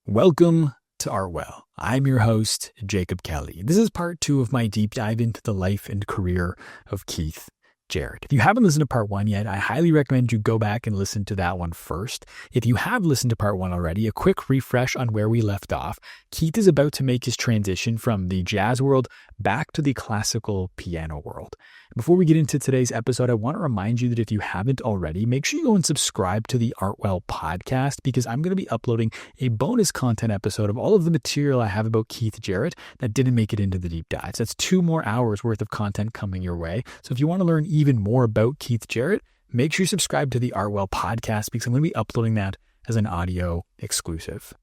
Welcome to Artwell. I'm your host, Jacob Kelly. This is part 2 of my deep dive into the life and career of Keith Jarrett. If you haven't listened to part 1 yet, I highly recommend you go back and listen to that one first. If you have listened to part 1 already, a quick refresh on where we left off. Keith is about to make his transition from the jazz world back to the classical piano world. Before we get into today's episode, I want to remind you that if you haven't already, make sure you go and subscribe to the Artwell podcast, because I'm going to be uploading a bonus content episode of all of the material I have about Keith Jarrett that didn't make it into the deep dives. That's 2 more hours worth of content coming your way. So if you want to learn even more about Keith Jarrett, make sure you subscribe to the Artwell podcast, because I'm going to be uploading that as an audio exclusive.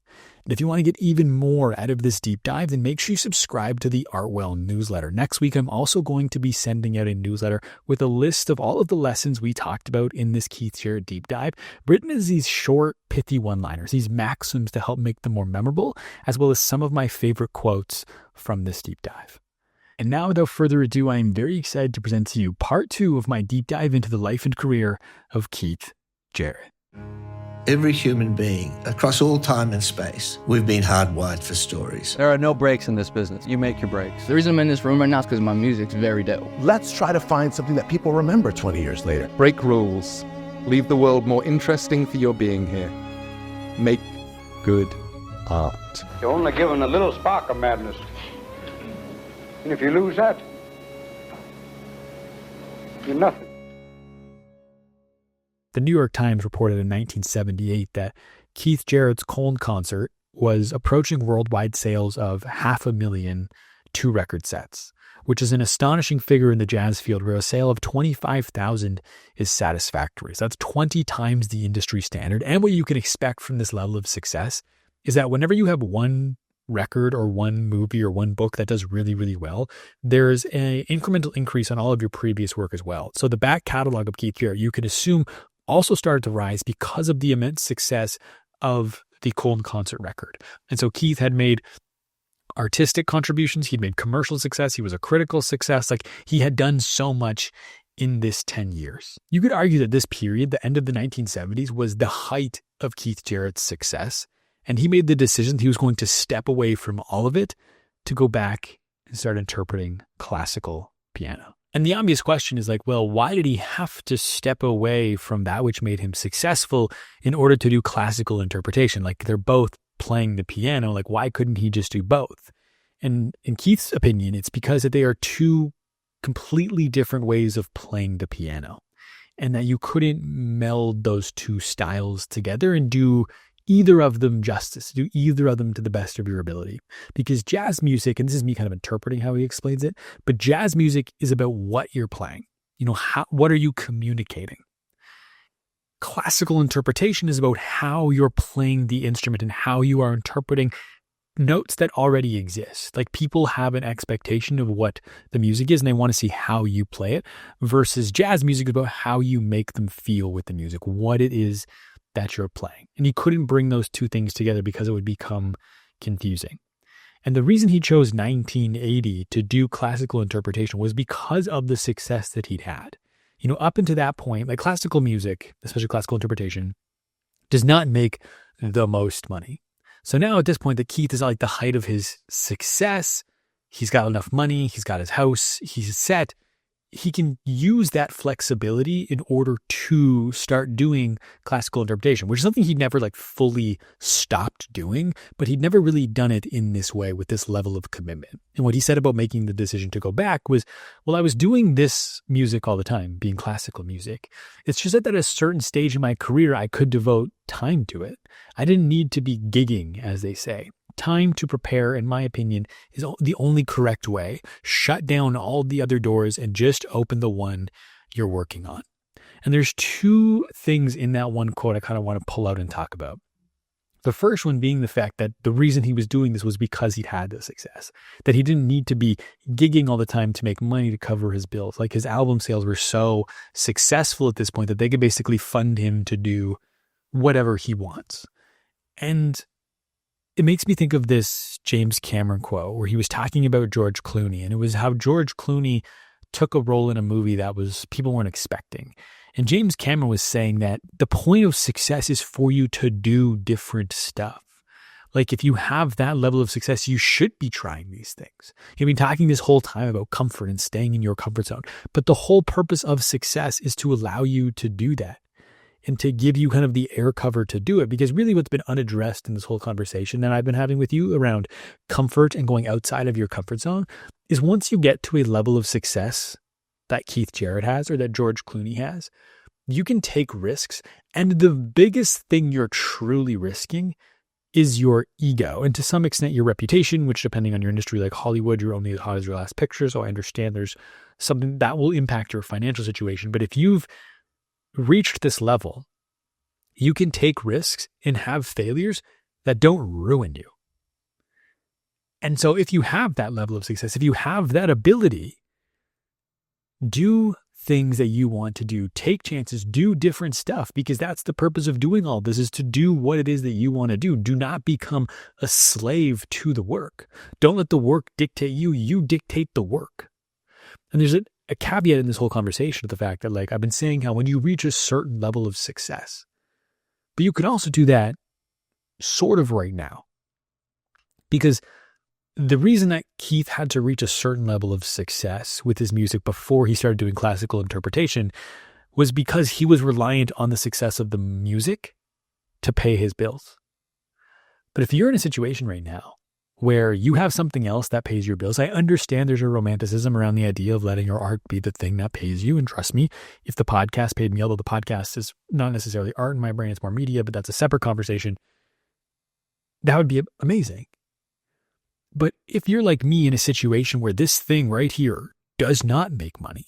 And if you want to get even more out of this deep dive, then make sure you subscribe to the Artwell newsletter. Next week, I'm also going to be sending out a newsletter with a list of all of the lessons we talked about in this Keith Jarrett deep dive, written as these short, pithy one-liners, these maxims to help make them more memorable, as well as some of my favorite quotes from this deep dive. And now, without further ado, I am very excited to present to you part 2 of my deep dive into the life and career of Keith Jarrett. Every human being, across all time and space, we've been hardwired for stories. There are no breaks in this business. You make your breaks. The reason I'm in this room right now is because my music's very dope. Let's try to find something that people remember 20 years later. Break rules. Leave the world more interesting for your being here. Make good art. You're only given a little spark of madness. And if you lose that, you're nothing. The New York Times reported in 1978 that Keith Jarrett's Cologne concert was approaching worldwide sales of 500,000 2-record sets, which is an astonishing figure in the jazz field, where a sale of 25,000 is satisfactory. So that's 20 times the industry standard. And what you can expect from this level of success is that whenever you have one record or one movie or one book that does really, really well, there's an incremental increase on all of your previous work as well. So the back catalog of Keith Jarrett, you can assume, also started to rise because of the immense success of the Cologne concert record. And so Keith had made artistic contributions, he'd made commercial success, he was a critical success, like he had done so much in this 10 years. You could argue that this period, the end of the 1970s, was the height of Keith Jarrett's success, and he made the decision he was going to step away from all of it to go back and start interpreting classical piano. And the obvious question is like, well, why did he have to step away from that which made him successful in order to do classical interpretation? Like, they're both playing the piano. Like, why couldn't he just do both? And in Keith's opinion, it's because that they are 2 completely different ways of playing the piano, and that you couldn't meld those 2 styles together and do either of them justice, do either of them to the best of your ability. Because jazz music, and this is me kind of interpreting how he explains it, but jazz music is about what you're playing. You know, what are you communicating? Classical interpretation is about how you're playing the instrument and how you are interpreting notes that already exist. Like, people have an expectation of what the music is and they want to see how you play it, versus jazz music is about how you make them feel with the music, what it is that you're playing. And he couldn't bring those 2 things together because it would become confusing. And the reason he chose 1980 to do classical interpretation was because of the success that he'd had. You know, up until that point, like, classical music, especially classical interpretation, does not make the most money. So now at this point, that Keith is at like the height of his success, he's got enough money, he's got his house, he's set. He can use that flexibility in order to start doing classical interpretation, which is something he'd never like fully stopped doing, but he'd never really done it in this way with this level of commitment. And what he said about making the decision to go back was, well, I was doing this music all the time, being classical music. It's just that at a certain stage in my career, I could devote time to it. I didn't need to be gigging, as they say. Time to prepare, in my opinion, is the only correct way. Shut down all the other doors and just open the one you're working on. And there's 2 things in that one quote I kind of want to pull out and talk about. The first one being the fact that the reason he was doing this was because he'd had the success, that he didn't need to be gigging all the time to make money to cover his bills. Like, his album sales were so successful at this point that they could basically fund him to do whatever he wants. And it makes me think of this James Cameron quote where he was talking about George Clooney, and it was how George Clooney took a role in a movie that was people weren't expecting. And James Cameron was saying that the point of success is for you to do different stuff. Like if you have that level of success, you should be trying these things. You've been talking this whole time about comfort and staying in your comfort zone. But the whole purpose of success is to allow you to do that and to give you kind of the air cover to do it. Because really what's been unaddressed in this whole conversation that I've been having with you around comfort and going outside of your comfort zone is once you get to a level of success that Keith Jarrett has or that George Clooney has, you can take risks. And the biggest thing you're truly risking is your ego. And to some extent, your reputation, which depending on your industry, like Hollywood, you're only as hot as your last picture. So I understand there's something that will impact your financial situation. But if you've reached this level, you can take risks and have failures that don't ruin you. And so if you have that level of success, if you have that ability, do things that you want to do, take chances, do different stuff, because that's the purpose of doing all this, is to do what it is that you want to do. Do not become a slave to the work. Don't let the work dictate you. You dictate the work. And there's a caveat in this whole conversation of the fact that, like I've been saying, how when you reach a certain level of success, but you can also do that sort of right now. Because the reason that Keith had to reach a certain level of success with his music before he started doing classical interpretation was because he was reliant on the success of the music to pay his bills. But if you're in a situation right now where you have something else that pays your bills, I understand there's a romanticism around the idea of letting your art be the thing that pays you. And trust me, if the podcast paid me, although the podcast is not necessarily art in my brain, it's more media, but that's a separate conversation, that would be amazing. But if you're like me in a situation where this thing right here does not make money,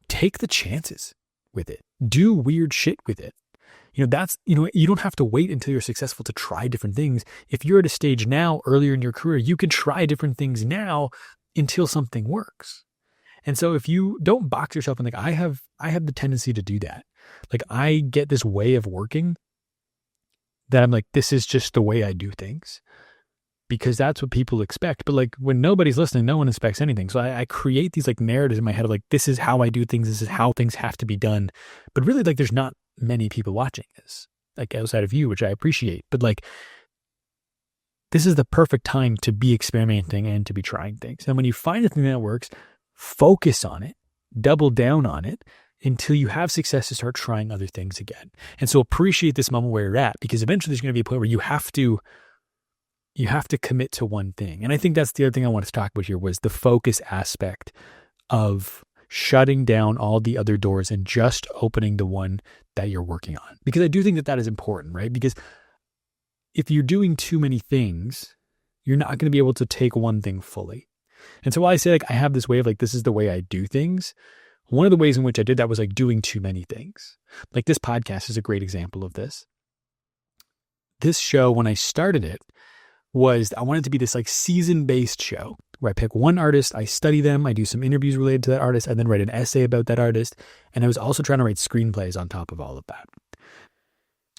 take the chances with it. Do weird shit with it. You don't have to wait until you're successful to try different things. If you're at a stage now, earlier in your career, you can try different things now until something works. And so if you don't box yourself in, like I have the tendency to do that. Like I get this way of working that I'm like, this is just the way I do things, because that's what people expect. But like when nobody's listening, no one expects anything. So I create these like narratives in my head of like, this is how I do things. This is how things have to be done. But really, like there's not many people watching this, like outside of you, which I appreciate. But like, this is the perfect time to be experimenting and to be trying things. And when you find a thing that works, focus on it, double down on it until you have success to start trying other things again. And so appreciate this moment where you're at, because eventually there's going to be a point where you have to commit to one thing. And I think that's the other thing I wanted to talk about here was the focus aspect of shutting down all the other doors and just opening the one that you're working on. Because I do think that that is important, right? Because if you're doing too many things, you're not going to be able to take one thing fully. And so while I say like I have this way of like, this is the way I do things, one of the ways in which I did that was like doing too many things. Like this podcast is a great example of this. This show, when I started it, was I wanted to be this like season-based show where I pick one artist, I study them, I do some interviews related to that artist, and then write an essay about that artist. And I was also trying to write screenplays on top of all of that.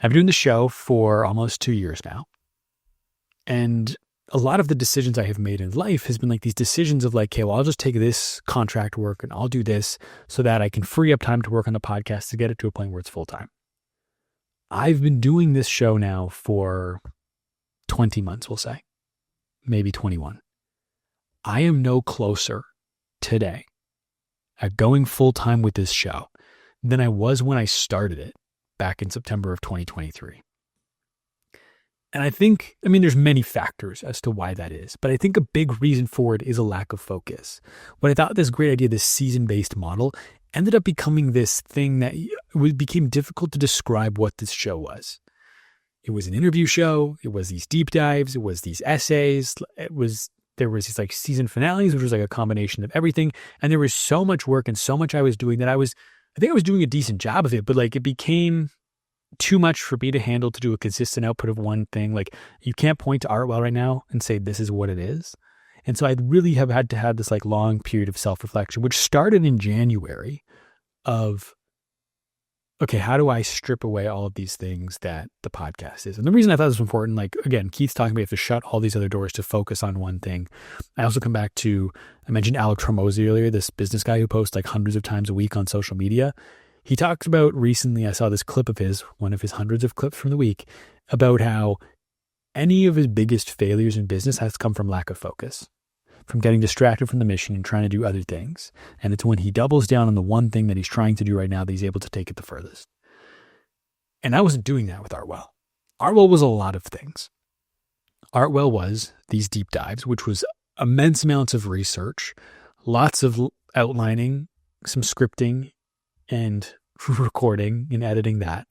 I've been doing the show for almost 2 years now. And a lot of the decisions I have made in life has been like these decisions of like, okay, well, I'll just take this contract work and I'll do this so that I can free up time to work on the podcast to get it to a point where it's full-time. I've been doing this show now for 20 months, we'll say, maybe 21. I am no closer today at going full-time with this show than I was when I started it back in September of 2023. And I think, there's many factors as to why that is, but I think a big reason for it is a lack of focus. What I thought this great idea, this season-based model, ended up becoming this thing that it became difficult to describe what this show was. It was an interview show. It was these deep dives. It was these essays. There was these like season finales, which was like a combination of everything. And there was so much work and so much I was doing that I think I was doing a decent job of it, but like it became too much for me to handle to do a consistent output of one thing. Like you can't point to Artwell right now and say, this is what it is. And so I really have had to have this like long period of self-reflection, which started in January of, okay, how do I strip away all of these things that the podcast is? And the reason I thought this was important, like, again, Keith's talking about you have to shut all these other doors to focus on one thing. I also come back to, I mentioned Alex Hormozy earlier, this business guy who posts like hundreds of times a week on social media. He talks about recently, I saw this clip of his, one of his hundreds of clips from the week, about how any of his biggest failures in business has come from lack of focus, from getting distracted from the mission and trying to do other things. And it's when he doubles down on the one thing that he's trying to do right now that he's able to take it the furthest. And I wasn't doing that with Artwell. Artwell was a lot of things. Artwell was these deep dives, which was immense amounts of research, lots of outlining, some scripting, and recording and editing that.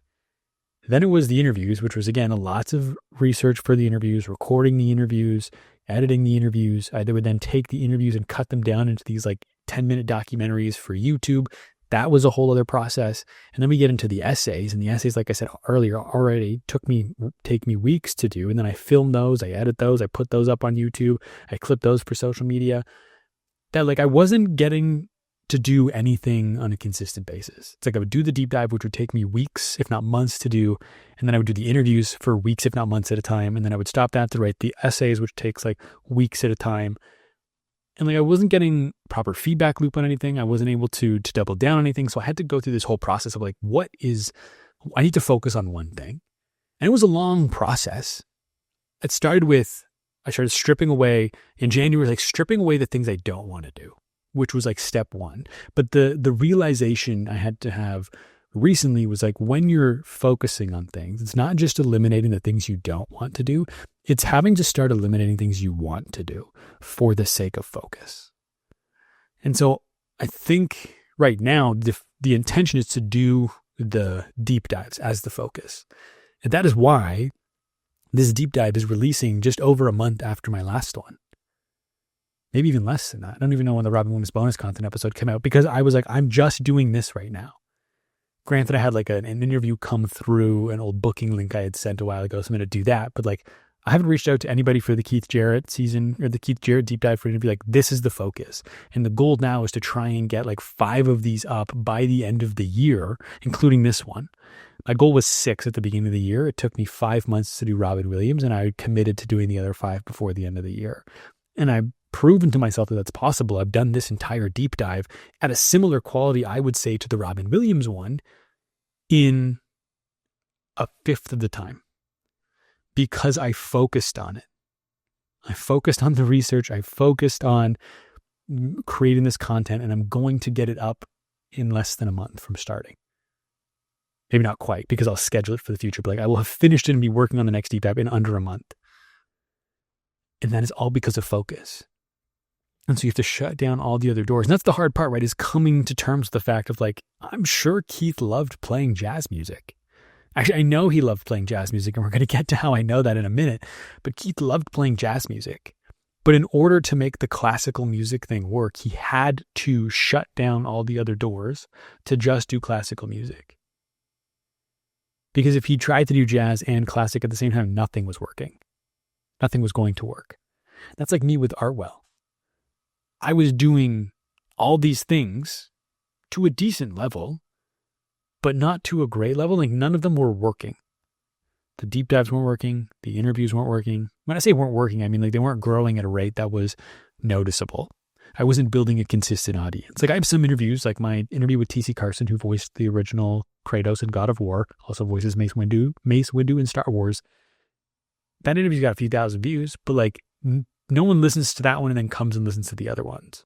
Then it was the interviews, which was, again, lots of research for the interviews, recording the interviews, editing the interviews. I would then take the interviews and cut them down into these like 10-minute documentaries for YouTube. That was a whole other process. And then we get into the essays, and the essays, like I said earlier, already take me weeks to do. And then I film those, I edit those, I put those up on YouTube, I clip those for social media. That like I wasn't getting to do anything on a consistent basis. It's like I would do the deep dive, which would take me weeks, if not months to do. And then I would do the interviews for weeks, if not months at a time. And then I would stop that to write the essays, which takes like weeks at a time. And like I wasn't getting proper feedback loop on anything. I wasn't able to double down on anything. So I had to go through this whole process of like, I need to focus on one thing. And it was a long process. It started with, I started stripping away in January, like stripping away the things I don't want to do, which was like step one. But the realization I had to have recently was like, when you're focusing on things, it's not just eliminating the things you don't want to do. It's having to start eliminating things you want to do for the sake of focus. And so I think right now, the intention is to do the deep dives as the focus. And that is why this deep dive is releasing just over a month after my last one. Maybe even less than that. I don't even know when the Robin Williams bonus content episode came out, because I was like, I'm just doing this right now. Granted, I had like an interview come through, an old booking link I had sent a while ago, so I'm going to do that. But like, I haven't reached out to anybody for the Keith Jarrett season or the Keith Jarrett deep dive for an interview. Like, this is the focus. And the goal now is to try and get like 5 of these up by the end of the year, including this one. My goal was 6 at the beginning of the year. It took me 5 months to do Robin Williams, and I committed to doing the other 5 before the end of the year. And I've proven to myself that that's possible. I've done this entire deep dive at a similar quality, I would say, to the Robin Williams one in a 1/5 of the time, because I focused on it. I focused on the research. I focused on creating this content, and I'm going to get it up in less than a month from starting. Maybe not quite, because I'll schedule it for the future, but like I will have finished it and be working on the next deep dive in under a month. And that is all because of focus. And so you have to shut down all the other doors. And that's the hard part, right? Is coming to terms with the fact of like, I'm sure Keith loved playing jazz music. Actually, I know he loved playing jazz music, and we're going to get to how I know that in a minute. But Keith loved playing jazz music. But in order to make the classical music thing work, he had to shut down all the other doors to just do classical music. Because if he tried to do jazz and classic at the same time, nothing was working. Nothing was going to work. That's like me with Artwell. I was doing all these things to a decent level, but not to a great level. Like none of them were working. The deep dives weren't working. The interviews weren't working. When I say weren't working, I mean like they weren't growing at a rate that was noticeable. I wasn't building a consistent audience. Like I have some interviews, like my interview with T.C. Carson, who voiced the original Kratos in God of War, also voices Mace Windu in Star Wars. That interview's got a few thousand views, but like no one listens to that one and then comes and listens to the other ones.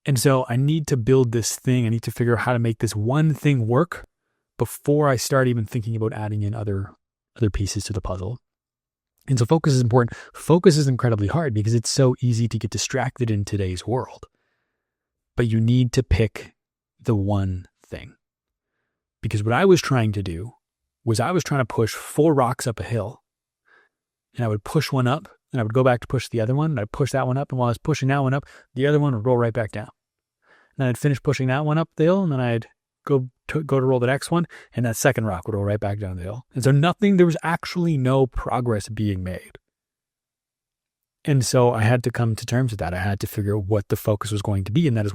And so I need to build this thing. I need to figure out how to make this one thing work before I start even thinking about adding in other pieces to the puzzle. And so focus is important. Focus is incredibly hard because it's so easy to get distracted in today's world. But you need to pick the one thing. Because what I was trying to do was I was trying to push 4 rocks up a hill. And I would push one up, and I would go back to push the other one, and I'd push that one up, and while I was pushing that one up, the other one would roll right back down. And then I'd finish pushing that one up the hill, and then I'd go to roll the next one, and that second rock would roll right back down the hill. And so there was actually no progress being made. And so I had to come to terms with that. I had to figure out what the focus was going to be, and that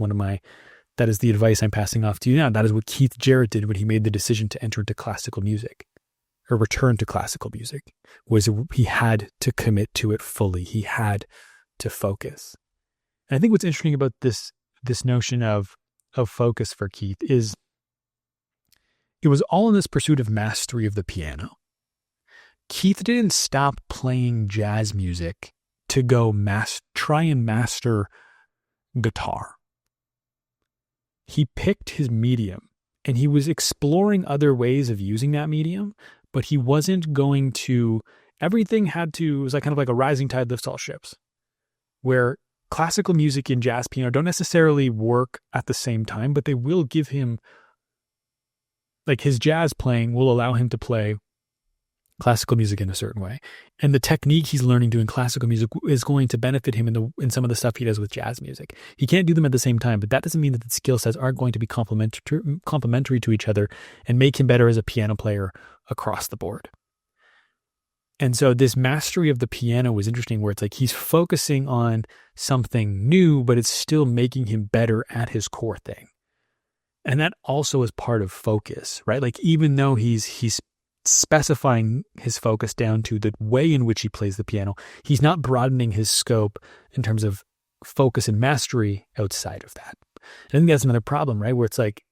is the advice I'm passing off to you now. That is what Keith Jarrett did when he made the decision to enter into classical music. Or return to classical music, was he had to commit to it fully. He had to focus. And I think what's interesting about this notion of focus for Keith is it was all in this pursuit of mastery of the piano. Keith didn't stop playing jazz music to go try and master guitar. He picked his medium and he was exploring other ways of using that medium, but he wasn't going to, it was like kind of like a rising tide lifts all ships, where classical music and jazz piano don't necessarily work at the same time, but they will give him, like his jazz playing will allow him to play classical music in a certain way. And the technique he's learning doing classical music is going to benefit him in some of the stuff he does with jazz music. He can't do them at the same time, but that doesn't mean that the skill sets aren't going to be complementary to each other and make him better as a piano player across the board. And so this mastery of the piano was interesting, where it's like he's focusing on something new, but it's still making him better at his core thing. And that also is part of focus, right? Like even though he's specifying his focus down to the way in which he plays the piano, he's not broadening his scope in terms of focus and mastery outside of that. I think that's another problem, right? Where it's like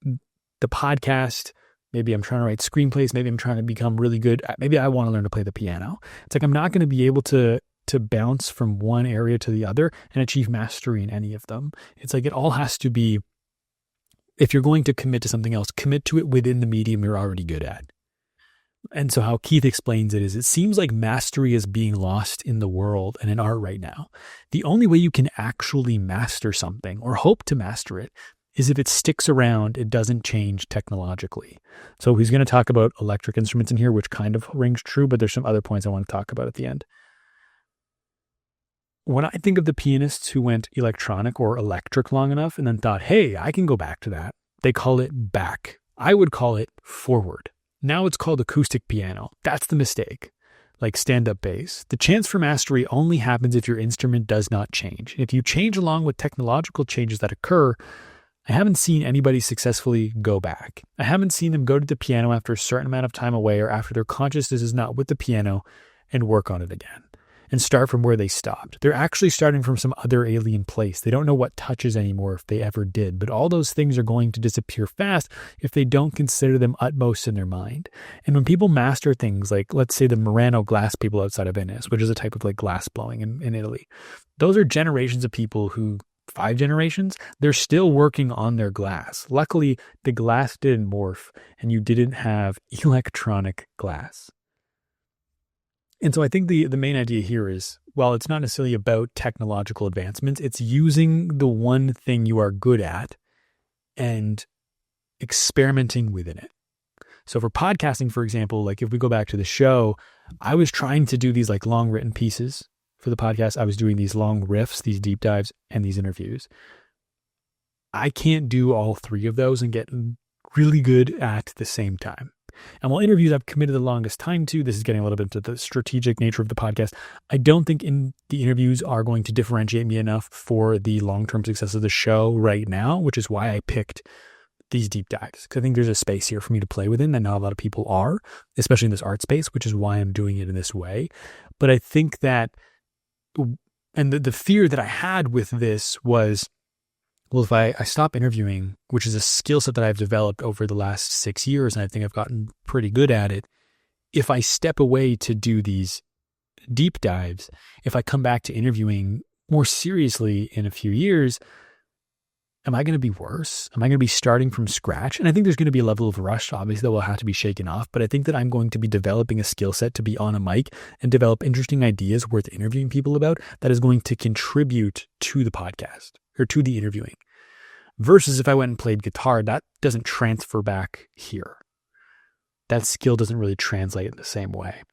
the podcast, maybe I'm trying to write screenplays, maybe I'm trying to become really good, maybe I want to learn to play the piano. It's like I'm not going to be able to bounce from one area to the other and achieve mastery in any of them. It's like it all has to be, if you're going to commit to something else, commit to it within the medium you're already good at. And so how Keith explains it is, it seems like mastery is being lost in the world and in art right now. The only way you can actually master something or hope to master it is if it sticks around, it doesn't change technologically. So he's going to talk about electric instruments in here, which kind of rings true, but there's some other points I want to talk about at the end. When I think of the pianists who went electronic or electric long enough and then thought, hey, I can go back to that, they call it back. I would call it forward. Now it's called acoustic piano. That's the mistake. Like stand-up bass. The chance for mastery only happens if your instrument does not change. If you change along with technological changes that occur, I haven't seen anybody successfully go back. I haven't seen them go to the piano after a certain amount of time away or after their consciousness is not with the piano and work on it again and start from where they stopped. They're actually starting from some other alien place. They don't know what touches anymore if they ever did, but all those things are going to disappear fast if they don't consider them utmost in their mind. And when people master things like, let's say the Murano glass people outside of Venice, which is a type of like glass blowing in Italy, those are generations of people who, 5 generations, they're still working on their glass. Luckily, the glass didn't morph and you didn't have electronic glass. And so I think the main idea here is, while it's not necessarily about technological advancements, it's using the one thing you are good at and experimenting within it. So for podcasting, for example, like if we go back to the show, I was trying to do these like long written pieces for the podcast. I was doing these long riffs, these deep dives, and these interviews. I can't do all 3 of those and get really good at the same time. And while interviews I've committed the longest time to, this is getting a little bit into the strategic nature of the podcast, I don't think the interviews are going to differentiate me enough for the long-term success of the show right now, which is why I picked these deep dives. Because I think there's a space here for me to play within that not a lot of people are, especially in this art space, which is why I'm doing it in this way. But I think that, and the fear that I had with this was, well, if I stop interviewing, which is a skill set that I've developed over the last 6 years, and I think I've gotten pretty good at it, if I step away to do these deep dives, if I come back to interviewing more seriously in a few years, am I going to be worse? Am I going to be starting from scratch? And I think there's going to be a level of rush, obviously, that will have to be shaken off. But I think that I'm going to be developing a skill set to be on a mic and develop interesting ideas worth interviewing people about that is going to contribute to the podcast or to the interviewing. Versus if I went and played guitar, that doesn't transfer back here. That skill doesn't really translate in the same way.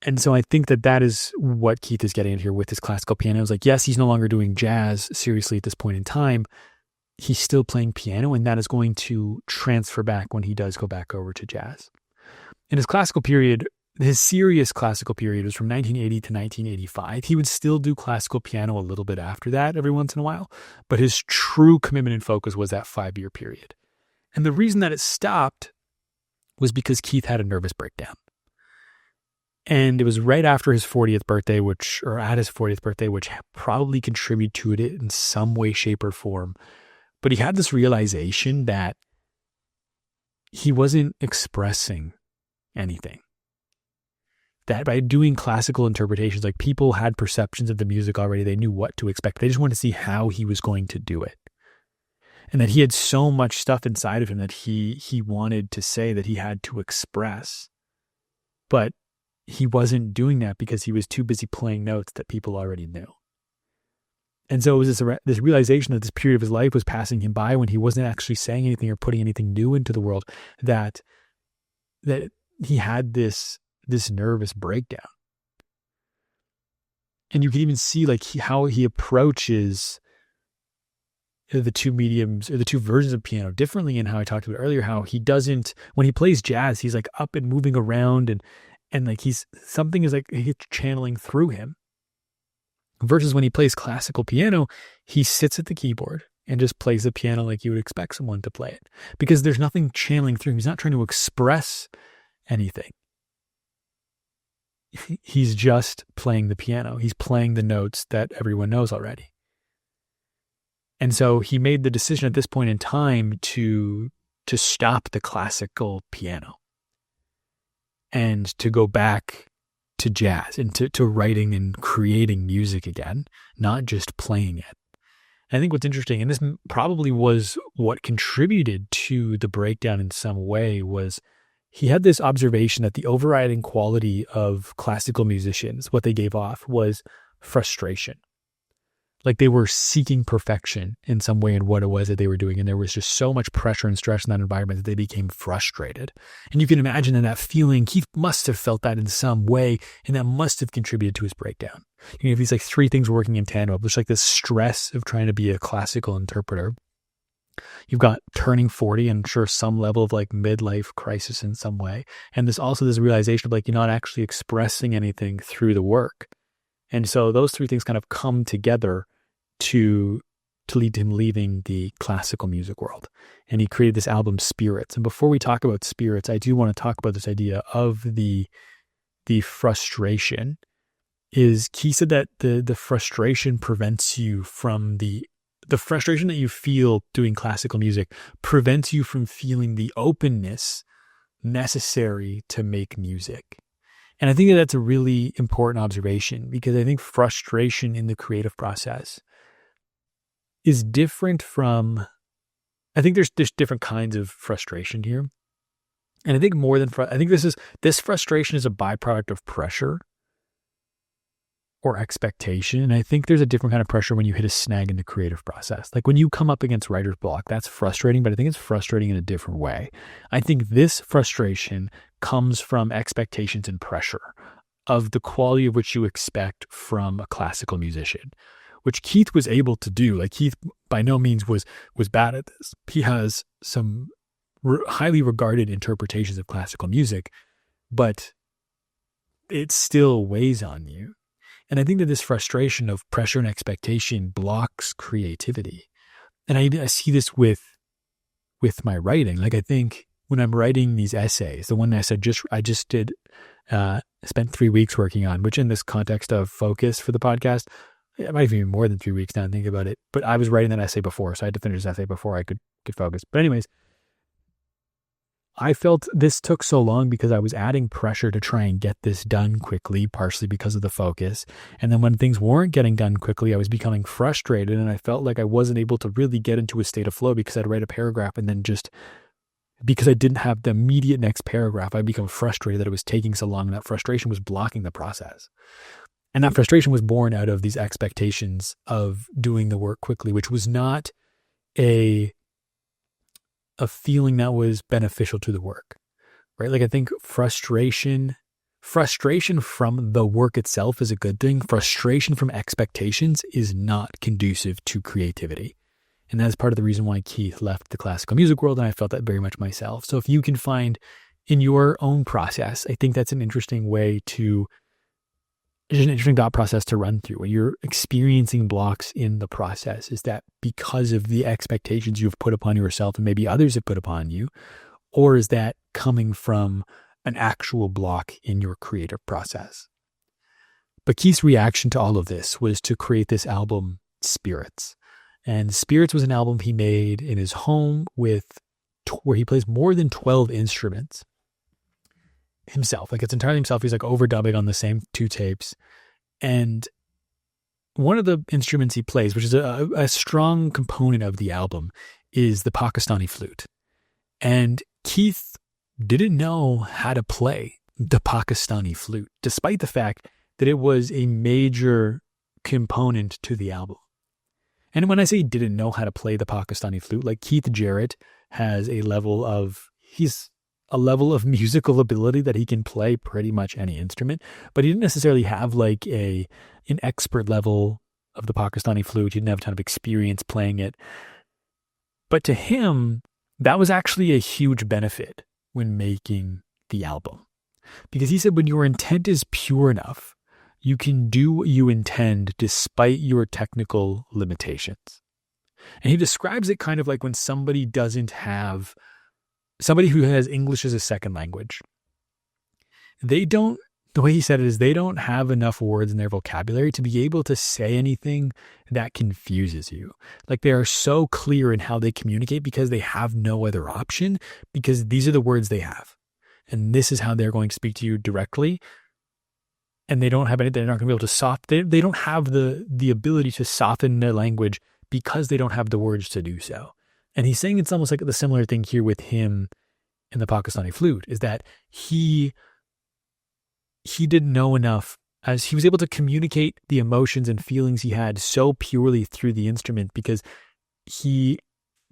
And so I think that is what Keith is getting at here with his classical piano. It's like, yes, he's no longer doing jazz seriously at this point in time. He's still playing piano, and that is going to transfer back when he does go back over to jazz. In his classical period, his serious classical period was from 1980 to 1985. He would still do classical piano a little bit after that every once in a while, but his true commitment and focus was that 5-year period. And the reason that it stopped was because Keith had a nervous breakdown. And it was right after his 40th birthday, which probably contributed to it in some way, shape, or form. But he had this realization that he wasn't expressing anything. that by doing classical interpretations, like people had perceptions of the music already. They knew what to expect. They just wanted to see how he was going to do it. And that he had so much stuff inside of him that he wanted to say, that he had to express. But he wasn't doing that because he was too busy playing notes that people already knew. And so it was this realization that this period of his life was passing him by when he wasn't actually saying anything or putting anything new into the world, that he had this nervous breakdown. And you can even see like how he approaches the two mediums or the two versions of piano differently, in how I talked about earlier, how he doesn't, when he plays jazz, he's like up and moving around and like something is like he's channeling through him. Versus when he plays classical piano, he sits at the keyboard and just plays the piano like you would expect someone to play it, because there's nothing channeling through him. He's not trying to express anything. He's just playing the piano. He's playing the notes that everyone knows already. And so he made the decision at this point in time to stop the classical piano and to go back to jazz and to writing and creating music again, not just playing it. I think what's interesting, and this probably was what contributed to the breakdown in some way, was he had this observation that the overriding quality of classical musicians, what they gave off, was frustration. Like they were seeking perfection in some way in what it was that they were doing. And there was just so much pressure and stress in that environment that they became frustrated. And you can imagine that feeling, Keith must have felt that in some way, and that must have contributed to his breakdown. You have these like three things working in tandem. There's like this stress of trying to be a classical interpreter. You've got turning 40 and sure some level of like midlife crisis in some way. And there's also this realization of like, you're not actually expressing anything through the work. And so those three things kind of come together to lead to him leaving the classical music world. And he created this album, Spirits. And before we talk about Spirits, I do want to talk about this idea of the frustration. Is he said that the frustration prevents you from the frustration that you feel doing classical music prevents you from feeling the openness necessary to make music. And I think that that's a really important observation, because I think frustration in the creative process is different from, I think there's different kinds of frustration here. And I think more than, I think this frustration is a byproduct of pressure or expectation. And I think there's a different kind of pressure when you hit a snag in the creative process. Like when you come up against writer's block, that's frustrating, but I think it's frustrating in a different way. I think this frustration comes from expectations and pressure of the quality of which you expect from a classical musician, which Keith was able to do. Like Keith by no means was bad at this. He has some highly regarded interpretations of classical music, but it still weighs on you. And I think that this frustration of pressure and expectation blocks creativity. And I see this with my writing. Like I think when I'm writing these essays, the one essay I just did, spent 3 weeks working on, which in this context of focus for the podcast, it might even be more than 3 weeks now and think about it. But I was writing that essay before, so I had to finish this essay before I could focus. But anyways, I felt this took so long because I was adding pressure to try and get this done quickly, partially because of the focus. And then when things weren't getting done quickly, I was becoming frustrated, and I felt like I wasn't able to really get into a state of flow because I'd write a paragraph and then just because I didn't have the immediate next paragraph, I'd become frustrated that it was taking so long, and that frustration was blocking the process. And that frustration was born out of these expectations of doing the work quickly, which was not a feeling that was beneficial to the work, right? Like I think frustration from the work itself is a good thing. Frustration from expectations is not conducive to creativity. And that's part of the reason why Keith left the classical music world. And I felt that very much myself. So if you can find in your own process, I think that's an interesting way to, it's an interesting thought process to run through when you're experiencing blocks in the process. Is that because of the expectations you've put upon yourself and maybe others have put upon you? Or is that coming from an actual block in your creative process? But Keith's reaction to all of this was to create this album, Spirits. And Spirits was an album he made in his home where he plays more than 12 instruments. himself. Like it's entirely himself. He's like overdubbing on the same 2 tapes. And one of the instruments he plays, which is a strong component of the album, is the Pakistani flute. And Keith didn't know how to play the Pakistani flute, despite the fact that it was a major component to the album. And when I say he didn't know how to play the Pakistani flute, like Keith Jarrett has a level of musical ability that he can play pretty much any instrument, but he didn't necessarily have like an expert level of the Pakistani flute. He didn't have a ton of experience playing it. But to him, that was actually a huge benefit when making the album. Because he said when your intent is pure enough, you can do what you intend despite your technical limitations. And he describes it kind of like when somebody who has English as a second language, the way he said it is they don't have enough words in their vocabulary to be able to say anything that confuses you. Like they are so clear in how they communicate because they have no other option, because these are the words they have. And this is how they're going to speak to you directly. And they don't have any, they're not going to be able to they don't have the ability to soften their language because they don't have the words to do so. And he's saying it's almost like the similar thing here with him in the Pakistani flute, is that he didn't know enough, as he was able to communicate the emotions and feelings he had so purely through the instrument because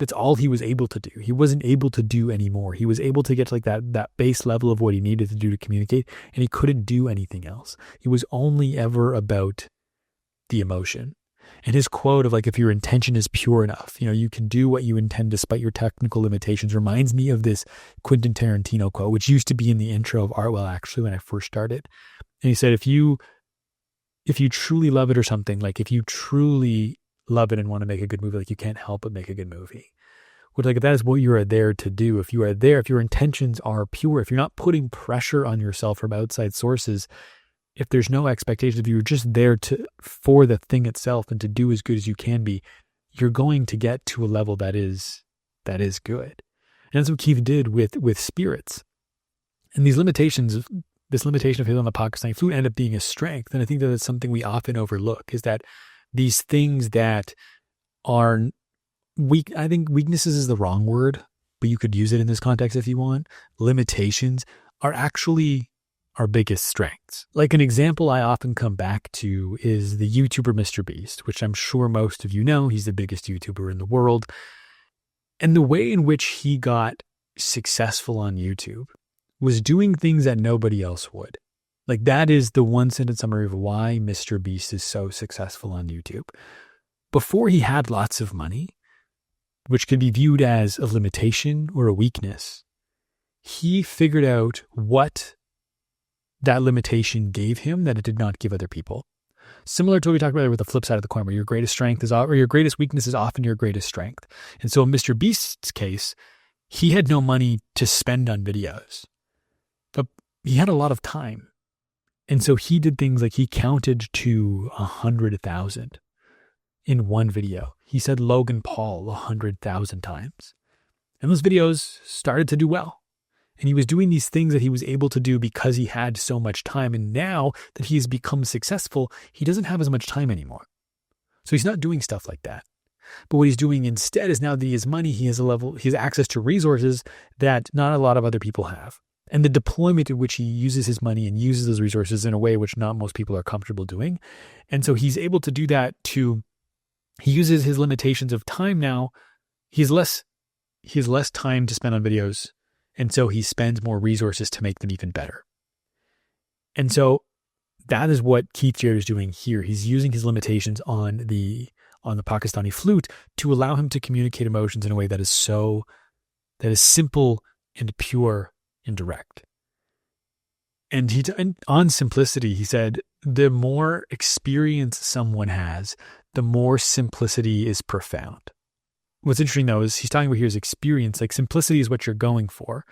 that's all he was able to do. He wasn't able to do any more. He was able to get to like that base level of what he needed to do to communicate, and he couldn't do anything else. It was only ever about the emotion. And his quote of like, if your intention is pure enough, you can do what you intend despite your technical limitations, reminds me of this Quentin Tarantino quote, which used to be in the intro of Artwell, actually, when I first started. And he said, if you truly love it or something, like if you truly love it and want to make a good movie, like you can't help but make a good movie. Which like, that is what you are there to do. If your intentions are pure, if you're not putting pressure on yourself from outside sources, if there's no expectation, if you're just there for the thing itself and to do as good as you can be, you're going to get to a level that is good. And that's what Keith did with Spirits. And this limitation of his on the Pakistani flute ended up being a strength. And I think that it's something we often overlook, is that these things that are weak, I think weaknesses is the wrong word, but you could use it in this context if you want. Limitations are actually our biggest strengths. Like an example I often come back to is the YouTuber Mr. Beast, which I'm sure most of you know. He's the biggest YouTuber in the world. And the way in which he got successful on YouTube was doing things that nobody else would. Like that is the one sentence summary of why Mr. Beast is so successful on YouTube. Before he had lots of money, which could be viewed as a limitation or a weakness, he figured out what that limitation gave him that it did not give other people. Similar to what we talked about with the flip side of the coin, where your greatest strength is, or your greatest weakness is often your greatest strength. And so in Mr. Beast's case, he had no money to spend on videos, but he had a lot of time. And so he did things like he counted to 100,000 in one video. He said Logan Paul 100,000 times. And those videos started to do well. And he was doing these things that he was able to do because he had so much time. And now that he's become successful, he doesn't have as much time anymore. So he's not doing stuff like that. But what he's doing instead is, now that he has money, he has access to resources that not a lot of other people have. And the deployment in which he uses his money and uses those resources in a way which not most people are comfortable doing. And so he's able to do that he uses his limitations of time now. He has less time to spend on videos. And so he spends more resources to make them even better. And so that is what Keith Jarrett is doing here. He's using his limitations on the Pakistani flute to allow him to communicate emotions in a way that is simple and pure and direct. And on simplicity, he said, the more experience someone has, the more simplicity is profound. What's interesting, though, is he's talking about here is experience. Like simplicity is what you're going for.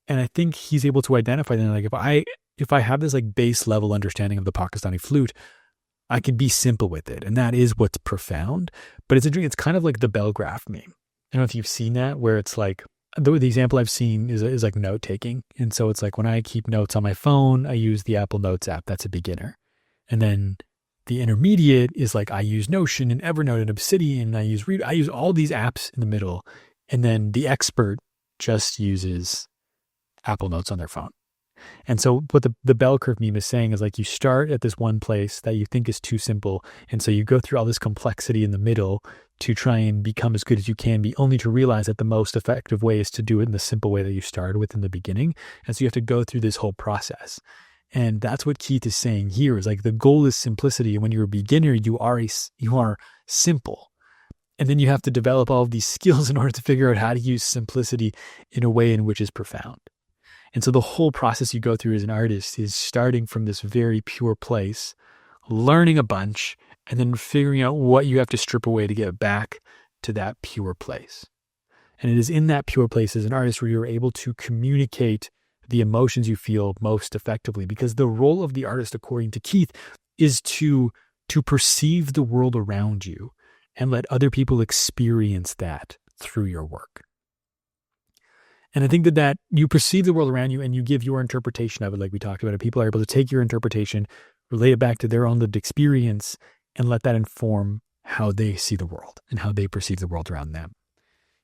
And I think he's able to identify that. Like if I have this like base level understanding of the Pakistani flute, I can be simple with it. And that is what's profound. But it's interesting. It's kind of like the bell graph meme. I don't know if you've seen that, where it's like the example I've seen is like note taking. And so it's like when I keep notes on my phone, I use the Apple Notes app. That's a beginner. And then the intermediate is like I use Notion and Evernote and Obsidian. I use all these apps in the middle. And then the expert just uses Apple Notes on their phone. And so what the bell curve meme is saying is like you start at this one place that you think is too simple. And so you go through all this complexity in the middle to try and become as good as you can be, only to realize that the most effective way is to do it in the simple way that you started with in the beginning. And so you have to go through this whole process. And that's what Keith is saying here is like the goal is simplicity. And when you're a beginner, you are simple. And then you have to develop all of these skills in order to figure out how to use simplicity in a way in which is profound. And so the whole process you go through as an artist is starting from this very pure place, learning a bunch, and then figuring out what you have to strip away to get back to that pure place. And it is in that pure place as an artist where you're able to communicate the emotions you feel most effectively, because the role of the artist, according to Keith, is to perceive the world around you and let other people experience that through your work. And I think that you perceive the world around you and you give your interpretation of it, like we talked about it. People are able to take your interpretation, relate it back to their own lived experience, and let that inform how they see the world and how they perceive the world around them.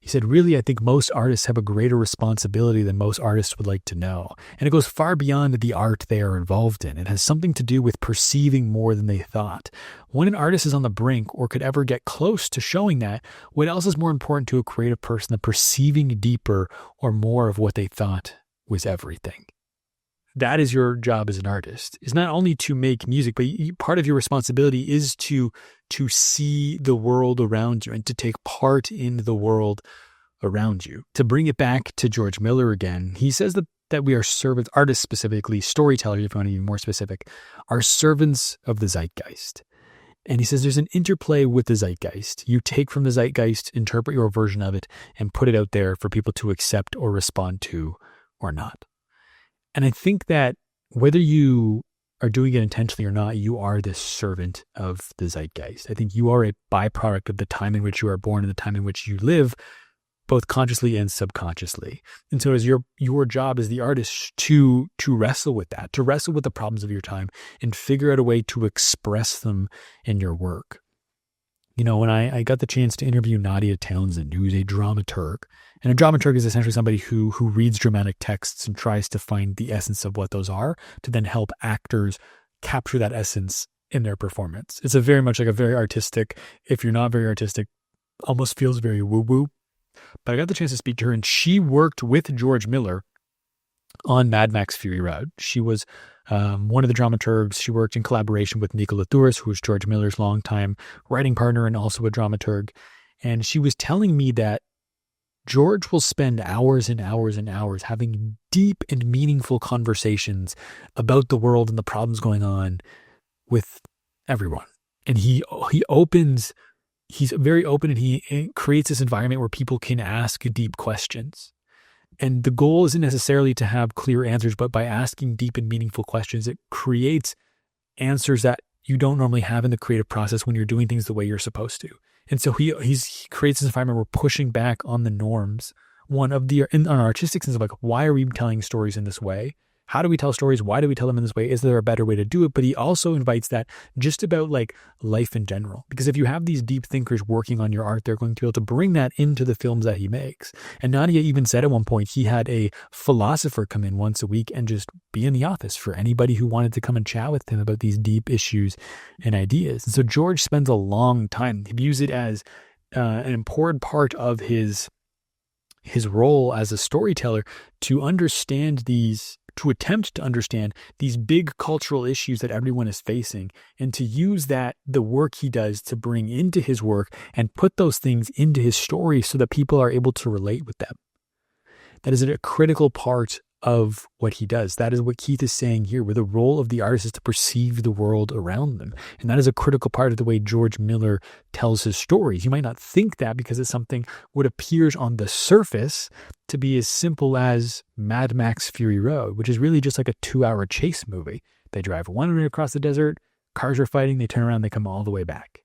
He said, really, I think most artists have a greater responsibility than most artists would like to know. And it goes far beyond the art they are involved in. It has something to do with perceiving more than they thought. When an artist is on the brink or could ever get close to showing that, what else is more important to a creative person than perceiving deeper or more of what they thought was everything? That is your job as an artist, is not only to make music, but part of your responsibility is to see the world around you and to take part in the world around you. To bring it back to George Miller again, he says that we are servants, artists specifically, storytellers, if you want to be more specific, are servants of the zeitgeist. And he says there's an interplay with the zeitgeist. You take from the zeitgeist, interpret your version of it, and put it out there for people to accept or respond to or not. And I think that whether you are doing it intentionally or not, you are this servant of the zeitgeist. I think you are a byproduct of the time in which you are born and the time in which you live, both consciously and subconsciously. And so it's your job as the artist to wrestle with that, to wrestle with the problems of your time and figure out a way to express them in your work. You know, when I got the chance to interview Nadia Townsend, who's a dramaturg, and a dramaturg is essentially somebody who reads dramatic texts and tries to find the essence of what those are to then help actors capture that essence in their performance. It's a very much like a very artistic, if you're not very artistic, almost feels very woo-woo. But I got the chance to speak to her, and she worked with George Miller on Mad Max Fury Road. She was one of the dramaturgs. She worked in collaboration with Nicola Thuris, who was George Miller's longtime writing partner and also a dramaturg. And she was telling me that George will spend hours and hours and hours having deep and meaningful conversations about the world and the problems going on with everyone. And he's very open, and he creates this environment where people can ask deep questions. And the goal isn't necessarily to have clear answers, but by asking deep and meaningful questions, it creates answers that you don't normally have in the creative process when you're doing things the way you're supposed to. And so he creates this environment where we're pushing back on the norms. One of the, in an artistic sense of like, why are we telling stories in this way? How do we tell stories? Why do we tell them in this way? Is there a better way to do it? But he also invites that just about like life in general. Because if you have these deep thinkers working on your art, they're going to be able to bring that into the films that he makes. And Nadia even said at one point he had a philosopher come in once a week and just be in the office for anybody who wanted to come and chat with him about these deep issues and ideas. And so George spends a long time. He views it as an important part of his role as a storyteller to attempt to understand these big cultural issues that everyone is facing, and to use the work he does to bring into his work and put those things into his story so that people are able to relate with them. That is a critical part of what he does. That is what Keith is saying here, where the role of the artist is to perceive the world around them. And that is a critical part of the way George Miller tells his stories. You might not think that because it's something what appears on the surface to be as simple as Mad Max Fury Road, which is really just like a 2-hour chase movie. They drive one way across the desert, cars are fighting, they turn around, they come all the way back.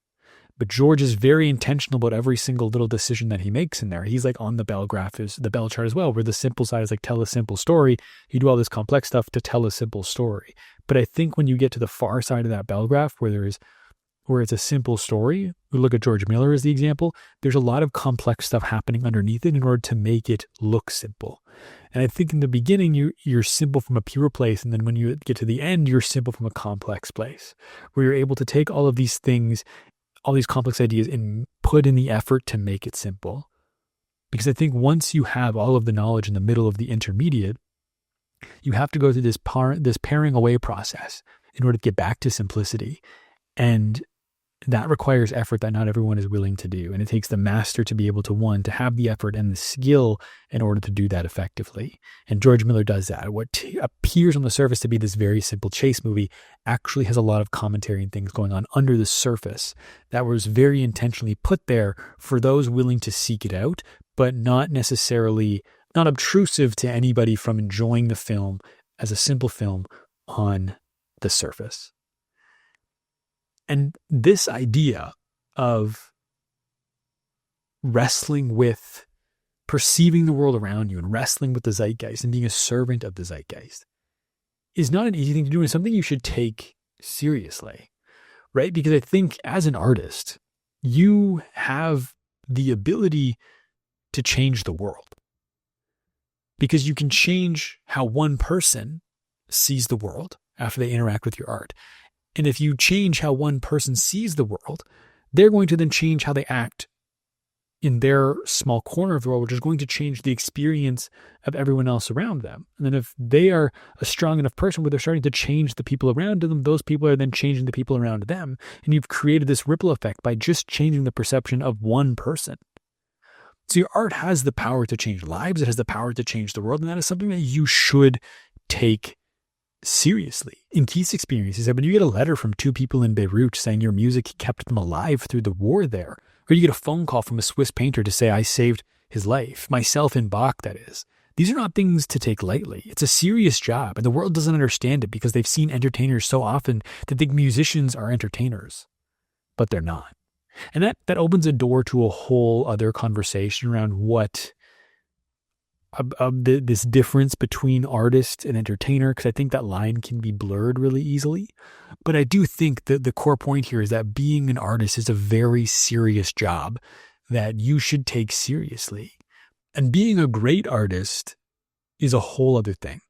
But George is very intentional about every single little decision that he makes in there. He's like on the bell graph, is the bell chart as well, where the simple side is like tell a simple story. You do all this complex stuff to tell a simple story. But I think when you get to the far side of that bell graph where it's a simple story, we look at George Miller as the example, there's a lot of complex stuff happening underneath it in order to make it look simple. And I think in the beginning, you're simple from a pure place. And then when you get to the end, you're simple from a complex place, where you're able to take all of these things, all these complex ideas, and put in the effort to make it simple. Because I think once you have all of the knowledge in the middle of the intermediate, you have to go through this paring away process in order to get back to simplicity. And that requires effort that not everyone is willing to do. And it takes the master to be able to have the effort and the skill in order to do that effectively. And George Miller does that. What appears on the surface to be this very simple chase movie actually has a lot of commentary and things going on under the surface that was very intentionally put there for those willing to seek it out, but not obtrusive to anybody from enjoying the film as a simple film on the surface. And this idea of wrestling with perceiving the world around you and wrestling with the zeitgeist and being a servant of the zeitgeist is not an easy thing to do, and something you should take seriously, right? Because I think as an artist, you have the ability to change the world, because you can change how one person sees the world after they interact with your art. And if you change how one person sees the world, they're going to then change how they act in their small corner of the world, which is going to change the experience of everyone else around them. And then if they are a strong enough person where they're starting to change the people around them, those people are then changing the people around them. And you've created this ripple effect by just changing the perception of one person. So your art has the power to change lives. It has the power to change the world. And that is something that you should take seriously. In Keith's experience, he said, when you get a letter from two people in Beirut saying your music kept them alive through the war there, or you get a phone call from a Swiss painter to say, I saved his life, myself in Bach, that is. These are not things to take lightly. It's a serious job, and the world doesn't understand it because they've seen entertainers so often that think musicians are entertainers, but they're not. And that opens a door to a whole other conversation around this difference between artist and entertainer, because I think that line can be blurred really easily. But I do think that the core point here is that being an artist is a very serious job that you should take seriously. And being a great artist is a whole other thing.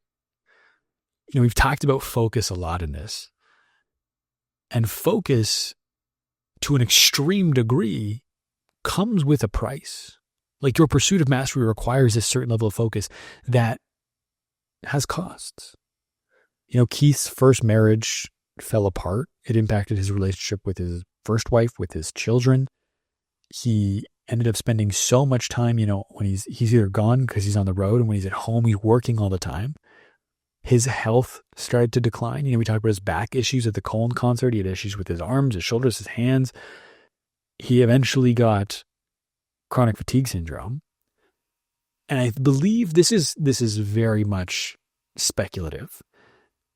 You know, we've talked about focus a lot in this. And focus, to an extreme degree, comes with a price. Like, your pursuit of mastery requires a certain level of focus that has costs. You know, Keith's first marriage fell apart. It impacted his relationship with his first wife, with his children. He ended up spending so much time, you know, when he's either gone because he's on the road, and when he's at home, he's working all the time. His health started to decline. You know, we talked about his back issues at the Colin concert. He had issues with his arms, his shoulders, his hands. He eventually got chronic fatigue syndrome. And I believe this is very much speculative,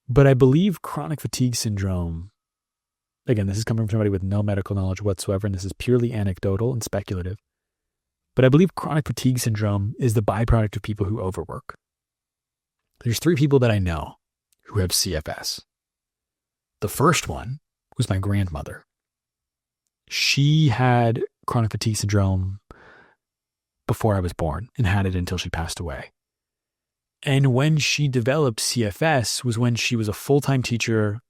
but I believe chronic fatigue syndrome, again, this is coming from somebody with no medical knowledge whatsoever, and this is purely anecdotal and speculative, but I believe chronic fatigue syndrome is the byproduct of people who overwork. There's 3 people that I know who have CFS. The first one was my grandmother. She had chronic fatigue syndrome before I was born and had it until she passed away. And when she developed CFS was when she was a full-time teacher,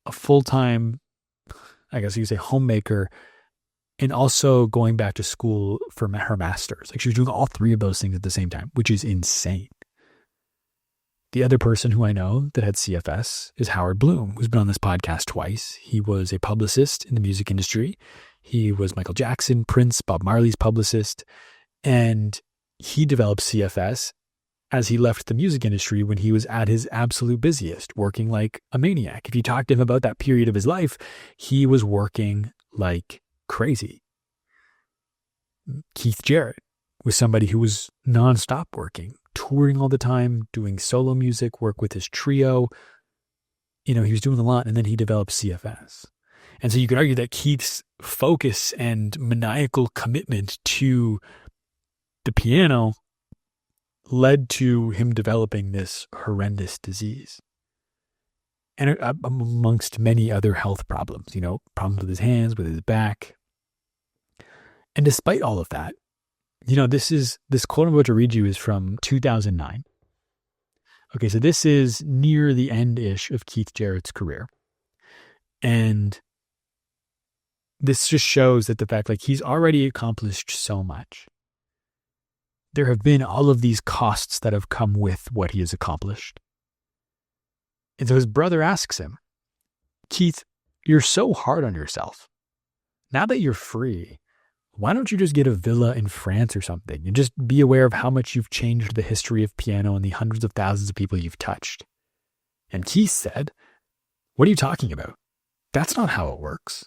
a full-time, I guess you could say, homemaker, and also going back to school for her master's. Like, she was doing all 3 of those things at the same time, which is insane. The other person who I know that had CFS is Howard Bloom, who's been on this podcast twice. He was a publicist in the music industry. He was Michael Jackson, Prince, Bob Marley's publicist. And he developed CFS as he left the music industry when he was at his absolute busiest, working like a maniac. If you talk to him about that period of his life, he was working like crazy. Keith Jarrett was somebody who was nonstop working, touring all the time, doing solo music, work with his trio. You know, he was doing a lot, and then he developed CFS. And so you could argue that Keith's focus and maniacal commitment to the piano led to him developing this horrendous disease. And amongst many other health problems, problems with his hands, with his back. And despite all of that, this quote I'm about to read you is from 2009. Okay, so this is near the end-ish of Keith Jarrett's career. And this just shows that the fact, he's already accomplished so much. There have been all of these costs that have come with what he has accomplished. And so his brother asks him, Keith, you're so hard on yourself. Now that you're free, why don't you just get a villa in France or something and just be aware of how much you've changed the history of piano and the hundreds of thousands of people you've touched? And Keith said, what are you talking about? That's not how it works.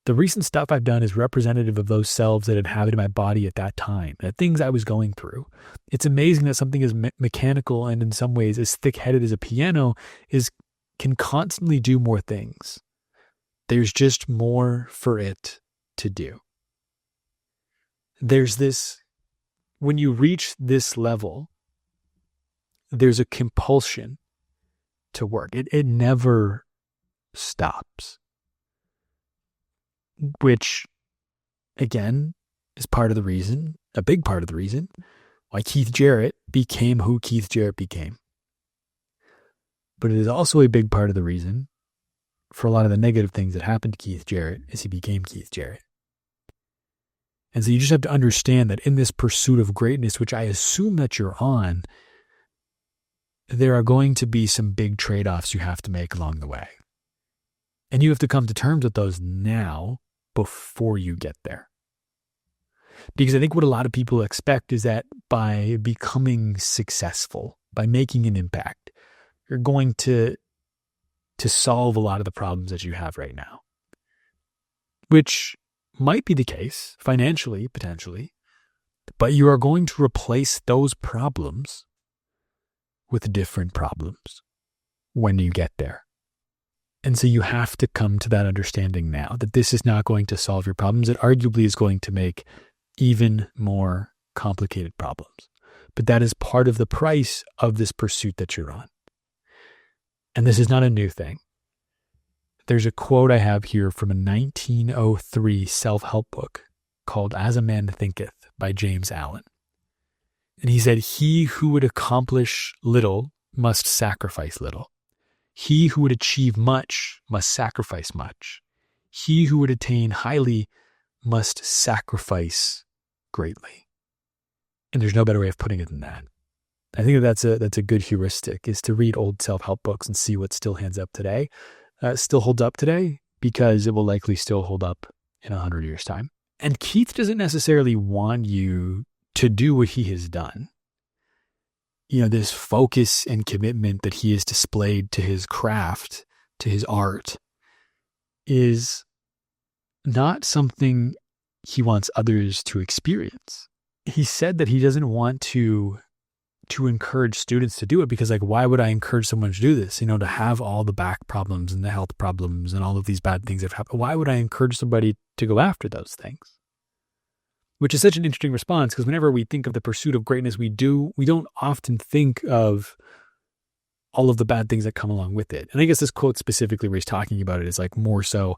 The recent stuff I've done is representative of those selves that inhabited my body at that time, the things I was going through. It's amazing that something as mechanical and in some ways as thick-headed as a piano can constantly do more things. There's just more for it to do. There's this, when you reach this level, there's a compulsion to work. It never stops. Which, again, is part of the reason, a big part of the reason, why Keith Jarrett became who Keith Jarrett became. But it is also a big part of the reason for a lot of the negative things that happened to Keith Jarrett as he became Keith Jarrett. And so you just have to understand that in this pursuit of greatness, which I assume that you're on, there are going to be some big trade-offs you have to make along the way. And you have to come to terms with those now before you get there. Because I think what a lot of people expect is that by becoming successful, by making an impact, you're going to solve a lot of the problems that you have right now. Which might be the case, financially, potentially, but you are going to replace those problems with different problems when you get there. And so you have to come to that understanding now that this is not going to solve your problems. It arguably is going to make even more complicated problems. But that is part of the price of this pursuit that you're on. And this is not a new thing. There's a quote I have here from a 1903 self-help book called As a Man Thinketh by James Allen. And he said, he who would accomplish little must sacrifice little. He who would achieve much must sacrifice much. He who would attain highly must sacrifice greatly. And there's no better way of putting it than that. I think that's a good heuristic, is to read old self-help books and see what still holds up today, because it will likely still hold up in 100 years' time. And Keith doesn't necessarily want you to do what he has done. This focus and commitment that he has displayed to his craft, to his art, is not something he wants others to experience. He said that he doesn't want to encourage students to do it because, why would I encourage someone to do this? To have all the back problems and the health problems and all of these bad things that have happened. Why would I encourage somebody to go after those things? Which is such an interesting response, because whenever we think of the pursuit of greatness, we don't often think of all of the bad things that come along with it. And I guess this quote specifically where he's talking about it is more so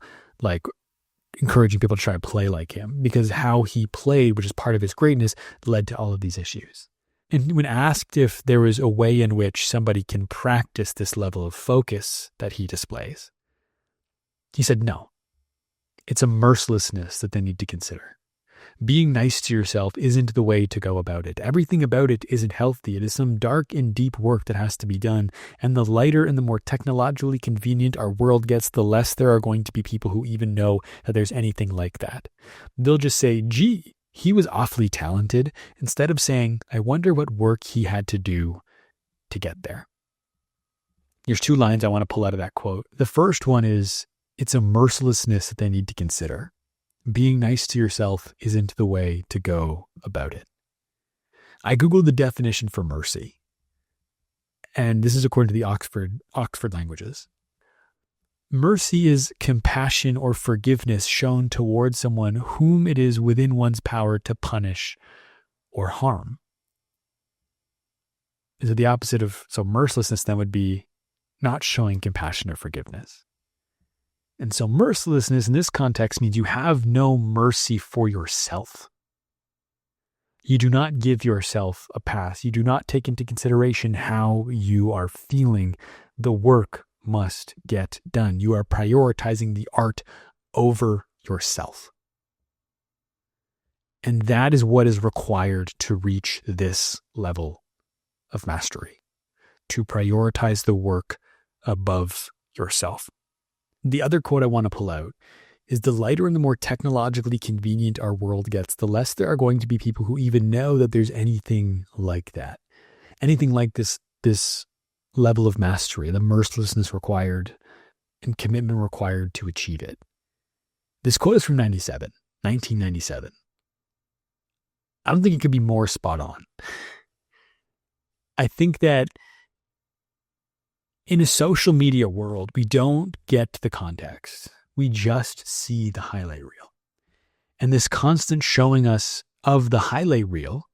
encouraging people to try to play like him, because how he played, which is part of his greatness, led to all of these issues. And when asked if there was a way in which somebody can practice this level of focus that he displays, he said no. It's a mercilessness that they need to consider. Being nice to yourself isn't the way to go about it. Everything about it isn't healthy. It is some dark and deep work that has to be done. And the lighter and the more technologically convenient our world gets, the less there are going to be people who even know that there's anything like that. They'll just say, gee, he was awfully talented, instead of saying, I wonder what work he had to do to get there. There's two lines I want to pull out of that quote. The first one is, it's a mercilessness that they need to consider. Being nice to yourself isn't the way to go about it. I Googled the definition for mercy, and this is according to the Oxford languages. Mercy is compassion or forgiveness shown towards someone whom it is within one's power to punish or harm. So the opposite of, so mercilessness then would be not showing compassion or forgiveness. And so mercilessness in this context means you have no mercy for yourself. You do not give yourself a pass. You do not take into consideration how you are feeling. The work must get done. You are prioritizing the art over yourself. And that is what is required to reach this level of mastery, to prioritize the work above yourself. The other quote I want to pull out is, the lighter and the more technologically convenient our world gets, the less there are going to be people who even know that there's anything like that. Anything like this level of mastery, the mercilessness required and commitment required to achieve it. This quote is from 1997. I don't think it could be more spot on. I think that in a social media world, we don't get the context. We just see the highlight reel. And this constant showing us of the highlight reel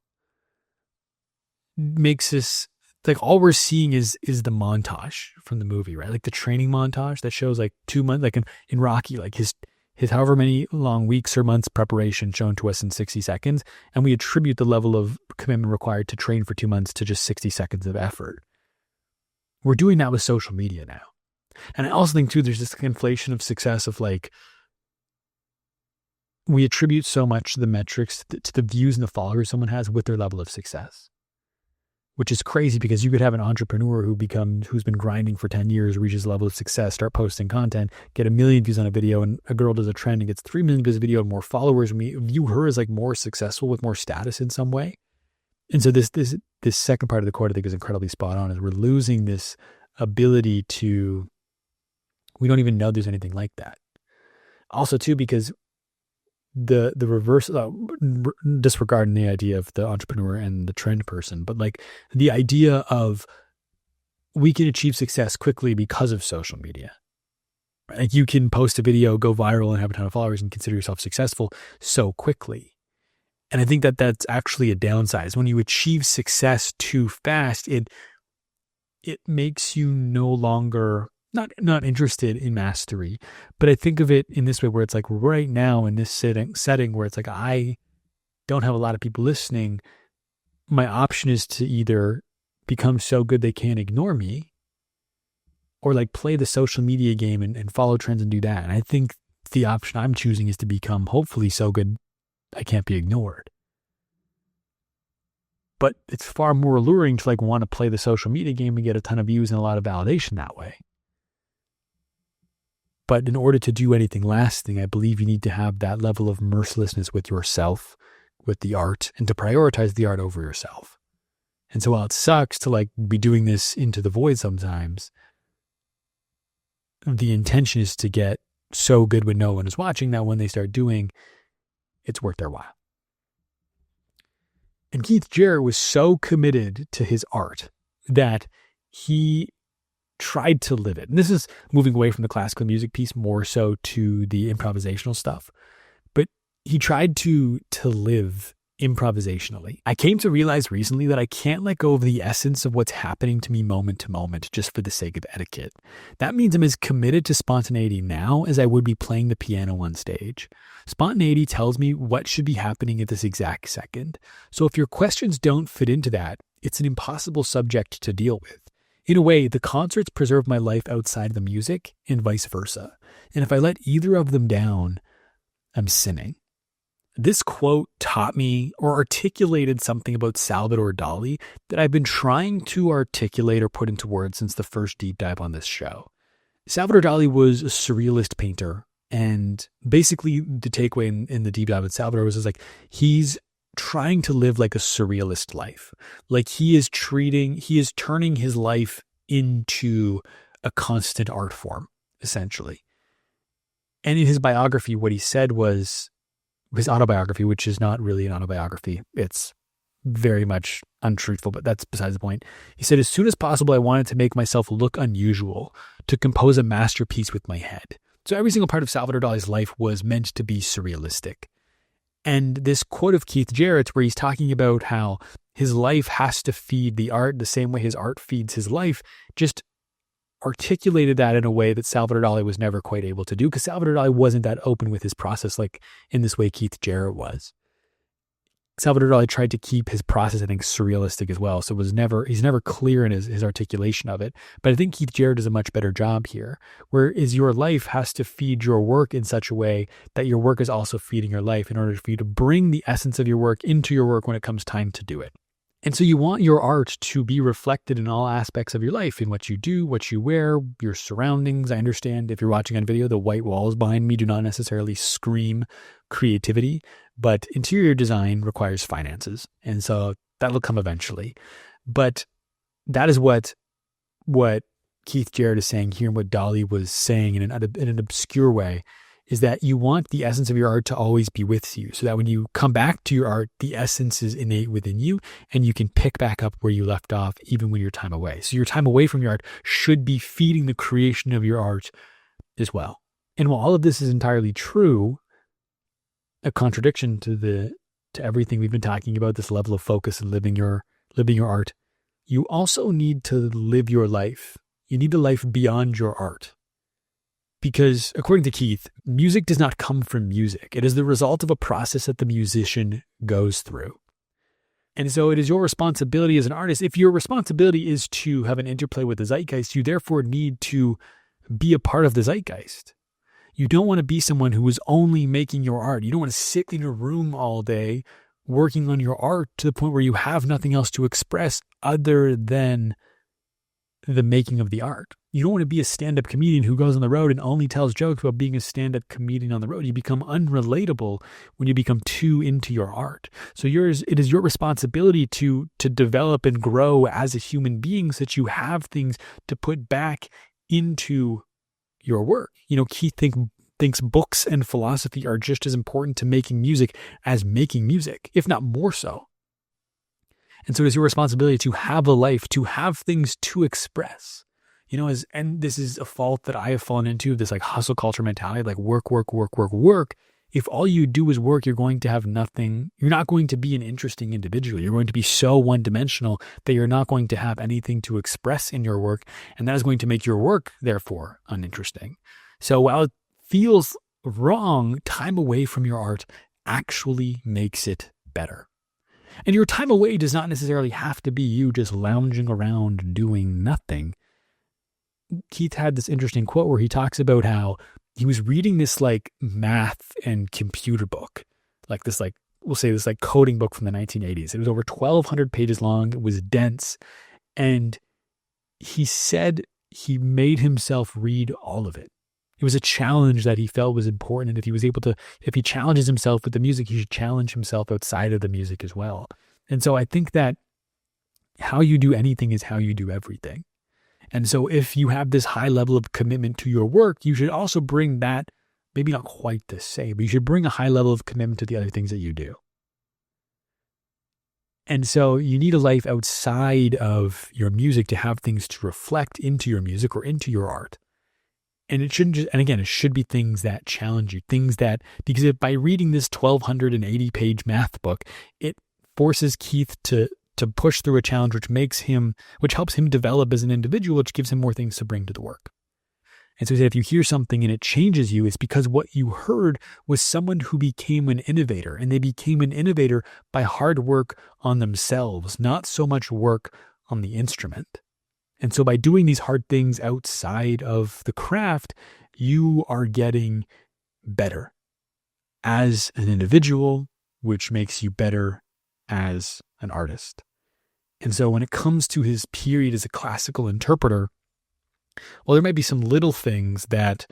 makes us, like, all we're seeing is the montage from the movie, right? Like the training montage that shows like 2 months, like in Rocky, like his however many long weeks or months preparation shown to us in 60 seconds. And we attribute the level of commitment required to train for 2 months to just 60 seconds of effort. We're doing that with social media now. And I also think too, there's this inflation of success of like, we attribute so much to the metrics, to the views and the followers someone has with their level of success, which is crazy because you could have an entrepreneur who's been grinding for 10 years, reaches a level of success, start posting content, get 1 million views on a video, and a girl does a trend and gets 3 million views a video and more followers, and we view her as like more successful with more status in some way. And so this second part of the quote I think is incredibly spot on, is we're losing this ability to, we don't even know there's anything like that. Also too, because the reverse, disregarding the idea of the entrepreneur and the trend person, but like the idea of we can achieve success quickly because of social media. Like you can post a video, go viral, and have a ton of followers and consider yourself successful so quickly. And I think that that's actually a downside. When you achieve success too fast, it makes you no longer not interested in mastery. But I think of it in this way, where it's like right now in this setting where it's like I don't have a lot of people listening. My option is to either become so good they can't ignore me, or like play the social media game and follow trends and do that. And I think the option I'm choosing is to become hopefully so good I can't be ignored. But it's far more alluring to like want to play the social media game and get a ton of views and a lot of validation that way. But in order to do anything lasting, I believe you need to have that level of mercilessness with yourself, with the art, and to prioritize the art over yourself. And so while it sucks to like be doing this into the void sometimes, the intention is to get so good when no one is watching that when they start doing, it's worth their while. And Keith Jarrett was so committed to his art that he tried to live it. And this is moving away from the classical music piece more so to the improvisational stuff. But he tried to live improvisationally. I came to realize recently that I can't let go of the essence of what's happening to me moment to moment just for the sake of etiquette. That means I'm as committed to spontaneity now as I would be playing the piano on stage. Spontaneity tells me what should be happening at this exact second. So if your questions don't fit into that, it's an impossible subject to deal with. In a way, the concerts preserve my life outside of the music and vice versa. And if I let either of them down, I'm sinning. This quote taught me or articulated something about Salvador Dali that I've been trying to articulate or put into words since the first deep dive on this show. Salvador Dali was a surrealist painter. And basically the takeaway in the deep dive with Salvador was like, he's trying to live like a surrealist life. Like he is turning his life into a constant art form, essentially. And in his biography, what he said was, his autobiography, which is not really an autobiography, it's very much untruthful, but that's besides the point. He said, as soon as possible, I wanted to make myself look unusual, to compose a masterpiece with my head. So every single part of Salvador Dali's life was meant to be surrealistic. And this quote of Keith Jarrett's where he's talking about how his life has to feed the art the same way his art feeds his life, just articulated that in a way that Salvador Dali was never quite able to do, because Salvador Dali wasn't that open with his process like in this way Keith Jarrett was. Salvador Dali tried to keep his process, I think, surrealistic as well. So he's never clear in his articulation of it. But I think Keith Jarrett does a much better job here, whereas your life has to feed your work in such a way that your work is also feeding your life in order for you to bring the essence of your work into your work when it comes time to do it. And so you want your art to be reflected in all aspects of your life, in what you do, what you wear, your surroundings. I understand if you're watching on video, the white walls behind me do not necessarily scream creativity, but interior design requires finances. And so that'll come eventually. But that is what Keith Jarrett is saying here and what Dali was saying in an obscure way, is that you want the essence of your art to always be with you, so that when you come back to your art, the essence is innate within you and you can pick back up where you left off even when your time away. So your time away from your art should be feeding the creation of your art as well. And while all of this is entirely true, a contradiction to everything we've been talking about, this level of focus and living your art, you also need to live your life. You need a life beyond your art. Because according to Keith, music does not come from music. It is the result of a process that the musician goes through. And so it is your responsibility as an artist. If your responsibility is to have an interplay with the zeitgeist, you therefore need to be a part of the zeitgeist. You don't want to be someone who is only making your art. You don't want to sit in a room all day working on your art to the point where you have nothing else to express other than the making of the art. You don't want to be a stand-up comedian who goes on the road and only tells jokes about being a stand-up comedian on the road. You become unrelatable when you become too into your art. So it is your responsibility to develop and grow as a human being so that you have things to put back into your work. Keith thinks books and philosophy are just as important to making music as making music, if not more so. And so it is your responsibility to have a life, to have things to express. And this is a fault that I have fallen into, this like hustle culture mentality, like work. If all you do is work, you're going to have nothing. You're not going to be an interesting individual. You're going to be so one-dimensional that you're not going to have anything to express in your work. And that is going to make your work, therefore, uninteresting. So while it feels wrong, time away from your art actually makes it better. And your time away does not necessarily have to be you just lounging around doing nothing. Keith had this interesting quote where he talks about how he was reading this like math and computer book, like this, like we'll say this like coding book from the 1980s. It was over 1,200 pages long. It was dense. And he said he made himself read all of it. It was a challenge that he felt was important. And if he challenges himself with the music, he should challenge himself outside of the music as well. And so I think that how you do anything is how you do everything. And so if you have this high level of commitment to your work, you should also bring that, maybe not quite the same, but you should bring a high level of commitment to the other things that you do. And so you need a life outside of your music to have things to reflect into your music or into your art. And it shouldn't just, and again, it should be things that challenge you, because if by reading this 1,280 page math book, it forces Keith to push through a challenge, which helps him develop as an individual, which gives him more things to bring to the work. And so he said, if you hear something and it changes you, it's because what you heard was someone who became an innovator, and they became an innovator by hard work on themselves, not so much work on the instrument. And so by doing these hard things outside of the craft, you are getting better as an individual, which makes you better as an artist. And so when it comes to his period as a classical interpreter, well, there might be some little things that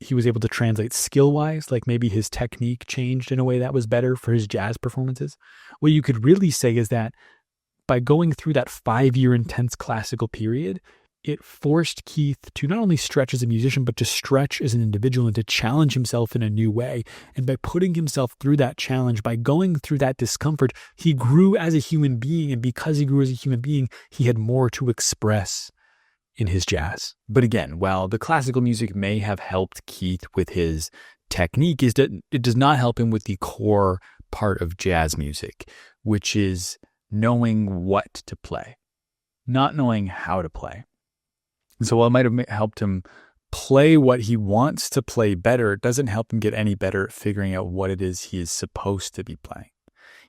he was able to translate skill-wise, like maybe his technique changed in a way that was better for his jazz performances. What you could really say is that by going through that 5-year intense classical period, it forced Keith to not only stretch as a musician, but to stretch as an individual and to challenge himself in a new way. And by putting himself through that challenge, by going through that discomfort, he grew as a human being. And because he grew as a human being, he had more to express in his jazz. But again, while the classical music may have helped Keith with his technique, is that it does not help him with the core part of jazz music, which is knowing what to play, not knowing how to play. And so while it might have helped him play what he wants to play better, it doesn't help him get any better at figuring out what it is he is supposed to be playing.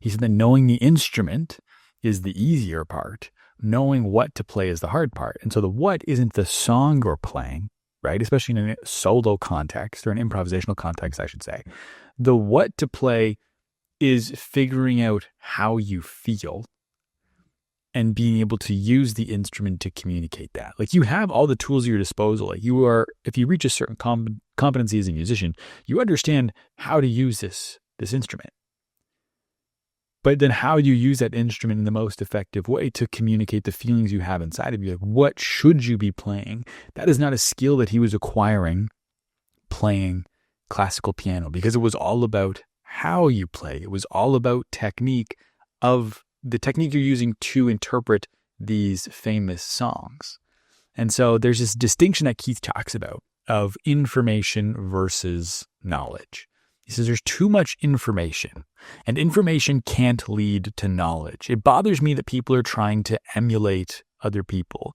He said that knowing the instrument is the easier part. Knowing what to play is the hard part. And so the what isn't the song you're playing, right? Especially in a solo context or an improvisational context, I should say. The what to play is figuring out how you feel and being able to use the instrument to communicate that. Like, you have all the tools at your disposal. Like, you are, if you reach a certain competency as a musician, you understand how to use this instrument. But then how you use that instrument in the most effective way to communicate the feelings you have inside of you. Like, what should you be playing? That is not a skill that he was acquiring playing classical piano, because it was all about how you play. It was all about technique, of the technique you're using to interpret these famous songs. And so there's this distinction that Keith talks about of information versus knowledge. He says there's too much information, and information can't lead to knowledge. It bothers me that people are trying to emulate other people.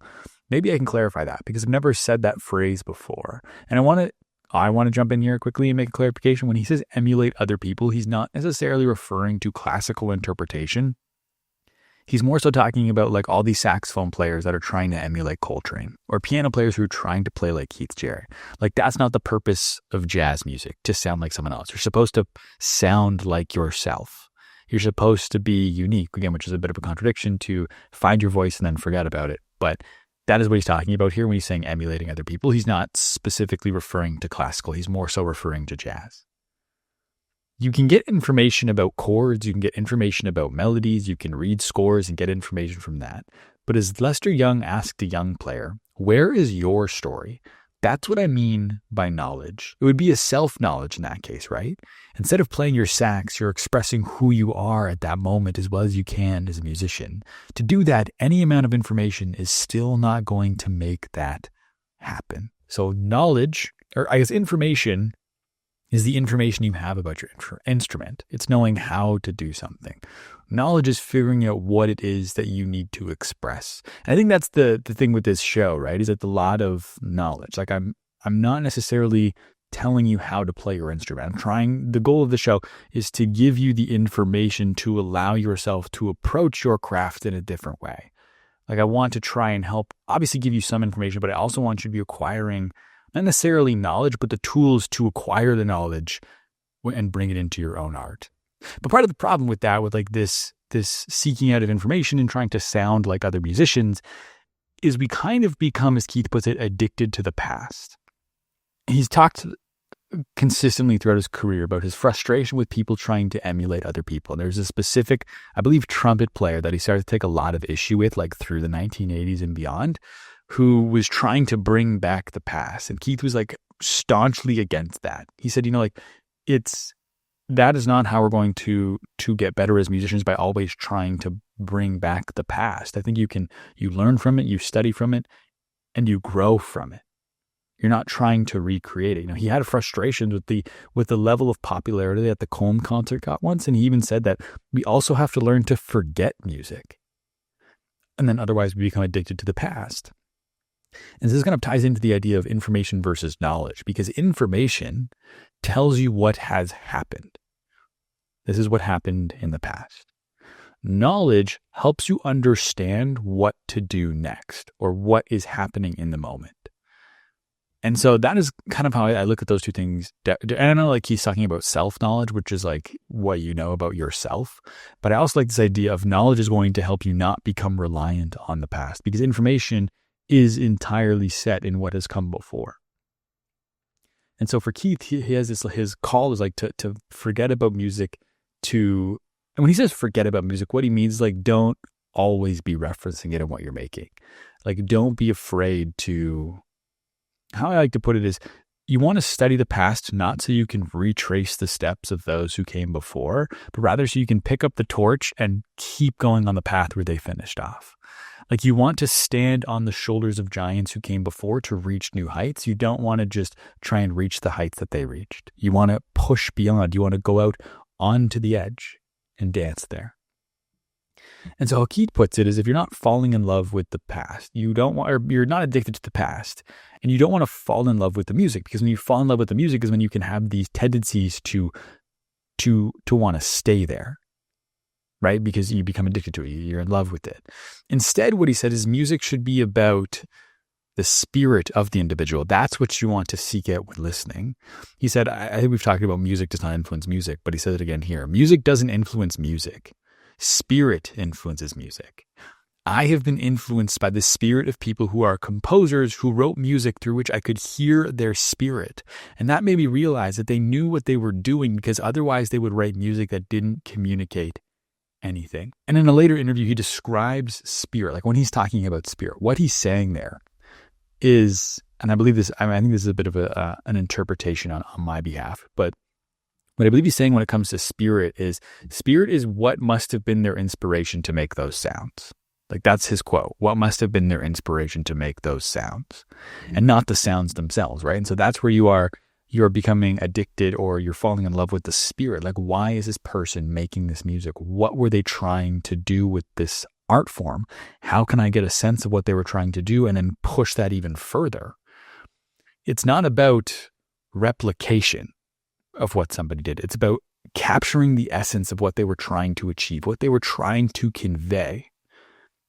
Maybe I can clarify that, because I've never said that phrase before. And I want to jump in here quickly and make a clarification. When he says emulate other people, he's not necessarily referring to classical interpretation. He's more so talking about like all these saxophone players that are trying to emulate Coltrane, or piano players who are trying to play like Keith Jarrett. Like, that's not the purpose of jazz music, to sound like someone else. You're supposed to sound like yourself. You're supposed to be unique, again, which is a bit of a contradiction to find your voice and then forget about it. But that is what he's talking about here when he's saying emulating other people. He's not specifically referring to classical. He's more so referring to jazz. You can get information about chords, you can get information about melodies, you can read scores and get information from that. But as Lester Young asked a young player, where is your story? That's what I mean by knowledge. It would be a self-knowledge in that case, right? Instead of playing your sax, you're expressing who you are at that moment as well as you can as a musician. To do that, any amount of information is still not going to make that happen. So knowledge, or I guess information, is the information you have about your instrument. It's knowing how to do something. Knowledge is figuring out what it is that you need to express. And I think that's the thing with this show, right? Is that a lot of knowledge. Like, I'm not necessarily telling you how to play your instrument. The goal of the show is to give you the information to allow yourself to approach your craft in a different way. Like, I want to try and help, obviously give you some information, but I also want you to be acquiring not necessarily knowledge, but the tools to acquire the knowledge and bring it into your own art. But part of the problem with that, with like this seeking out of information and trying to sound like other musicians, is we kind of become, as Keith puts it, addicted to the past. He's talked consistently throughout his career about his frustration with people trying to emulate other people. And there's a specific, I believe, trumpet player that he started to take a lot of issue with, like through the 1980s and beyond, who was trying to bring back the past. And Keith was like staunchly against that. He said, that is not how we're going to get better as musicians, by always trying to bring back the past. I think you learn from it, you study from it, and you grow from it. You're not trying to recreate it. He had frustrations with the level of popularity that the Colm concert got once. And he even said that we also have to learn to forget music. And then otherwise we become addicted to the past. And this kind of ties into the idea of information versus knowledge, because information tells you what has happened. This is what happened in the past. Knowledge helps you understand what to do next, or what is happening in the moment. And so that is kind of how I look at those two things. And I know, like, he's talking about self-knowledge, which is like what you know about yourself. But I also like this idea of knowledge is going to help you not become reliant on the past, because information is entirely set in what has come before. And so for Keith, he has this, his call is like to forget about music, and when he says forget about music, what he means is like, don't always be referencing it in what you're making. Like, don't be afraid to, how I like to put it is, you want to study the past not so you can retrace the steps of those who came before, but rather so you can pick up the torch and keep going on the path where they finished off. Like, you want to stand on the shoulders of giants who came before to reach new heights. You don't want to just try and reach the heights that they reached. You want to push beyond. You want to go out onto the edge and dance there. And so how Keith puts it is, if you're not falling in love with the past, you're not addicted to the past, and you don't want to fall in love with the music, because when you fall in love with the music is when you can have these tendencies to want to stay there, right? Because you become addicted to it. You're in love with it. Instead, what he said is music should be about the spirit of the individual. That's what you want to seek out when listening. He said, I think we've talked about music does not influence music, but he says it again here. Music doesn't influence music. Spirit influences music. I have been influenced by the spirit of people who are composers who wrote music through which I could hear their spirit. And that made me realize that they knew what they were doing, because otherwise they would write music that didn't communicate anything. And in a later interview, he describes spirit. Like, when he's talking about spirit, what he's saying there is, and I believe this, I think this is a bit of an interpretation on my behalf, but what I believe he's saying when it comes to spirit is what must have been their inspiration to make those sounds. Like, that's his quote. What must have been their inspiration to make those sounds, and not the sounds themselves, right? And so that's where you're becoming addicted, or you're falling in love with the spirit. Like, why is this person making this music? What were they trying to do with this art form? How can I get a sense of what they were trying to do and then push that even further? It's not about replication of what somebody did. It's about capturing the essence of what they were trying to achieve, what they were trying to convey,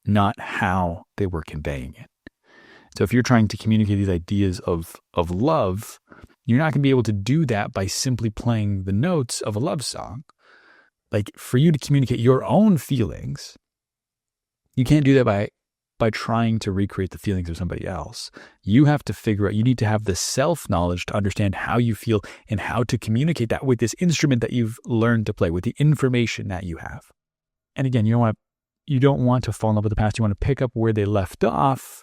not how they were conveying it. So if you're trying to communicate these ideas of love, you're not going to be able to do that by simply playing the notes of a love song. Like, for you to communicate your own feelings, you can't do that by trying to recreate the feelings of somebody else. You have to figure out, you need to have the self-knowledge to understand how you feel and how to communicate that with this instrument that you've learned to play, with the information that you have. And again, you don't want to fall in love with the past. You want to pick up where they left off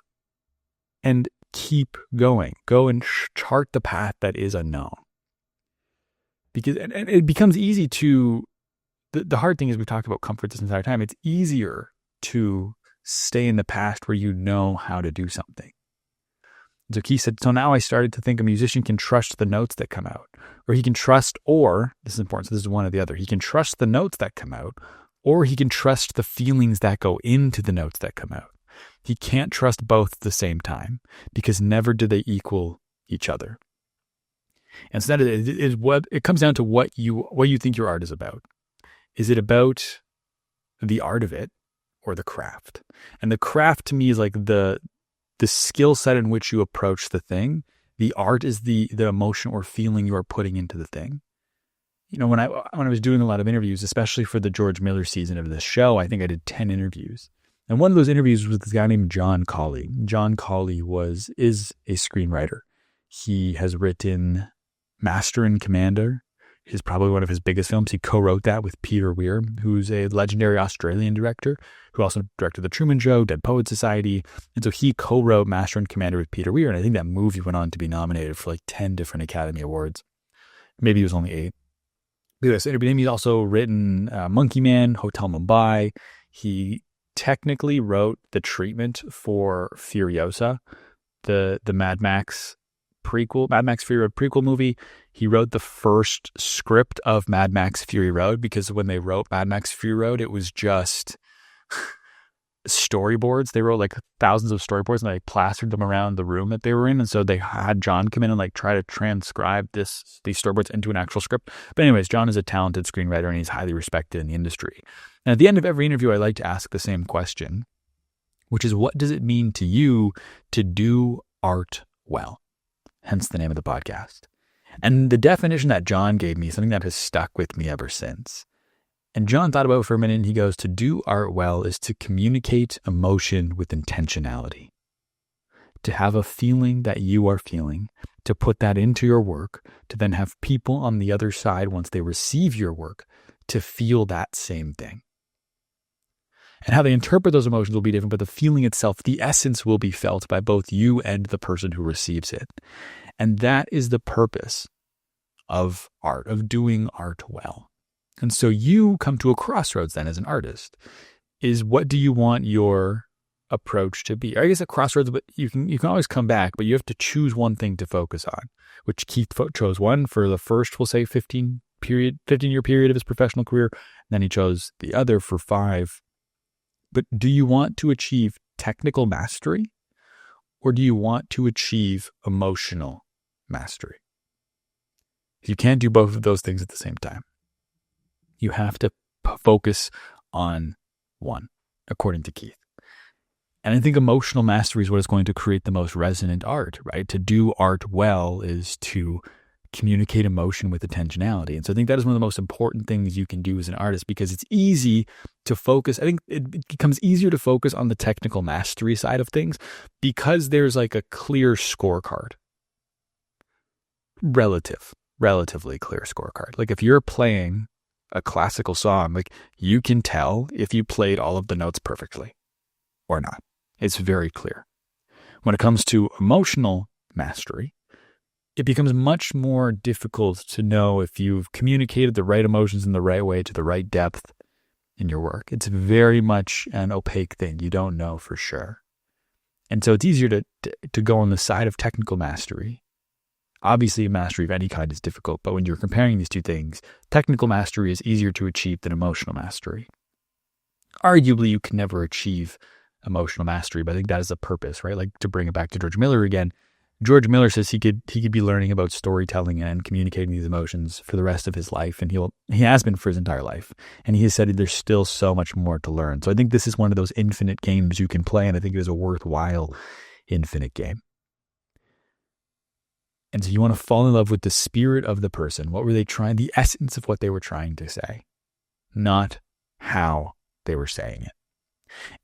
and keep going. Go and chart the path that is unknown. Because and it becomes easy to, the hard thing is, we've talked about comfort this entire time. It's easier to stay in the past where you know how to do something. So Keith said, so now I started to think a musician can trust the notes that come out, or he can trust, or, this is important, so this is one or the other, he can trust the notes that come out, or he can trust the feelings that go into the notes that come out. He can't trust both at the same time, because never do they equal each other. And so that is what it comes down to, what you think your art is about. Is it about the art of it, or the craft? And the craft to me is like the skill set in which you approach the thing. The art is the emotion or feeling you are putting into the thing. You know, when I was doing a lot of interviews, especially for the George Miller season of this show, I think I did 10 interviews. And one of those interviews was this guy named John Cawley. John Cawley is a screenwriter. He has written Master and Commander, is probably one of his biggest films. He co-wrote that with Peter Weir, who's a legendary Australian director who also directed The Truman Show, Dead Poets Society. And so he co-wrote Master and Commander with Peter Weir. And I think that movie went on to be nominated for like 10 different Academy Awards. Maybe it was only 8. But he's also written Monkey Man, Hotel Mumbai. He technically wrote the treatment for Furiosa, the Mad Max prequel, Mad Max Fury Road prequel movie. He wrote the first script of Mad Max Fury Road, because when they wrote Mad Max Fury Road, it was just storyboards. They wrote like thousands of storyboards and they plastered them around the room that they were in. And so they had John come in and like try to transcribe these storyboards into an actual script. But anyways, John is a talented screenwriter and he's highly respected in the industry. And at the end of every interview, I like to ask the same question, which is, what does it mean to you to do art well? Hence the name of the podcast. And the definition that John gave me is something that has stuck with me ever since. And John thought about it for a minute and he goes, to do art well is to communicate emotion with intentionality. To have a feeling that you are feeling, to put that into your work, to then have people on the other side, once they receive your work, to feel that same thing. And how they interpret those emotions will be different, but the feeling itself, the essence will be felt by both you and the person who receives it. And that is the purpose of art, of doing art well. And so you come to a crossroads then as an artist, is what do you want your approach to be? Or I guess a crossroads, but you can always come back, but you have to choose one thing to focus on, which Keith chose one for the first, we'll say 15-year period of his professional career. Then he chose the other for 5. But do you want to achieve technical mastery, or do you want to achieve emotional mastery? You can't do both of those things at the same time. You have to focus on one, according to Keith. And I think emotional mastery is what is going to create the most resonant art, right? To do art well is to communicate emotion with intentionality. And so I think that is one of the most important things you can do as an artist, because it's easy to focus. I think it becomes easier to focus on the technical mastery side of things because there's like a clear scorecard. Relatively clear scorecard. Like if you're playing a classical song, like you can tell if you played all of the notes perfectly or not. It's very clear. When it comes to emotional mastery, it becomes much more difficult to know if you've communicated the right emotions in the right way to the right depth in your work. It's very much an opaque thing. You don't know for sure. And so it's easier to go on the side of technical mastery. Obviously, mastery of any kind is difficult, but when you're comparing these two things, technical mastery is easier to achieve than emotional mastery. Arguably, you can never achieve emotional mastery, but I think that is the purpose, right? Like to bring it back to George Miller again, George Miller says he could be learning about storytelling and communicating these emotions for the rest of his life, and he has been for his entire life. And he has said there's still so much more to learn. So I think this is one of those infinite games you can play, and I think it is a worthwhile infinite game. And so you want to fall in love with the spirit of the person. What were they trying? The essence of what they were trying to say, not how they were saying it.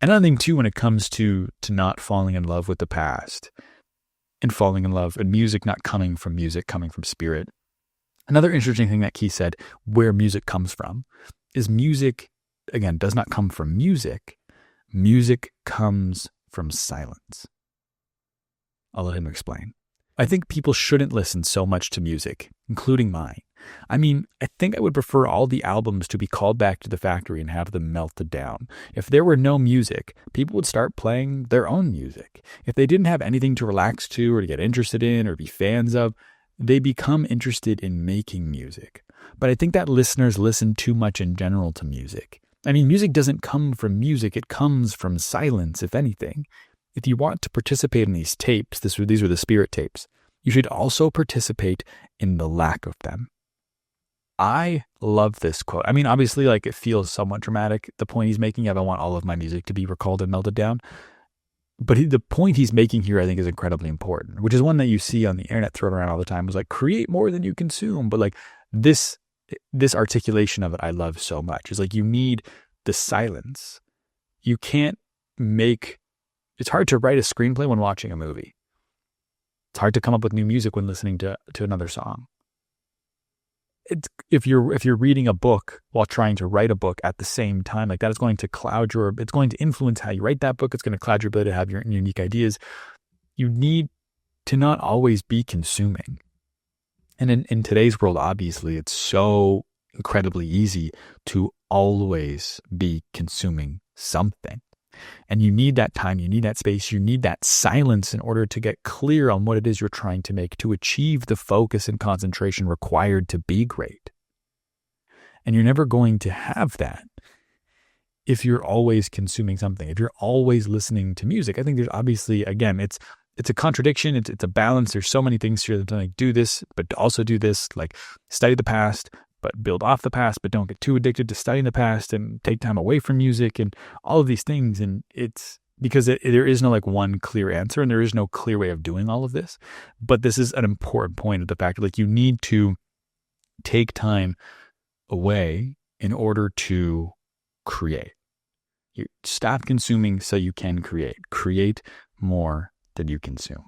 Another thing too, when it comes to not falling in love with the past, and falling in love and music not coming from music, coming from spirit. Another interesting thing that Keith said, where music comes from, is music, again, does not come from music. Music comes from silence. I'll let him explain. I think people shouldn't listen so much to music, including mine. I mean, I think I would prefer all the albums to be called back to the factory and have them melted down. If there were no music, people would start playing their own music. If they didn't have anything to relax to or to get interested in or be fans of, they become interested in making music. But I think that listeners listen too much in general to music. I mean, music doesn't come from music. It comes from silence, if anything. If you want to participate in these tapes, these are the spirit tapes, you should also participate in the lack of them. I love this quote. I mean, obviously, like it feels somewhat dramatic, the point he's making of I want all of my music to be recalled and melted down. But the point he's making here, I think, is incredibly important, which is one that you see on the internet thrown around all the time. It was like, create more than you consume. But like this articulation of it, I love so much. It's like you need the silence. You can't it's hard to write a screenplay when watching a movie. It's hard to come up with new music when listening to another song. If you're reading a book while trying to write a book at the same time, like that is going to it's going to influence how you write that book. It's going to cloud your ability to have your unique ideas. You need to not always be consuming. And in today's world, obviously, it's so incredibly easy to always be consuming something. And you need that time, you need that space, you need that silence in order to get clear on what it is you're trying to make, to achieve the focus and concentration required to be great. And you're never going to have that if you're always consuming something, if you're always listening to music. I think there's obviously, again, it's a contradiction, it's a balance. There's so many things here that like do this, but also do this, like study the past, but build off the past, but don't get too addicted to studying the past and take time away from music and all of these things. And it's because there is no like one clear answer and there is no clear way of doing all of this. But this is an important point of the fact that like you need to take time away in order to create. You stop consuming so you can create. Create more than you consume.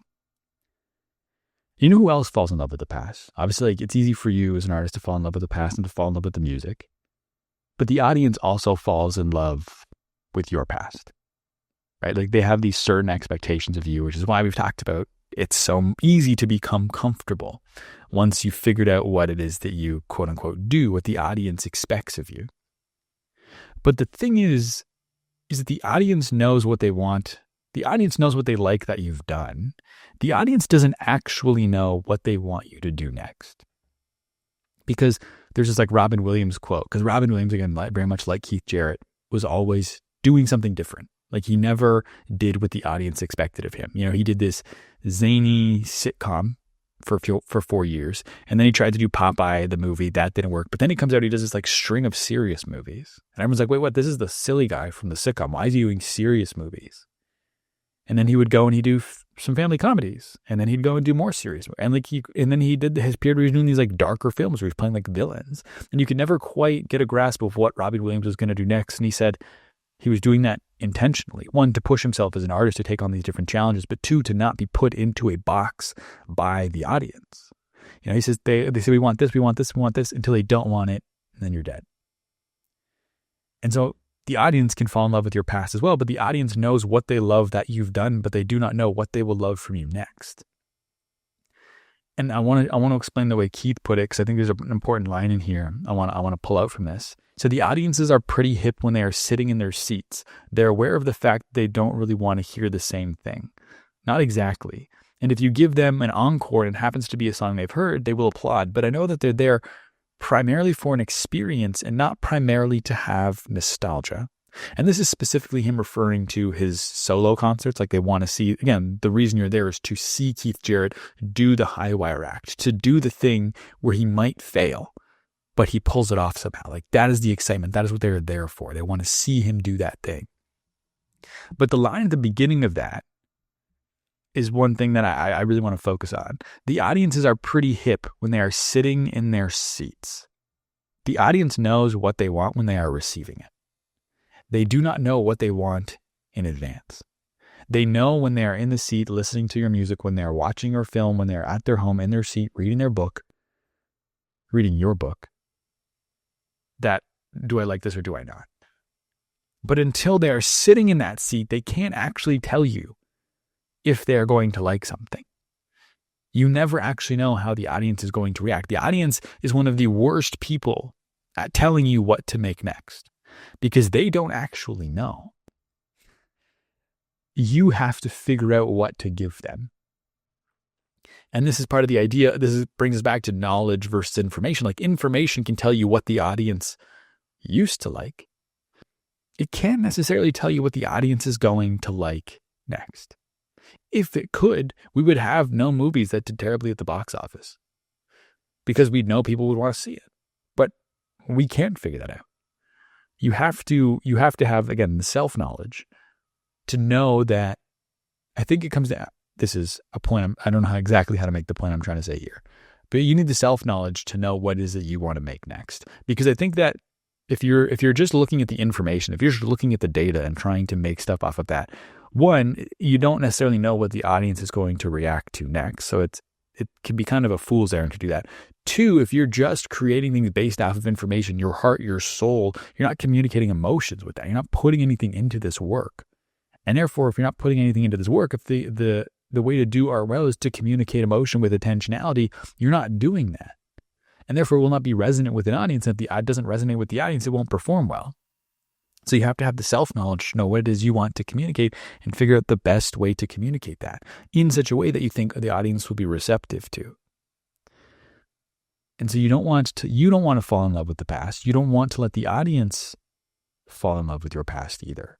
You know who else falls in love with the past? Obviously, like, it's easy for you as an artist to fall in love with the past and to fall in love with the music. But the audience also falls in love with your past, right? Like they have these certain expectations of you, which is why we've talked about it's so easy to become comfortable once you've figured out what it is that you quote unquote do, what the audience expects of you. But the thing is that the audience knows what they want. The audience knows what they like that you've done. The audience doesn't actually know what they want you to do next. Because there's this like Robin Williams quote, because Robin Williams, again, very much like Keith Jarrett, was always doing something different. Like he never did what the audience expected of him. You know, he did this zany sitcom for 4 years. And then he tried to do Popeye, the movie. That didn't work. But then he comes out, he does this like string of serious movies. And everyone's like, wait, what? This is the silly guy from the sitcom. Why is he doing serious movies? And then he would go and he'd do some family comedies. And then he'd go and do more serious. And then he did his period where he was doing these like darker films where he was playing like villains. And you could never quite get a grasp of what Robin Williams was going to do next. And he said he was doing that intentionally. One, to push himself as an artist to take on these different challenges, but two, to not be put into a box by the audience. You know, he says, they say, we want this, we want this, we want this, until they don't want it, and then you're dead. And so the audience can fall in love with your past as well, but the audience knows what they love that you've done, but they do not know what they will love from you next. And I want to explain the way Keith put it, because I think there's an important line in here I want to pull out from this. So the audiences are pretty hip when they are sitting in their seats. They're aware of the fact that they don't really want to hear the same thing. Not exactly. And if you give them an encore and it happens to be a song they've heard, they will applaud. But I know that they're there primarily for an experience and not primarily to have nostalgia. And this is specifically him referring to his solo concerts. Like they want to see, again, the reason you're there is to see Keith Jarrett do the high wire act, to do the thing where he might fail, but he pulls it off somehow. Like that is the excitement. That is what they're there for. They want to see him do that thing. But the line at the beginning of that is one thing that I really want to focus on. The audiences are pretty hip when they are sitting in their seats. The audience knows what they want when they are receiving it. They do not know what they want in advance. They know when they are in the seat listening to your music, when they are watching your film, when they are at their home in their seat reading your book, that do I like this or do I not? But until they are sitting in that seat, they can't actually tell you if they're going to like something. You never actually know how the audience is going to react. The audience is one of the worst people at telling you what to make next because they don't actually know. You have to figure out what to give them. And this is part of the idea. Brings us back to knowledge versus information. Like information can tell you what the audience used to like. It can't necessarily tell you what the audience is going to like next. If it could, we would have no movies that did terribly at the box office because we'd know people would want to see it. But we can't figure that out. You have to have, again, the self-knowledge to know that. I think it comes to, this is a point, I don't know exactly how to make the point I'm trying to say here, but you need the self-knowledge to know what it is that you want to make next. Because I think that if you're just looking at the information, if you're just looking at the data and trying to make stuff off of that, one, you don't necessarily know what the audience is going to react to next. So it can be kind of a fool's errand to do that. Two, if you're just creating things based off of information, your heart, your soul, you're not communicating emotions with that. You're not putting anything into this work. And therefore, if you're not putting anything into this work, if the way to do Artwell is to communicate emotion with intentionality, you're not doing that. And therefore, it will not be resonant with an audience. If the ad doesn't resonate with the audience, it won't perform well. So you have to have the self-knowledge to know what it is you want to communicate and figure out the best way to communicate that in such a way that you think the audience will be receptive to. And so you don't want to fall in love with the past. You don't want to let the audience fall in love with your past either.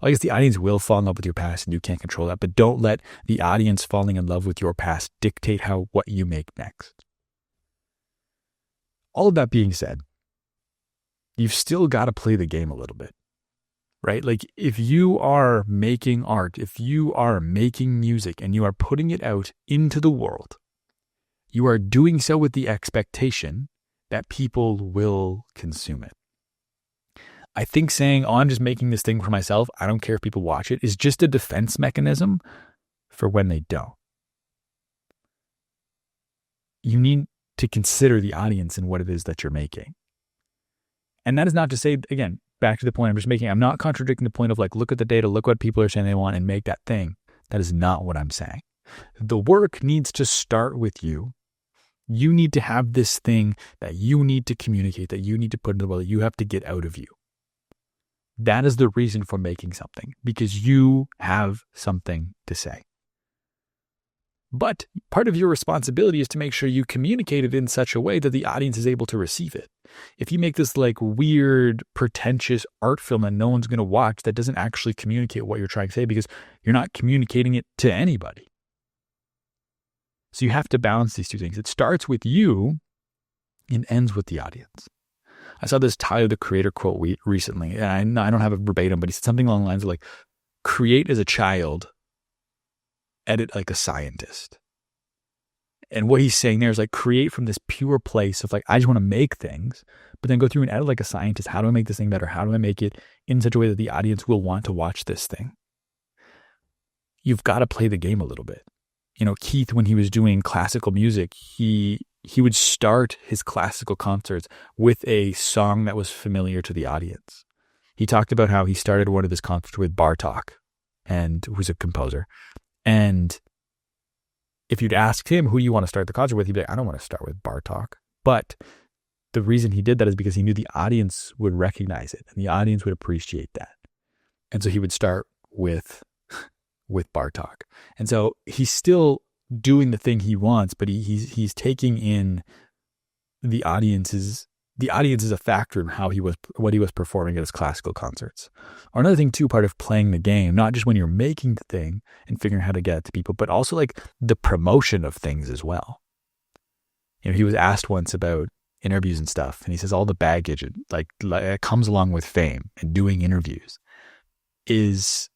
I guess the audience will fall in love with your past and you can't control that, but don't let the audience falling in love with your past dictate what you make next. All of that being said, you've still got to play the game a little bit, right? Like if you are making art, if you are making music and you are putting it out into the world, you are doing so with the expectation that people will consume it. I think saying, I'm just making this thing for myself, I don't care if people watch it, is just a defense mechanism for when they don't. You need to consider the audience and what it is that you're making. And that is not to say, again, back to the point I'm just making, I'm not contradicting the point of like, look at the data, look what people are saying they want and make that thing. That is not what I'm saying. The work needs to start with you. You need to have this thing that you need to communicate, that you need to put into the world, that you have to get out of you. That is the reason for making something, because you have something to say. But part of your responsibility is to make sure you communicate it in such a way that the audience is able to receive it. If you make this like weird, pretentious art film that no one's going to watch, that doesn't actually communicate what you're trying to say because you're not communicating it to anybody. So you have to balance these two things. It starts with you and ends with the audience. I saw this Tyler, the Creator quote recently, and I don't have a verbatim, but he said something along the lines of like, create as a child, edit like a scientist. And what he's saying there is like, create from this pure place of like, I just want to make things, but then go through and edit like a scientist. How do I make this thing better? How do I make it in such a way that the audience will want to watch this thing? You've got to play the game a little bit. You know, Keith, when he was doing classical music, he would start his classical concerts with a song that was familiar to the audience. He talked about how he started one of his concerts with Bartók, and who's a composer. And if you'd ask him who you want to start the concert with, he'd be like, I don't want to start with Bartók. But the reason he did that is because he knew the audience would recognize it and the audience would appreciate that. And so he would start with Bartók. And so he's still doing the thing he wants, but he's taking in the audience is a factor in what he was performing at his classical concerts. Or another thing too, part of playing the game, not just when you're making the thing and figuring out how to get it to people, but also like the promotion of things as well. You know, he was asked once about interviews and stuff, and he says all the baggage like it comes along with fame and doing interviews is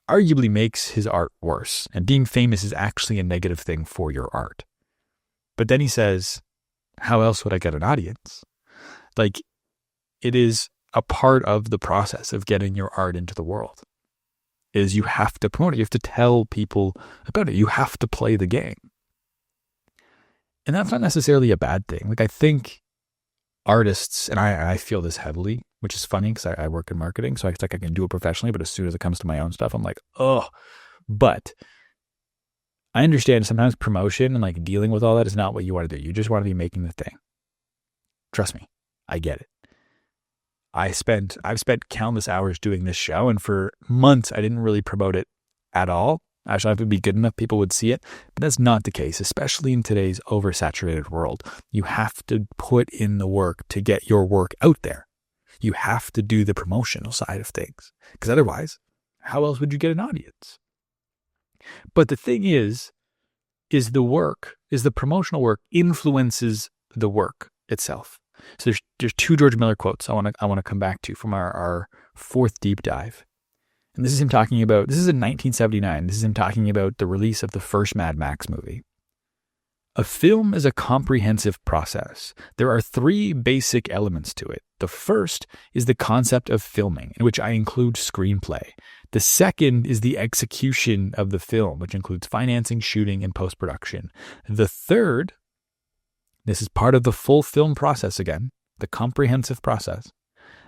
arguably makes his art worse. And being famous is actually a negative thing for your art. But then he says, how else would I get an audience? Like, it is a part of the process of getting your art into the world. Is you have to promote it. You have to tell people about it. You have to play the game. And that's not necessarily a bad thing. Like, I think artists, and I feel this heavily, which is funny because I work in marketing, so I think I can do it professionally, but as soon as it comes to my own stuff, I'm like, oh. But I understand sometimes promotion and like dealing with all that is not what you want to do. You just want to be making the thing. Trust me, I get it. I've spent countless hours doing this show, and for months I didn't really promote it at all. Actually, if it would be good enough, people would see it. But that's not the case, especially in today's oversaturated world. You have to put in the work to get your work out there. You have to do the promotional side of things, because otherwise, how else would you get an audience? But the thing is the promotional work influences the work itself. So there's two George Miller quotes I want to come back to from our fourth deep dive. And this is him talking about, this is in 1979. This is him talking about the release of the first Mad Max movie. A film is a comprehensive process. There are three basic elements to it. The first is the concept of filming, in which I include screenplay. The second is the execution of the film, which includes financing, shooting, and post-production. The third, this is part of the full film process again, the comprehensive process.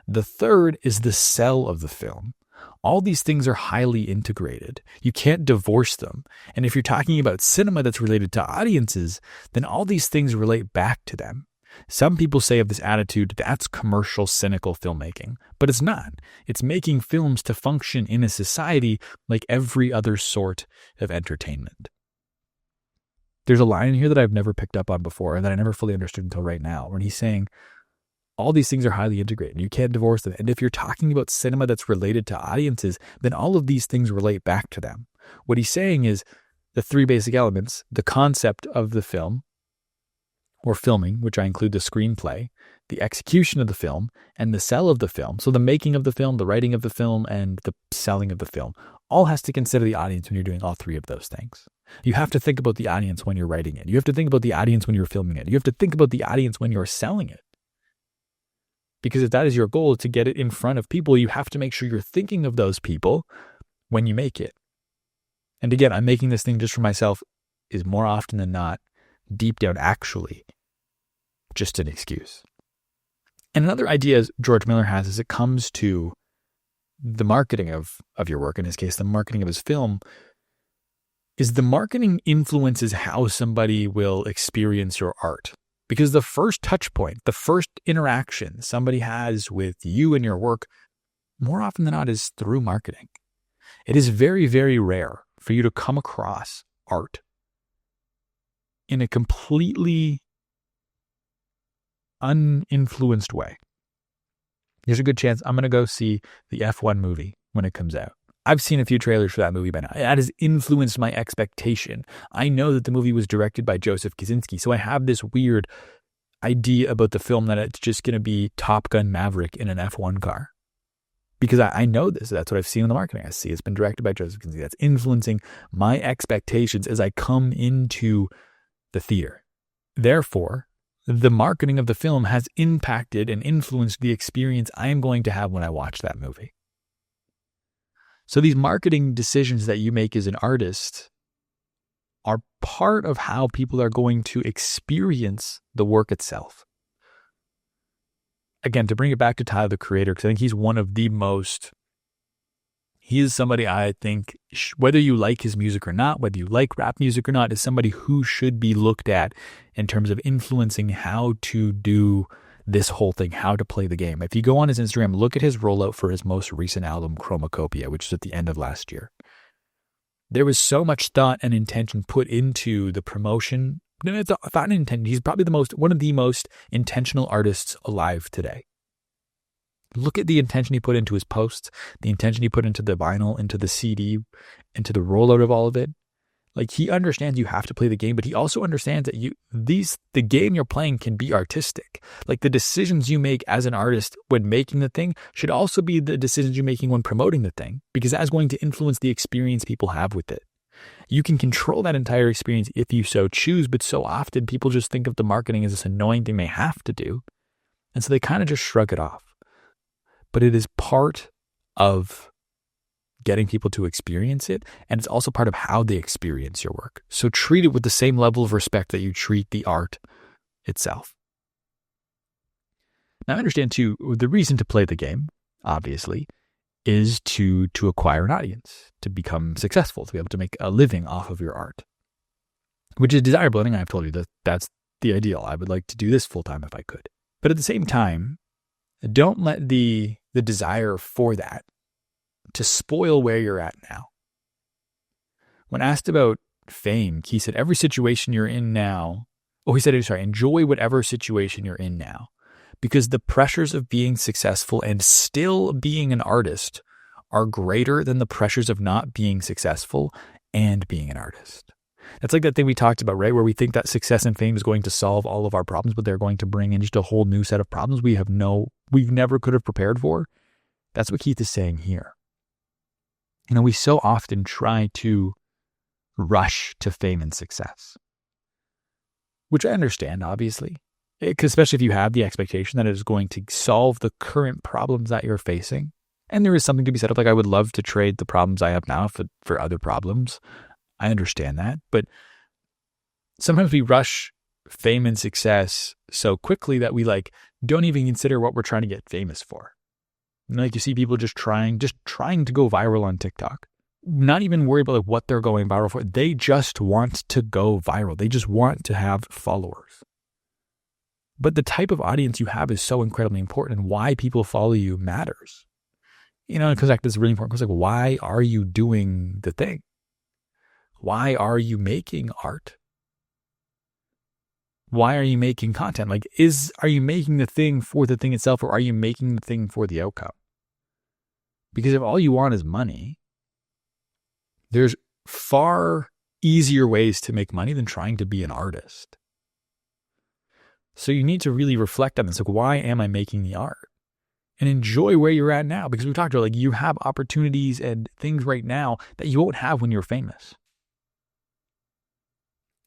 The third is the sell of the film. All these things are highly integrated. You can't divorce them. And if you're talking about cinema that's related to audiences, then all these things relate back to them. Some people say of this attitude, that's commercial, cynical filmmaking. But it's not. It's making films to function in a society like every other sort of entertainment. There's a line here that I've never picked up on before and that I never fully understood until right now, when he's saying, all these things are highly integrated. You can't divorce them. And if you're talking about cinema that's related to audiences, then all of these things relate back to them. What he's saying is the three basic elements, the concept of the film or filming, which I include the screenplay, the execution of the film, and the sell of the film. So the making of the film, the writing of the film, and the selling of the film all has to consider the audience when you're doing all three of those things. You have to think about the audience when you're writing it. You have to think about the audience when you're filming it. You have to think about the audience when you're selling it. Because if that is your goal, to get it in front of people, you have to make sure you're thinking of those people when you make it. And again, I'm making this thing just for myself is more often than not, deep down actually, just an excuse. And another idea George Miller has as it comes to the marketing of your work, in his case, the marketing of his film, is the marketing influences how somebody will experience your art. Because the first touch point, the first interaction somebody has with you and your work, more often than not, is through marketing. It is very, very rare for you to come across art in a completely uninfluenced way. There's a good chance I'm going to go see the F1 movie when it comes out. I've seen a few trailers for that movie by now. That has influenced my expectation. I know that the movie was directed by Joseph Kosinski, so I have this weird idea about the film that it's just going to be Top Gun Maverick in an F1 car. Because I know this. That's what I've seen in the marketing. I see it's been directed by Joseph Kosinski. That's influencing my expectations as I come into the theater. Therefore, the marketing of the film has impacted and influenced the experience I am going to have when I watch that movie. So these marketing decisions that you make as an artist are part of how people are going to experience the work itself. Again, to bring it back to Tyler, the Creator, because I think he's one of the most, he is somebody I think, whether you like his music or not, whether you like rap music or not, is somebody who should be looked at in terms of influencing how to do this whole thing, how to play the game. If you go on his Instagram, look at his rollout for his most recent album, Chromacopia, which is at the end of last year. There was so much thought and intention put into the promotion. It's thought and intention. He's probably one of the most intentional artists alive today. Look at the intention he put into his posts, the intention he put into the vinyl, into the CD, into the rollout of all of it. Like, he understands you have to play the game, but he also understands that the game you're playing can be artistic. Like, the decisions you make as an artist when making the thing should also be the decisions you're making when promoting the thing, because that's going to influence the experience people have with it. You can control that entire experience if you so choose, but so often people just think of the marketing as this annoying thing they have to do. And so they kind of just shrug it off. But it is part of getting people to experience it, and it's also part of how they experience your work. So treat it with the same level of respect that you treat the art itself. Now, I understand too, the reason to play the game, obviously, is to acquire an audience, to become successful, to be able to make a living off of your art, which is desirable. And I've told you that that's the ideal. I would like to do this full time if I could. But at the same time, don't let the desire for that to spoil where you're at now. When asked about fame, he said, every situation you're in now, enjoy whatever situation you're in now, because the pressures of being successful and still being an artist are greater than the pressures of not being successful and being an artist. That's like that thing we talked about, right? Where we think that success and fame is going to solve all of our problems, but they're going to bring in just a whole new set of problems we've never could have prepared for. That's what Keith is saying here. We so often try to rush to fame and success, which I understand, obviously, because especially if you have the expectation that it is going to solve the current problems that you're facing. And there is something to be said of, like, I would love to trade the problems I have now for other problems. I understand that. But sometimes we rush fame and success so quickly that we don't even consider what we're trying to get famous for. Like, you see people just trying to go viral on TikTok, not even worried about what they're going viral for. They just want to go viral. They just want to have followers. But the type of audience you have is so incredibly important, and why people follow you matters. It comes back to this really important question, why are you doing the thing? Why are you making art? Why are you making content? Are you making the thing for the thing itself, or are you making the thing for the outcome? Because if all you want is money, there's far easier ways to make money than trying to be an artist. So you need to really reflect on this. Why am I making the art? And enjoy where you're at now. Because we talked about, you have opportunities and things right now that you won't have when you're famous.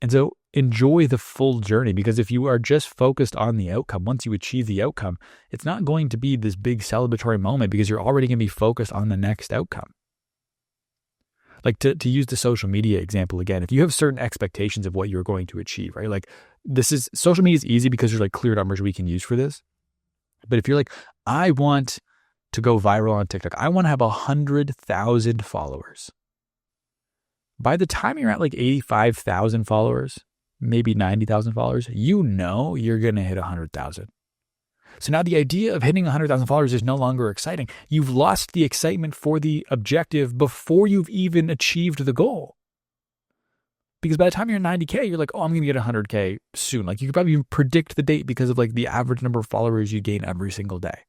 And so enjoy the full journey, because if you are just focused on the outcome, once you achieve the outcome, it's not going to be this big celebratory moment, because you're already going to be focused on the next outcome. To use the social media example again, if you have certain expectations of what you're going to achieve, right? Social media is easy because there's clear numbers we can use for this. But if you're like, I want to go viral on TikTok, I want to have 100,000 followers. By the time you're at like 85,000 followers, maybe 90,000 followers, you know you're going to hit 100,000. So now the idea of hitting 100,000 followers is no longer exciting. You've lost the excitement for the objective before you've even achieved the goal. Because by the time you're 90K, you're like, oh, I'm going to get 100K soon. Like you could probably even predict the date because of like the average number of followers you gain every single day.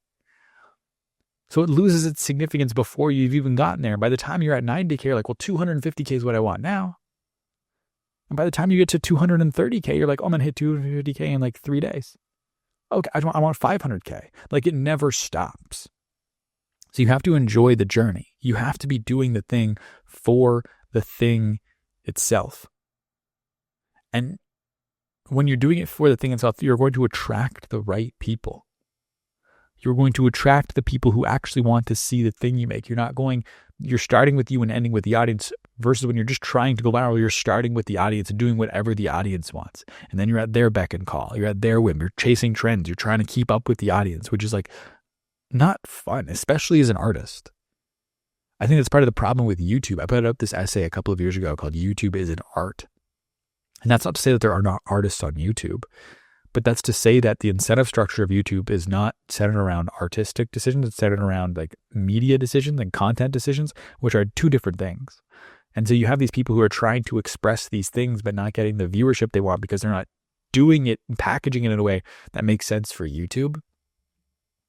So it loses its significance before you've even gotten there. By the time you're at 90K, you're like, well, 250K is what I want now. And by the time you get to 230K, you're like, oh, I'm going to hit 250K in like 3 days. Okay, I want 500K. Like it never stops. So you have to enjoy the journey. You have to be doing the thing for the thing itself. And when you're doing it for the thing itself, you're going to attract the right people. You're going to attract the people who actually want to see the thing you make. You're starting with you and ending with the audience versus when you're just trying to go viral, you're starting with the audience and doing whatever the audience wants. And then you're at their beck and call. You're at their whim. You're chasing trends. You're trying to keep up with the audience, which is like not fun, especially as an artist. I think that's part of the problem with YouTube. I put up this essay a couple of years ago called YouTube is an Art. And that's not to say that there are not artists on YouTube, but that's to say that the incentive structure of YouTube is not centered around artistic decisions. It's centered around like media decisions and content decisions, which are two different things. And so you have these people who are trying to express these things, but not getting the viewership they want because they're not doing it and packaging it in a way that makes sense for YouTube.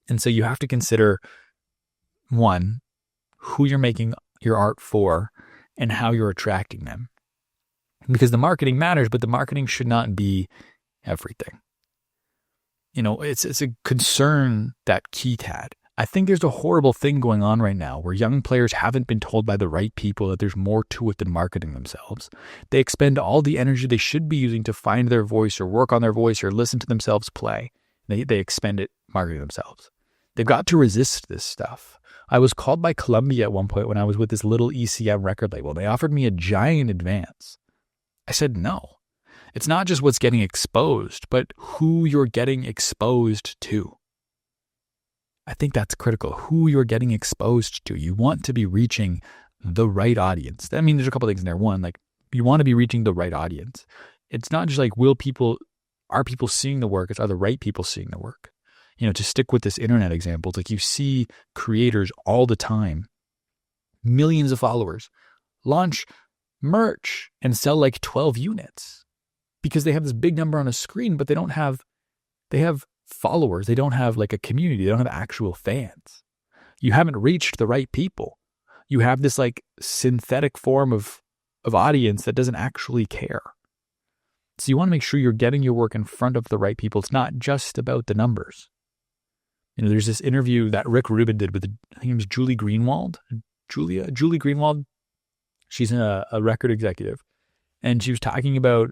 And so you have to consider, one, who you're making your art for and how you're attracting them. Because the marketing matters, but the marketing should not be everything. You know, it's a concern that Keith had. I think there's a horrible thing going on right now where young players haven't been told by the right people that there's more to it than marketing themselves. They expend all the energy they should be using to find their voice or work on their voice or listen to themselves play. They expend it marketing themselves. They've got to resist this stuff. I was called by Columbia at one point when I was with this little ECM record label. They offered me a giant advance. I said no. It's not just what's getting exposed, but who you're getting exposed to. I think that's critical. Who you're getting exposed to. You want to be reaching the right audience. I mean, there's a couple things in there. One, like you want to be reaching the right audience. It's not just like are people seeing the work? It's are the right people seeing the work? You know, to stick with this internet example, it's like you see creators all the time, millions of followers, launch merch and sell like 12 units because they have this big number on a screen, but they have followers. They don't have like a community. They don't have actual fans. You haven't reached the right people. You have this like synthetic form of audience that doesn't actually care. So you want to make sure you're getting your work in front of the right people. It's not just about the numbers. You know, there's this interview that Rick Rubin did with, I think it was Julie Greenwald. Julie Greenwald. She's a record executive. And she was talking about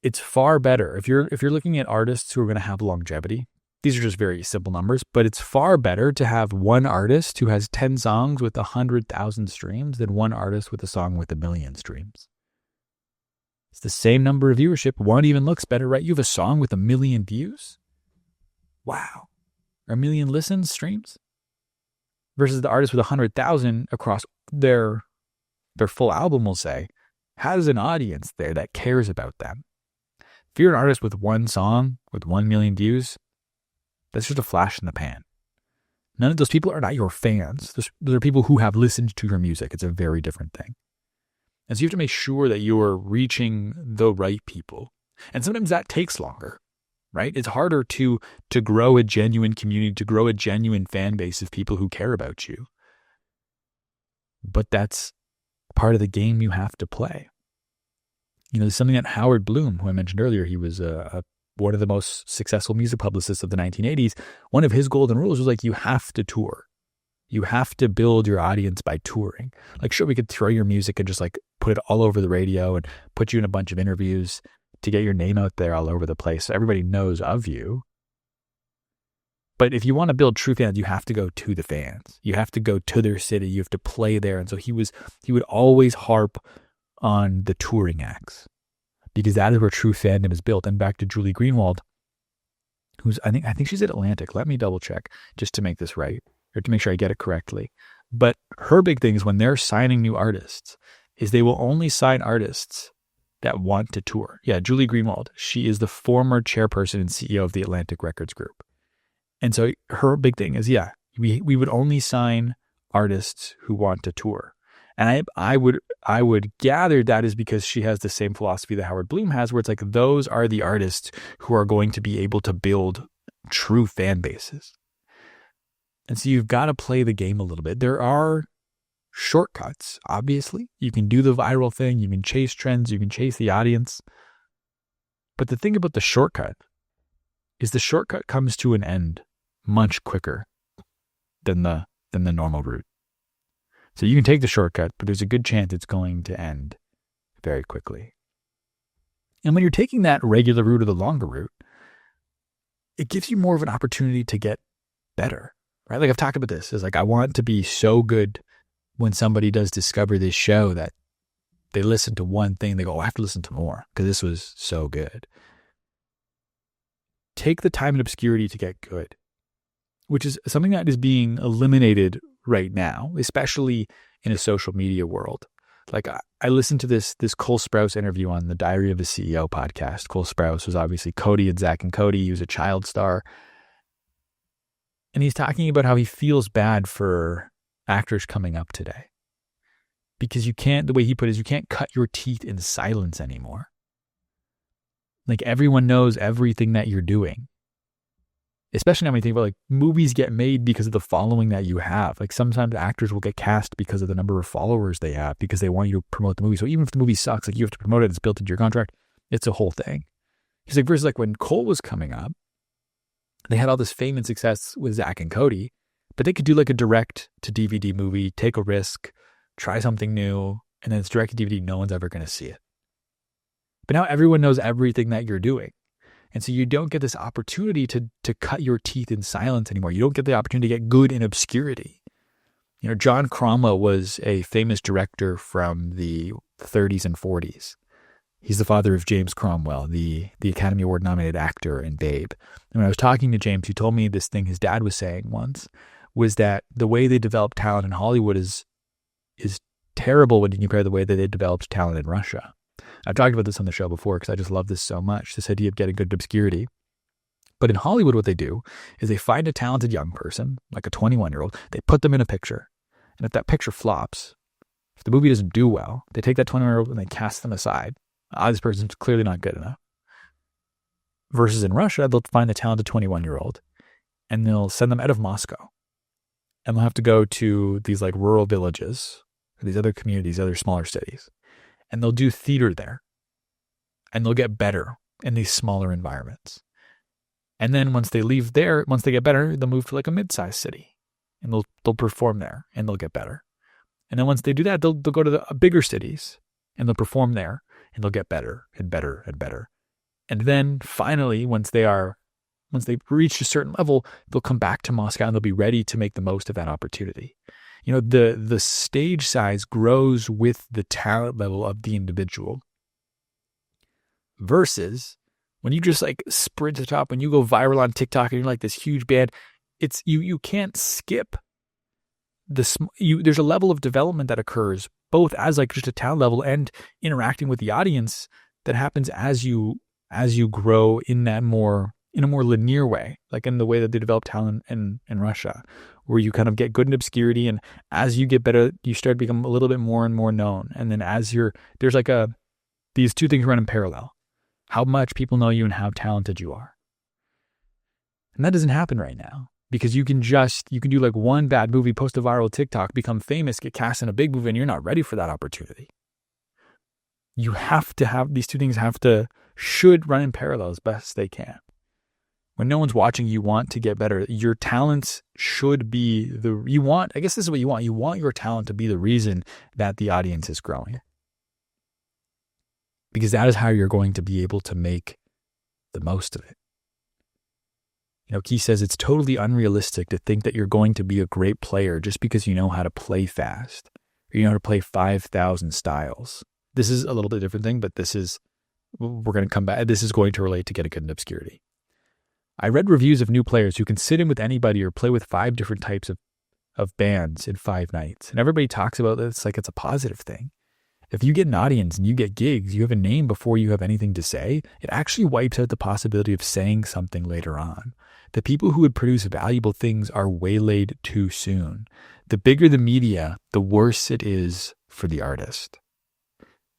it's far better. If you're looking at artists who are going to have longevity, these are just very simple numbers, but it's far better to have one artist who has 10 songs with 100,000 streams than one artist with a song with 1 million streams. It's the same number of viewership. One even looks better, right? You have a song with 1 million views. Wow. Or 1 million listens, streams, versus the artist with 100,000 across their full album, will say, has an audience there that cares about them. If you're an artist with one song with 1 million views, that's just a flash in the pan. None of those people are not your fans. Those are people who have listened to your music. It's a very different thing. And so you have to make sure that you're reaching the right people. And sometimes that takes longer, right? It's harder to grow a genuine community, to grow a genuine fan base of people who care about you. But that's part of the game you have to play. You know, there's something that Howard Bloom, who I mentioned earlier, he was one of the most successful music publicists of the 1980s. One of his golden rules was like, you have to tour. You have to build your audience by touring. Like, sure, we could throw your music and just like put it all over the radio and put you in a bunch of interviews to get your name out there all over the place so everybody knows of you. But if you want to build true fans, you have to go to the fans. You have to go to their city. You have to play there. And so he would always harp on the touring acts because that is where true fandom is built. And back to Julie Greenwald, I think she's at Atlantic. Let me double check just to make this right, or to make sure I get it correctly. But her big thing is when they're signing new artists, is they will only sign artists that want to tour. Yeah, Julie Greenwald. She is the former chairperson and CEO of the Atlantic Records Group. And so her big thing is, we would only sign artists who want to tour. And I would gather that is because she has the same philosophy that Howard Bloom has, where it's like those are the artists who are going to be able to build true fan bases. And so you've got to play the game a little bit. There are shortcuts, obviously. You can do the viral thing, you can chase trends, you can chase the audience. But the thing about the shortcut is the shortcut comes to an end much quicker than the normal route. So you can take the shortcut, but there's a good chance it's going to end very quickly. And when you're taking that regular route or the longer route, it gives you more of an opportunity to get better, right? Like I've talked about this, is like I want to be so good when somebody does discover this show that they listen to one thing, they go, oh, I have to listen to more because this was so good. Take the time and obscurity to get good, which is something that is being eliminated right now, especially in a social media world. Like I listened to this Cole Sprouse interview on the Diary of a CEO podcast. Cole Sprouse was obviously Cody and Zach and Cody. He was a child star. And he's talking about how he feels bad for actors coming up today. Because you can't, the way he put it is, you can't cut your teeth in silence anymore. Like everyone knows everything that you're doing. Especially now when you think about like movies get made because of the following that you have. Like sometimes actors will get cast because of the number of followers they have because they want you to promote the movie. So even if the movie sucks, like you have to promote it, it's built into your contract. It's a whole thing. He's like, versus like when Cole was coming up, they had all this fame and success with Zach and Cody, but they could do like a direct to DVD movie, take a risk, try something new, and then it's direct to DVD. No one's ever going to see it. But now everyone knows everything that you're doing. And so you don't get this opportunity to cut your teeth in silence anymore. You don't get the opportunity to get good in obscurity. You know, John Cromwell was a famous director from the 30s and 40s. He's the father of James Cromwell, the Academy Award nominated actor in Babe. And when I was talking to James, he told me this thing his dad was saying once, was that the way they develop talent in Hollywood is terrible when you compare the way that they developed talent in Russia. I've talked about this on the show before because I just love this so much, this idea of getting good obscurity. But in Hollywood, what they do is they find a talented young person, like a 21-year-old, they put them in a picture. And if that picture flops, if the movie doesn't do well, they take that 21-year-old and they cast them aside. This person's clearly not good enough. Versus in Russia, they'll find a talented 21-year-old and they'll send them out of Moscow. And they'll have to go to these like rural villages, or these other communities, other smaller cities. And they'll do theater there. And they'll get better in these smaller environments. And then once they leave there, once they get better, they'll move to like a mid-sized city. And they'll perform there and they'll get better. And then once they do that, they'll go to the bigger cities and they'll perform there and they'll get better and better and better. And then finally, once they've reached a certain level, they'll come back to Moscow and they'll be ready to make the most of that opportunity. You know, the stage size grows with the talent level of the individual. Versus when you just like sprint to the top, when you go viral on TikTok and you're like this huge band, it's you can't skip there's a level of development that occurs both as like just a talent level and interacting with the audience that happens as you grow in a more linear way, like in the way that they develop talent in Russia, where you kind of get good in obscurity, and as you get better, you start to become a little bit more and more known. And then there's like these two things run in parallel: how much people know you and how talented you are. And that doesn't happen right now because you can do like one bad movie, post a viral TikTok, become famous, get cast in a big movie, and you're not ready for that opportunity. You have to have these two things should run in parallel as best they can. When no one's watching, you want to get better. Your talents should be I guess this is what you want. You want your talent to be the reason that the audience is growing. Because that is how you're going to be able to make the most of it. You know, Keith says it's totally unrealistic to think that you're going to be a great player just because you know how to play fast or you know how to play 5,000 styles. This is a little bit different thing, but we're going to come back. This is going to relate to getting good in obscurity. I read reviews of new players who can sit in with anybody or play with 5 different types of bands in 5 nights. And everybody talks about this like it's a positive thing. If you get an audience and you get gigs, you have a name before you have anything to say, it actually wipes out the possibility of saying something later on. The people who would produce valuable things are waylaid too soon. The bigger the media, the worse it is for the artist.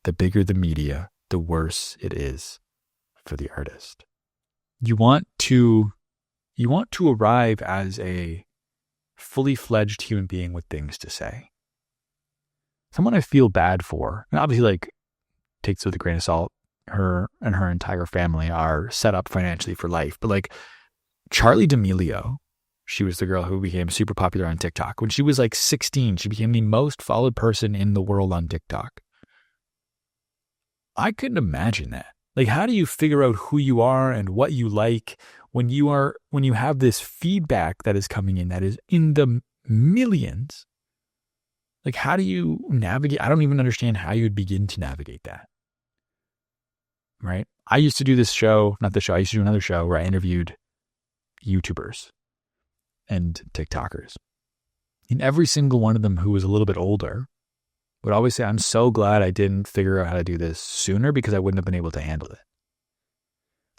The bigger the media, the worse it is for the artist. You want to arrive as a fully fledged human being with things to say. Someone I feel bad for, and obviously like takes it with a grain of salt, her and her entire family are set up financially for life. But like Charli D'Amelio, she was the girl who became super popular on TikTok. When she was like 16, she became the most followed person in the world on TikTok. I couldn't imagine that. Like, how do you figure out who you are and what you like when you have this feedback that is coming in that is in the millions? Like, how do you navigate? I don't even understand how you would begin to navigate that. Right? I used to do this show, not the show, I used to do another show where I interviewed YouTubers and TikTokers. And every single one of them who was a little bit older would always say, I'm so glad I didn't figure out how to do this sooner because I wouldn't have been able to handle it.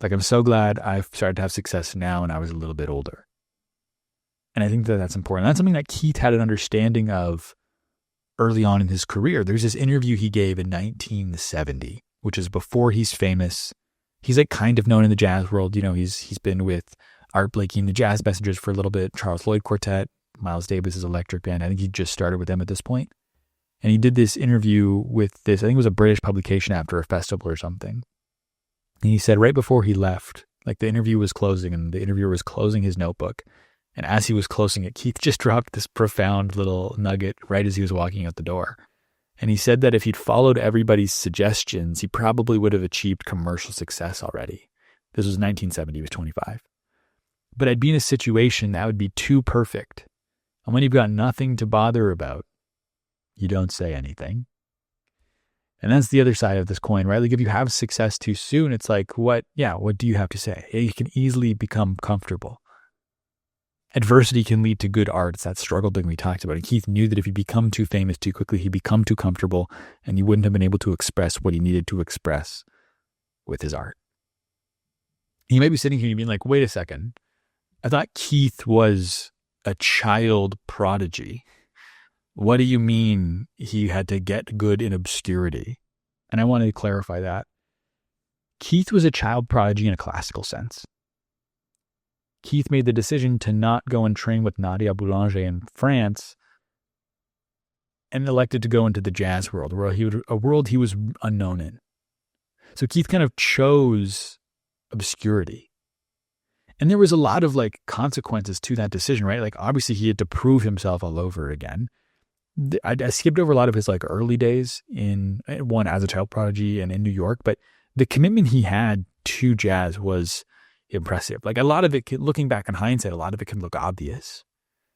Like, I'm so glad I've started to have success now when I was a little bit older. And I think that that's important. That's something that Keith had an understanding of early on in his career. There's this interview he gave in 1970, which is before he's famous. He's like kind of known in the jazz world. You know, he's been with Art Blakey and the Jazz Messengers for a little bit, Charles Lloyd Quartet, Miles Davis's Electric Band. I think he just started with them at this point. And he did this interview with this, I think it was a British publication after a festival or something. And he said right before he left, like the interview was closing and the interviewer was closing his notebook. And as he was closing it, Keith just dropped this profound little nugget right as he was walking out the door. And he said that if he'd followed everybody's suggestions, he probably would have achieved commercial success already. This was 1970, he was 25. But I'd be in a situation that would be too perfect. And when you've got nothing to bother about, you don't say anything. And that's the other side of this coin, right? Like if you have success too soon, it's like, what do you have to say? You can easily become comfortable. Adversity can lead to good art. It's that struggle thing we talked about. And Keith knew that if he'd become too famous too quickly, he'd become too comfortable and he wouldn't have been able to express what he needed to express with his art. He may be sitting here and being like, wait a second. I thought Keith was a child prodigy. What do you mean he had to get good in obscurity? And I want to clarify that. Keith was a child prodigy in a classical sense. Keith made the decision to not go and train with Nadia Boulanger in France and elected to go into the jazz world, a world he was unknown in. So Keith kind of chose obscurity. And there was a lot of like consequences to that decision, right? Like obviously he had to prove himself all over again. I skipped over a lot of his like early days one as a child prodigy and in New York, but the commitment he had to jazz was impressive. Like a lot of it, looking back in hindsight, a lot of it can look obvious.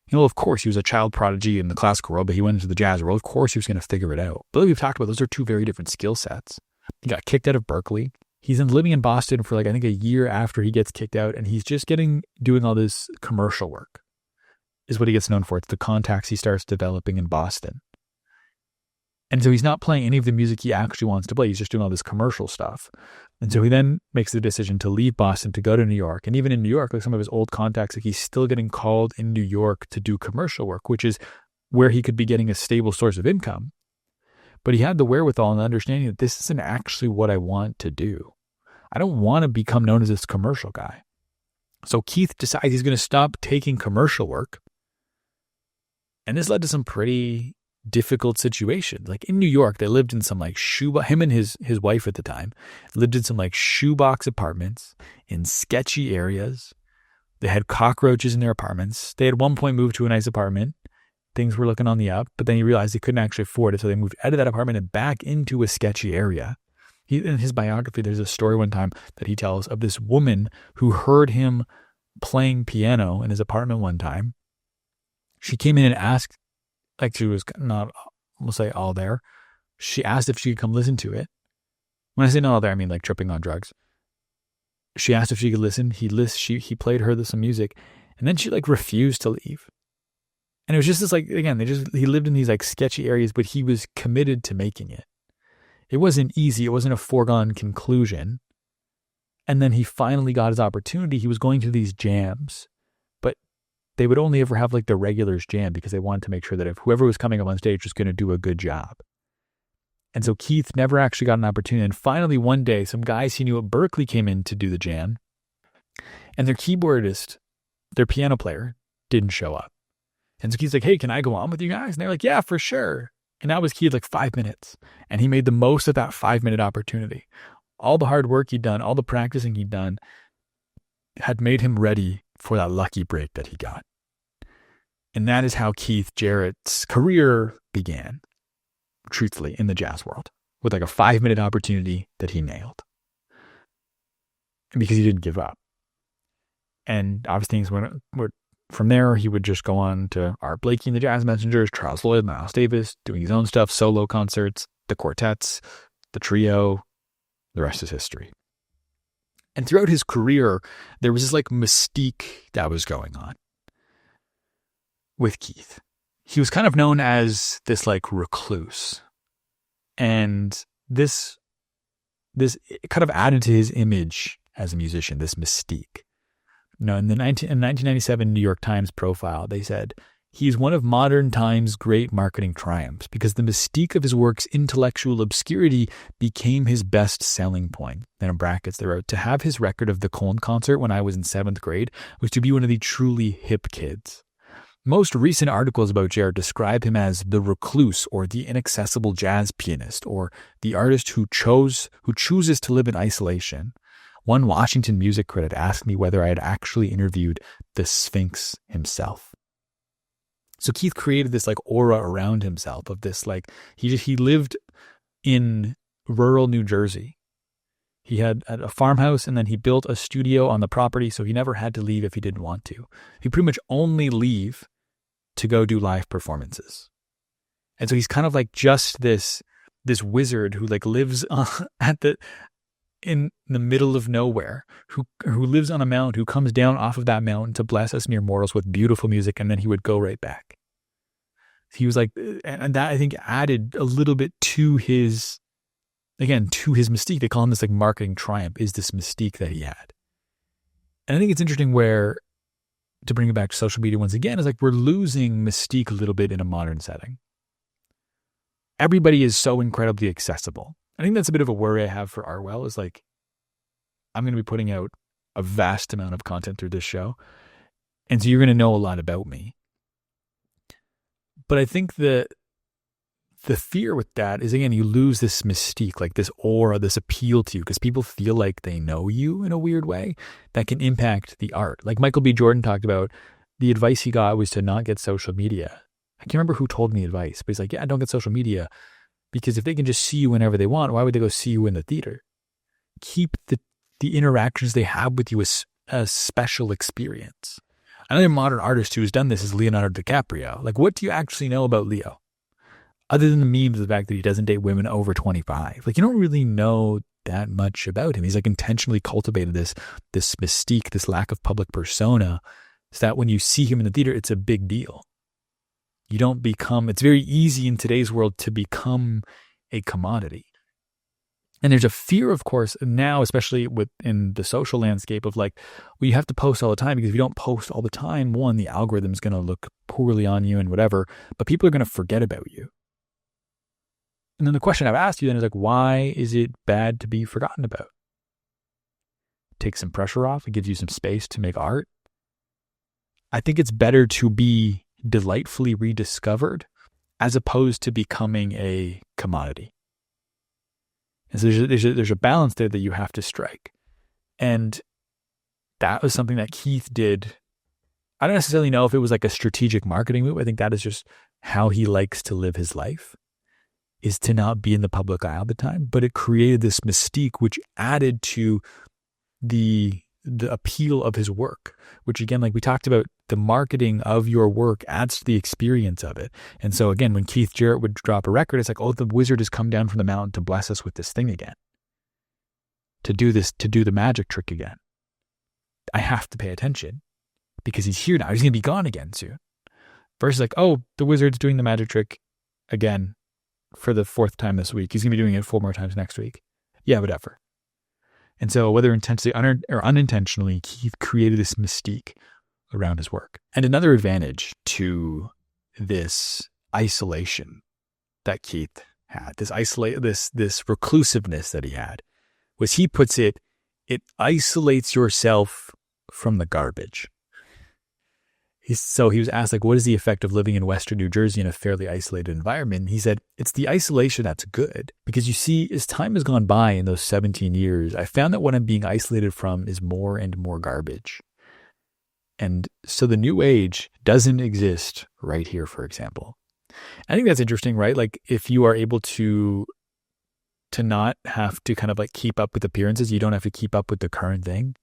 You know, of course he was a child prodigy in the classical world, but he went into the jazz world. Of course he was going to figure it out. But like we've talked about, those are two very different skill sets. He got kicked out of Berkeley. He's living in Boston for like, I think a year after he gets kicked out, and he's just doing all this commercial work is what he gets known for. It's the contacts he starts developing in Boston. And so he's not playing any of the music he actually wants to play. He's just doing all this commercial stuff. And so he then makes the decision to leave Boston to go to New York. And even in New York, like some of his old contacts, like he's still getting called in New York to do commercial work, which is where he could be getting a stable source of income. But he had the wherewithal and the understanding that this isn't actually what I want to do. I don't want to become known as this commercial guy. So Keith decides he's going to stop taking commercial work. And this led to some pretty difficult situations. Like in New York, they lived in some like him and his wife at the time lived in some like shoebox apartments in sketchy areas. They had cockroaches in their apartments. They at one point moved to a nice apartment. Things were looking on the up, but then he realized they couldn't actually afford it. So they moved out of that apartment and back into a sketchy area. In his biography, there's a story one time that he tells of this woman who heard him playing piano in his apartment one time. She came in and asked, like she was not, we'll say all there. She asked if she could come listen to it. When I say not all there, I mean like tripping on drugs. she asked if she could listen. He played her some music, and then she like refused to leave. And it was just this like, again, he lived in these like sketchy areas, but he was committed to making it. It wasn't easy. It wasn't a foregone conclusion. And then he finally got his opportunity. He was going to these jams, but they would only ever have like the regulars jam because they wanted to make sure that if whoever was coming up on stage was going to do a good job. And so Keith never actually got an opportunity. And finally, one day, some guys he knew at Berkeley came in to do the jam, and their keyboardist, their piano player, didn't show up. And so Keith's like, hey, can I go on with you guys? And they're like, yeah, for sure. And that was Keith like 5 minutes. And he made the most of that 5-minute opportunity. All the hard work he'd done, all the practicing he'd done had made him ready for that lucky break that he got. And that is how Keith Jarrett's career began, truthfully, in the jazz world, with like a 5-minute opportunity that he nailed. And because he didn't give up. And obviously things went from there. He would just go on to Art Blakey and the Jazz Messengers, Charles Lloyd, Miles Davis, doing his own stuff, solo concerts, the quartets, the trio. The rest is history. And throughout his career, there was this like mystique that was going on with Keith. He was kind of known as this like recluse. And this kind of added to his image as a musician, this mystique. In the 1997 New York Times profile, they said, he's one of modern times' great marketing triumphs because the mystique of his work's intellectual obscurity became his best selling point. Then in brackets, they wrote, to have his record of the Colne concert when I was in 7th grade was to be one of the truly hip kids. Most recent articles about Jarrett describe him as the recluse or the inaccessible jazz pianist or the artist who chooses to live in isolation. One Washington music critic asked me whether I had actually interviewed the Sphinx himself. So Keith created this like aura around himself of this like, he lived in rural New Jersey. He had a farmhouse and then he built a studio on the property, so he never had to leave if he didn't want to. He pretty much only leave to go do live performances. And so he's kind of like just this wizard who like lives in the middle of nowhere, who lives on a mountain, who comes down off of that mountain to bless us mere mortals with beautiful music, and then he would go right back. He was like, and that I think added a little bit to his mystique. They call him this like marketing triumph, is this mystique that he had. And I think it's interesting where, to bring it back to social media once again, is like we're losing mystique a little bit in a modern setting. Everybody is so incredibly accessible. I think that's a bit of a worry I have for Artwell is like, I'm going to be putting out a vast amount of content through this show. And so you're going to know a lot about me. But I think the fear with that is, again, you lose this mystique, like this aura, this appeal to you, because people feel like they know you in a weird way that can impact the art. Like Michael B. Jordan talked about, the advice he got was to not get social media. I can't remember who told me advice, but he's like, yeah, don't get social media. Because if they can just see you whenever they want, why would they go see you in the theater? Keep the interactions they have with you as a special experience. Another modern artist who has done this is Leonardo DiCaprio. Like, what do you actually know about Leo? Other than the memes of the fact that he doesn't date women over 25. Like, you don't really know that much about him. He's like intentionally cultivated this mystique, this lack of public persona, so that when you see him in the theater, it's a big deal. It's very easy in today's world to become a commodity. And there's a fear, of course, now, especially within the social landscape of like, well, you have to post all the time, because if you don't post all the time, one, the algorithm's going to look poorly on you and whatever, but people are going to forget about you. And then the question I've asked you then is like, why is it bad to be forgotten about? It takes some pressure off. It gives you some space to make art. I think it's better to be delightfully rediscovered as opposed to becoming a commodity. And so there's a balance there that you have to strike. And that was something that Keith did. I don't necessarily know if it was like a strategic marketing move. I think that is just how he likes to live his life, is to not be in the public eye all the time. But it created this mystique which added to the appeal of his work, which again, like we talked about, the marketing of your work adds to the experience of it. And so again, when Keith Jarrett would drop a record, it's like, oh, the wizard has come down from the mountain to bless us with this thing again, to do the magic trick again. I have to pay attention because he's here now. He's going to be gone again soon. Versus like, oh, the wizard's doing the magic trick again for the 4th time this week. He's going to be doing it 4 more times next week. Yeah, whatever. And so whether intentionally or unintentionally, Keith created this mystique around his work. And another advantage to this isolation that Keith had, this reclusiveness that he had, was he puts it isolates yourself from the garbage. So he was asked, like, what is the effect of living in Western New Jersey in a fairly isolated environment? He said, it's the isolation that's good. Because you see, as time has gone by in those 17 years, I found that what I'm being isolated from is more and more garbage. And so the new age doesn't exist right here, for example. I think that's interesting, right? Like, if you are able to not have to kind of like keep up with appearances, you don't have to keep up with the current thing.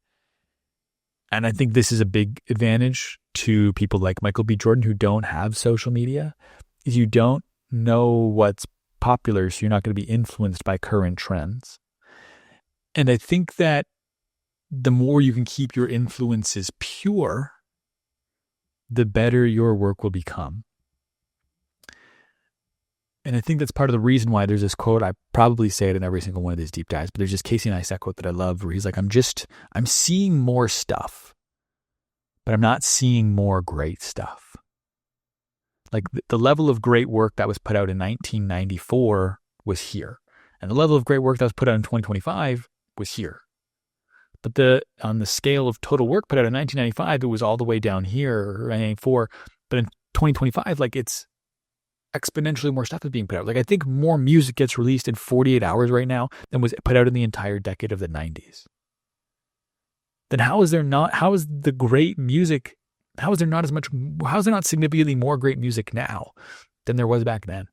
And I think this is a big advantage to people like Michael B. Jordan who don't have social media, is you don't know what's popular, so you're not going to be influenced by current trends. And I think that the more you can keep your influences pure, the better your work will become. And I think that's part of the reason why there's this quote. I probably say it in every single one of these deep dives, but there's this Casey Neistat quote that I love where he's like, I'm seeing more stuff, but I'm not seeing more great stuff. Like the level of great work that was put out in 1994 was here. And the level of great work that was put out in 2025 was here. But on the scale of total work put out in 1995, it was all the way down here, or 1994. But in 2025, like it's exponentially more stuff is being put out. Like I think more music gets released in 48 hours right now than was put out in the entire decade of the 90s. Then how is there not significantly more great music now than there was back then?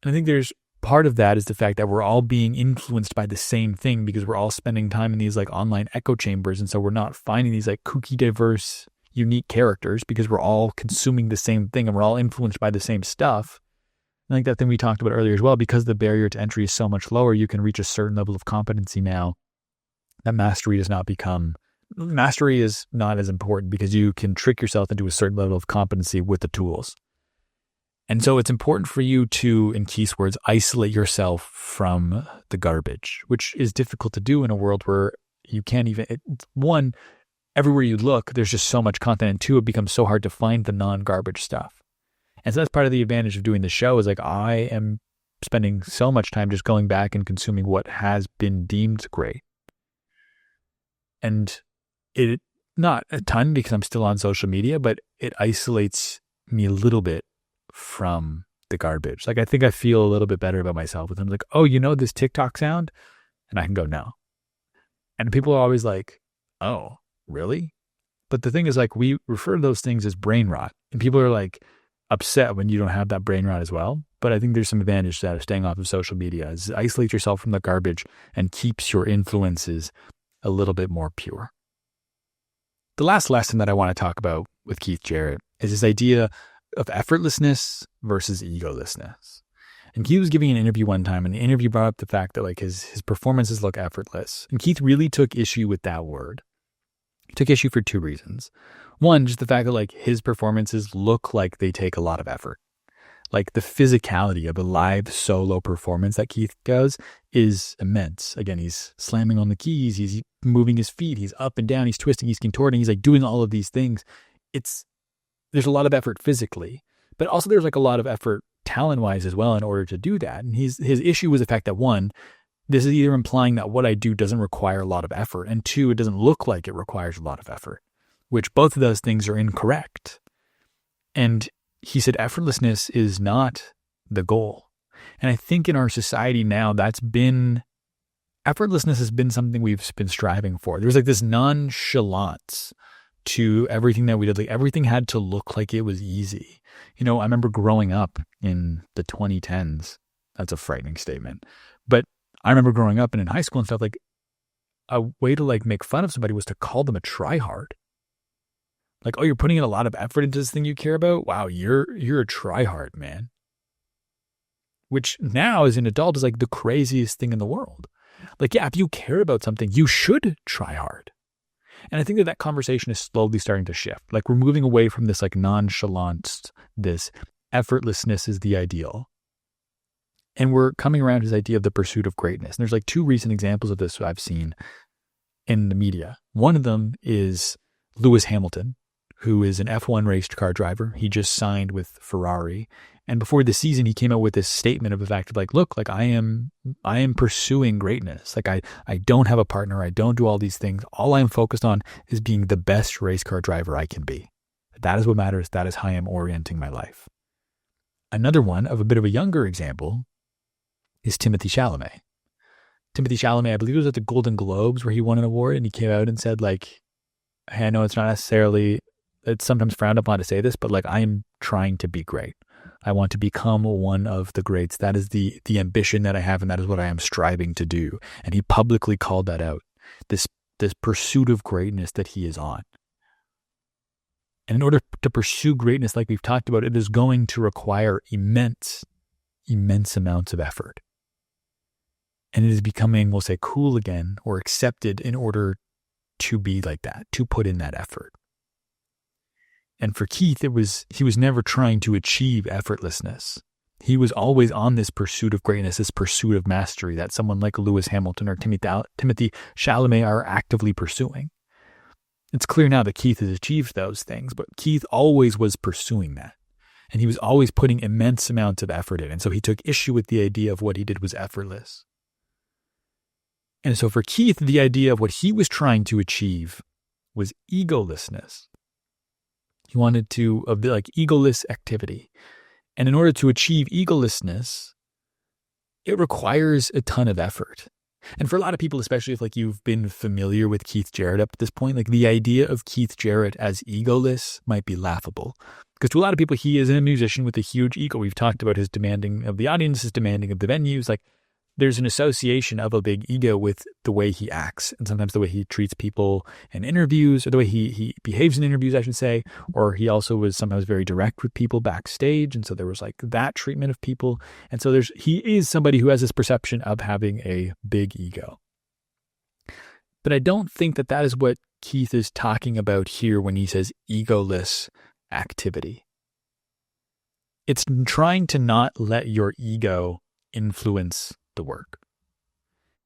And I think there's part of that is the fact that we're all being influenced by the same thing because we're all spending time in these like online echo chambers. And so we're not finding these like kooky, diverse, unique characters because we're all consuming the same thing and we're all influenced by the same stuff. I think that thing we talked about earlier as well, because the barrier to entry is so much lower, you can reach a certain level of competency now that mastery is not as important because you can trick yourself into a certain level of competency with the tools. And so it's important for you to, in Keith's words, isolate yourself from the garbage, which is difficult to do in a world where you can't even, one, everywhere you look, there's just so much content, and two, it becomes so hard to find the non-garbage stuff. And so that's part of the advantage of doing the show is like, I am spending so much time just going back and consuming what has been deemed great. And it, not a ton because I'm still on social media, but it isolates me a little bit from the garbage. Like I think I feel a little bit better about myself with them. Like, oh, you know this TikTok sound? And I can go, no. And people are always like, oh, really? But the thing is, like, we refer to those things as brain rot. And people are like upset when you don't have that brain rot as well. But I think there's some advantage to that of staying off of social media, is isolate yourself from the garbage and keeps your influences a little bit more pure. The last lesson that I want to talk about with Keith Jarrett is this idea of effortlessness versus egolessness. And Keith was giving an interview one time, and the interview brought up the fact that like his performances look effortless. And Keith really took issue with that word. He took issue for two reasons. One, just the fact that like his performances look like they take a lot of effort. Like the physicality of a live solo performance that Keith does is immense. Again, he's slamming on the keys, he's moving his feet, he's up and down, he's twisting, he's contorting, he's like doing all of these things. There's a lot of effort physically, but also there's like a lot of effort talent-wise as well in order to do that. And his issue was the fact that one, this is either implying that what I do doesn't require a lot of effort, and two, it doesn't look like it requires a lot of effort, which both of those things are incorrect. And he said effortlessness is not the goal. And I think in our society now, effortlessness has been something we've been striving for. There's like this nonchalance to everything that we did. Like everything had to look like it was easy. You know, I remember growing up in the 2010s. That's a frightening statement. But I remember growing up and in high school and stuff, like a way to like make fun of somebody was to call them a tryhard. Like, oh, you're putting in a lot of effort into this thing you care about? Wow, you're a tryhard, man. Which now as an adult is like the craziest thing in the world. Like, yeah, if you care about something, you should try hard. And I think that conversation is slowly starting to shift. Like we're moving away from this like nonchalance, this effortlessness is the ideal. And we're coming around to this idea of the pursuit of greatness. And there's like two recent examples of this I've seen in the media. One of them is Lewis Hamilton, who is an F1 race car driver. He just signed with Ferrari. And before the season, he came out with this statement of the fact of like, look, like I am pursuing greatness. Like I don't have a partner. I don't do all these things. All I'm focused on is being the best race car driver I can be. That is what matters. That is how I am orienting my life. Another one of a bit of a younger example is Timothée Chalamet. Timothée Chalamet, I believe it was at the Golden Globes where he won an award, and he came out and said like, hey, I know it's not necessarily, it's sometimes frowned upon to say this, but like I am trying to be great. I want to become one of the greats. That is the ambition that I have, and that is what I am striving to do. And he publicly called that out, this pursuit of greatness that he is on. And in order to pursue greatness, like we've talked about, it is going to require immense amounts of effort. And it is becoming, we'll say, cool again or accepted in order to be like that, to put in that effort. And for Keith, he was never trying to achieve effortlessness. He was always on this pursuit of greatness, this pursuit of mastery that someone like Lewis Hamilton or Timothée Chalamet are actively pursuing. It's clear now that Keith has achieved those things, but Keith always was pursuing that. And he was always putting immense amounts of effort in. And so he took issue with the idea of what he did was effortless. And so for Keith, the idea of what he was trying to achieve was egolessness. He wanted to be like egoless activity. And in order to achieve egolessness, it requires a ton of effort. And for a lot of people, especially if like you've been familiar with Keith Jarrett up to this point, like the idea of Keith Jarrett as egoless might be laughable. Because to a lot of people, he is a musician with a huge ego. We've talked about his demanding of the audience, his demanding of the venues. Like there's an association of a big ego with the way he acts and sometimes the way he treats people in interviews, or the way he behaves in interviews, I should say. Or he also was sometimes very direct with people backstage. And so there was like that treatment of people. And so he is somebody who has this perception of having a big ego. But I don't think that is what Keith is talking about here when he says egoless activity. It's trying to not let your ego influence the work.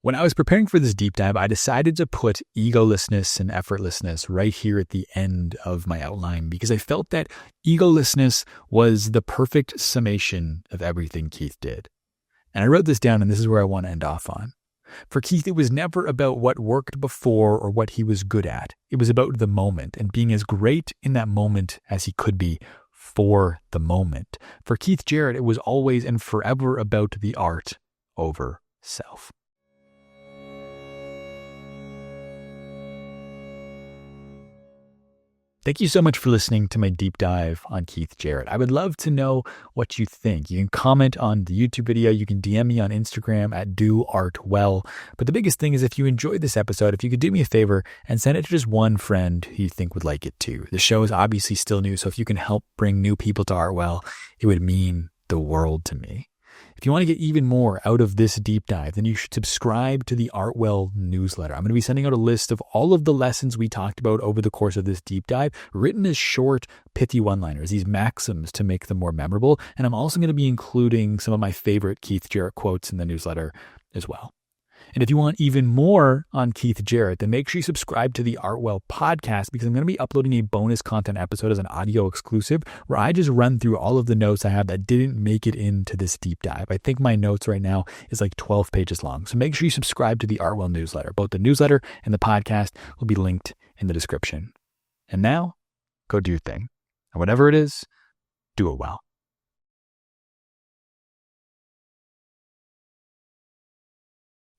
When I was preparing for this deep dive, I decided to put egolessness and effortlessness right here at the end of my outline because I felt that egolessness was the perfect summation of everything Keith did. And I wrote this down, and this is where I want to end off on. For Keith, it was never about what worked before or what he was good at. It was about the moment and being as great in that moment as he could be for the moment. For Keith Jarrett, it was always and forever about the art over self. Thank you so much for listening to my deep dive on Keith Jarrett. I would love to know what you think. You can comment on the YouTube video. You can DM me on Instagram at doartwell. But the biggest thing is if you enjoyed this episode, if you could do me a favor and send it to just one friend who you think would like it too. The show is obviously still new, so if you can help bring new people to Artwell, it would mean the world to me. If you want to get even more out of this deep dive, then you should subscribe to the Artwell newsletter. I'm going to be sending out a list of all of the lessons we talked about over the course of this deep dive, written as short, pithy one-liners, these maxims to make them more memorable. And I'm also going to be including some of my favorite Keith Jarrett quotes in the newsletter as well. And if you want even more on Keith Jarrett, then make sure you subscribe to the Artwell podcast because I'm going to be uploading a bonus content episode as an audio exclusive where I just run through all of the notes I have that didn't make it into this deep dive. I think my notes right now is like 12 pages long. So make sure you subscribe to the Artwell newsletter. Both the newsletter and the podcast will be linked in the description. And now, go do your thing. And whatever it is, do it well.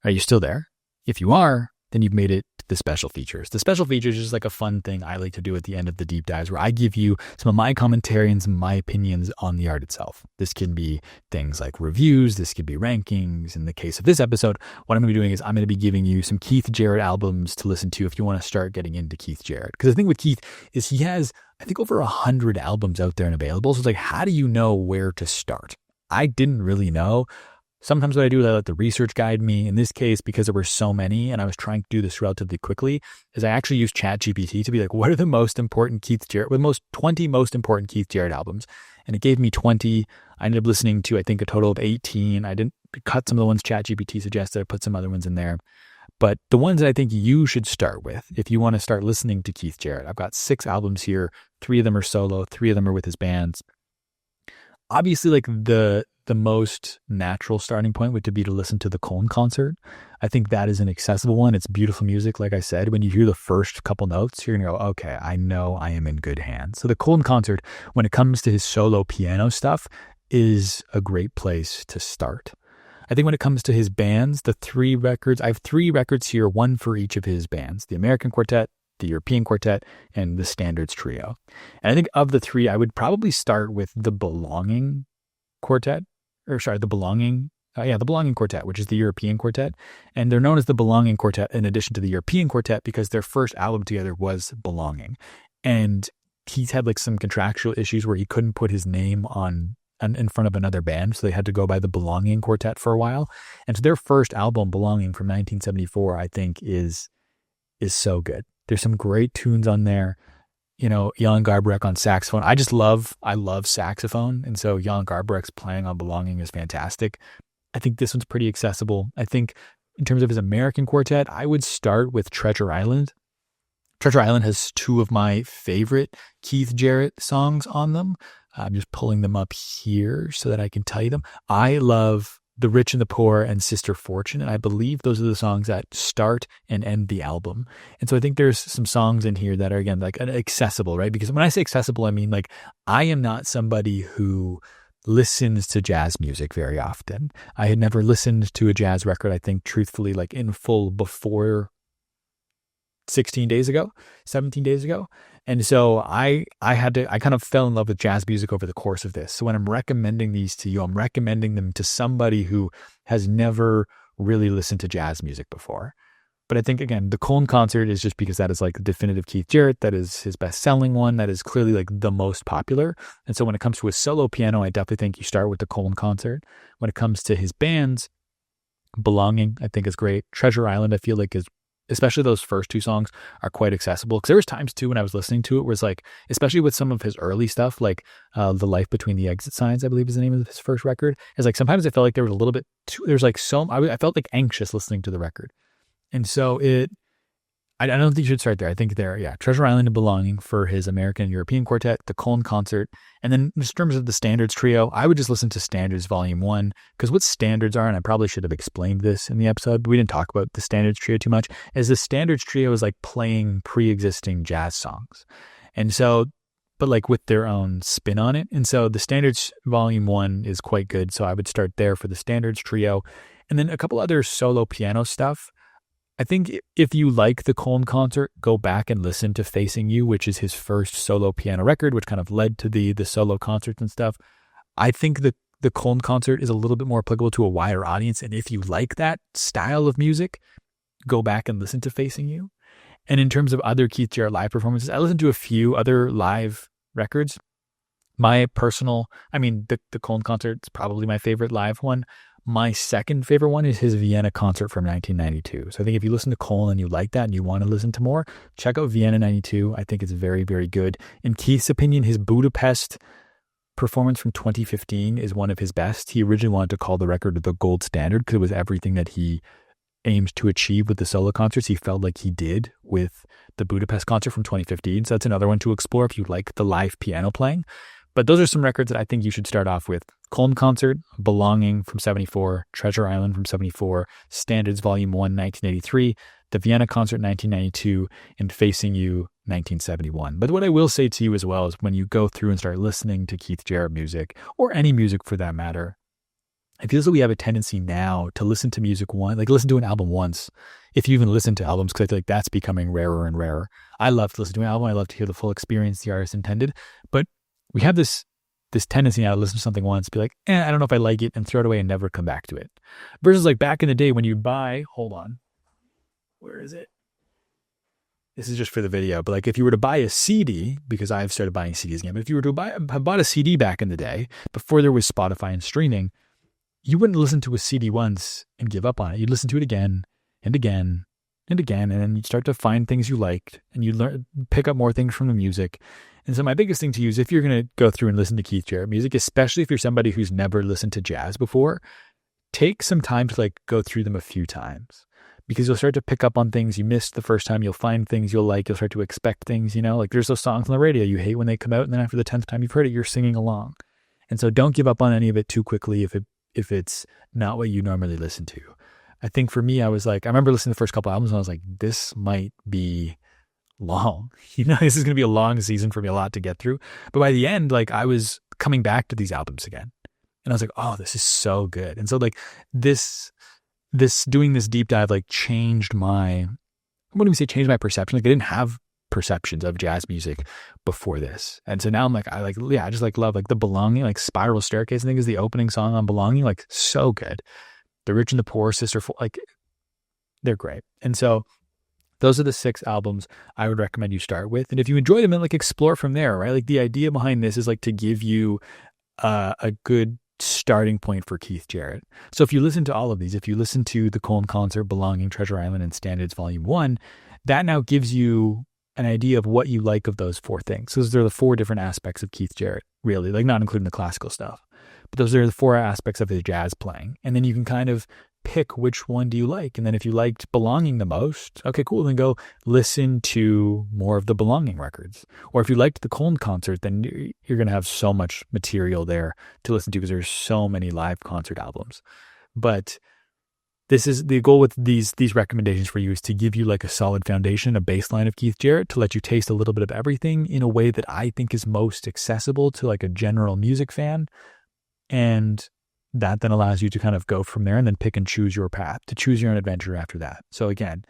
Are you still there? If you are, then you've made it to the special features. The special features is just like a fun thing I like to do at the end of the deep dives where I give you some of my commentary and some of my opinions on the art itself. This can be things like reviews. This could be rankings. In the case of this episode, what I'm going to be doing is I'm going to be giving you some Keith Jarrett albums to listen to if you want to start getting into Keith Jarrett. Because the thing with Keith is he has, I think, over 100 albums out there and available. So it's like, how do you know where to start? I didn't really know. Sometimes what I do is I let the research guide me. In this case, because there were so many and I was trying to do this relatively quickly, is I actually used ChatGPT to be like, what are the most important Keith Jarrett, 20 most important Keith Jarrett albums? And it gave me 20. I ended up listening to, I think, a total of 18. I didn't cut some of the ones ChatGPT suggested. I put some other ones in there. But the ones that I think you should start with, if you want to start listening to Keith Jarrett, I've got 6 albums here. 3 of them are solo. 3 of them are with his bands. Obviously, like the most natural starting point would be to listen to the Cone Concert. I think that is an accessible one. It's beautiful music. Like I said, when you hear the first couple notes, you're going to go, okay, I know I am in good hands. So the Cone Concert, when it comes to his solo piano stuff, is a great place to start. I think when it comes to his bands, I have 3 records here, one for each of his bands, the American Quartet, the European Quartet, and the Standards Trio. And I think of the 3, I would probably start with the Belonging Quartet, the Belonging Quartet, which is the European Quartet. And they're known as the Belonging Quartet in addition to the European Quartet because their first album together was Belonging. And he's had like some contractual issues where he couldn't put his name in front of another band, so they had to go by the Belonging Quartet for a while. And so their first album, Belonging, from 1974, I think is so good. There's some great tunes on there. You know, Jan Garbarek on saxophone. I love saxophone. And so Jan Garbarek's playing on Belonging is fantastic. I think this one's pretty accessible. I think in terms of his American Quartet, I would start with Treasure Island. Treasure Island has 2 of my favorite Keith Jarrett songs on them. I'm just pulling them up here so that I can tell you them. I love The Rich and the Poor and Sister Fortune, and I believe those are the songs that start and end the album. And so I think there's some songs in here that are, again, like accessible, right? Because when I say accessible, I mean like I am not somebody who listens to jazz music very often. I had never listened to a jazz record, I think, truthfully, like in full before 17 days ago. And so I kind of fell in love with jazz music over the course of this. So when I'm recommending these to you, I'm recommending them to somebody who has never really listened to jazz music before. But I think, again, the Cone Concert is just because that is like the definitive Keith Jarrett. That is his best-selling one. That is clearly like the most popular. And so when it comes to a solo piano, I definitely think you start with the Cone Concert. When it comes to his bands, Belonging, I think is great. Treasure Island, I feel like is, especially those first 2 songs, are quite accessible. Because there was times too when I was listening to it was like, especially with some of his early stuff, like The Life Between the Exit Signs, I believe is the name of his first record. Is like sometimes I felt like there was a little bit too, there's like I felt like anxious listening to the record. And so I don't think you should start there. I think Treasure Island and Belonging for his American and European Quartet, the Cone Concert. And then in terms of the Standards Trio, I would just listen to Standards Volume 1, because what standards are, and I probably should have explained this in the episode, but we didn't talk about the Standards Trio too much, is the Standards Trio is like playing pre-existing jazz songs. And so, but like with their own spin on it. And so the Standards Volume 1 is quite good. So I would start there for the Standards Trio. And then a couple other solo piano stuff. I think if you like the Cone Concert, go back and listen to Facing You, which is his first solo piano record, which kind of led to the solo concerts and stuff. I think the Cone Concert is a little bit more applicable to a wider audience. And if you like that style of music, go back and listen to Facing You. And in terms of other Keith Jarrett live performances, I listened to a few other live records. The Cone Concert is probably my favorite live one. My second favorite one is his Vienna concert from 1992. So I think if you listen to Cole and you like that and you want to listen to more, check out Vienna 92. I think it's very, very good. In Keith's opinion, his Budapest performance from 2015 is one of his best. He originally wanted to call the record the gold standard because it was everything that he aimed to achieve with the solo concerts. He felt like he did with the Budapest concert from 2015. So that's another one to explore if you like the live piano playing. But those are some records that I think you should start off with. Cone Concert, Belonging from 74, Treasure Island from 74, Standards Volume 1, 1983, the Vienna Concert 1992, and Facing You 1971. But what I will say to you as well is when you go through and start listening to Keith Jarrett music, or any music for that matter, it feels like we have a tendency now to listen to music listen to an album once, if you even listen to albums, because I feel like that's becoming rarer and rarer. I love to listen to an album. I love to hear the full experience the artist intended, but we have this tendency now to listen to something once, be like, I don't know if I like it, and throw it away and never come back to it. Versus like back in the day when you buy, hold on, where is it? This is just for the video, but like if you were to buy a CD, because I've started buying CDs again, but if you were to have bought a CD back in the day, before there was Spotify and streaming, you wouldn't listen to a CD once and give up on it. You'd listen to it again and again and again, and then you'd start to find things you liked, and you'd pick up more things from the music. And so my biggest thing to use, if you're going to go through and listen to Keith Jarrett music, especially if you're somebody who's never listened to jazz before, take some time to like go through them a few times, because you'll start to pick up on things you missed the first time. You'll find things you'll like. You'll start to expect things, like there's those songs on the radio you hate when they come out, and then after the 10th time you've heard it, you're singing along. And so don't give up on any of it too quickly if it's not what you normally listen to. I think for me, I remember listening to the first couple albums and I was like, this might be long. This is going to be a long season for me, a lot to get through. But by the end, like I was coming back to these albums again. And I was like, oh, this is so good. And so like this doing this deep dive, like changed my perception. Like I didn't have perceptions of jazz music before this. And so now I'm like, I just like love like the Belonging, like Spiral Staircase, I think is the opening song on Belonging, like so good. The Rich and the Poor, Sister, like they're great. And so those are the 6 albums I would recommend you start with. And if you enjoy them, then like explore from there, right? Like the idea behind this is like to give you a good starting point for Keith Jarrett. So if you listen to all of these, if you listen to the Cone Concert, Belonging, Treasure Island, and Standards Volume 1, that now gives you an idea of what you like of those 4 things. So those are the 4 different aspects of Keith Jarrett, really, like not including the classical stuff. But those are the 4 aspects of his jazz playing. And then you can kind of pick which one do you like. And then if you liked Belonging the most, okay, cool, then go listen to more of the Belonging records. Or if you liked the Cone Concert, then you're going to have so much material there to listen to because there's so many live concert albums. But this is the goal with these recommendations for you, is to give you like a solid foundation, a baseline of Keith Jarrett, to let you taste a little bit of everything in a way that I think is most accessible to like a general music fan. And that then allows you to kind of go from there and then pick and choose your path, to choose your own adventure after that. So again,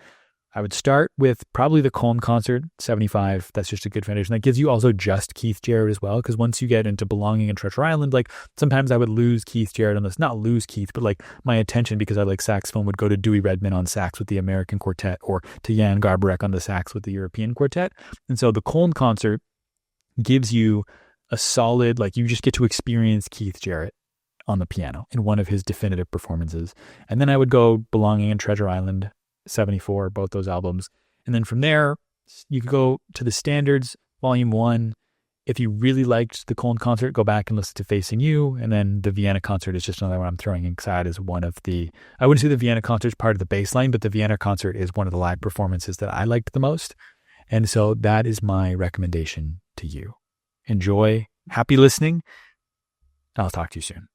I would start with probably the Cone Concert 75. That's just a good foundation. That gives you also just Keith Jarrett as well. Because once you get into Belonging and Treasure Island, like sometimes I would lose Keith Jarrett on this, not lose Keith, but like my attention, because I like saxophone, would go to Dewey Redman on sax with the American Quartet, or to Jan Garbarek on the sax with the European Quartet. And so the Cone Concert gives you a solid, like you just get to experience Keith Jarrett on the piano in one of his definitive performances. And then I would go Belonging and Treasure Island 74, both those albums. And then from there, you could go to the Standards Volume 1. If you really liked the Cone Concert, go back and listen to Facing You. And then the Vienna Concert is just another one I'm throwing inside as one of the, I wouldn't say the Vienna Concert is part of the baseline, but the Vienna Concert is one of the live performances that I liked the most. And so that is my recommendation to you. Enjoy. Happy listening. I'll talk to you soon.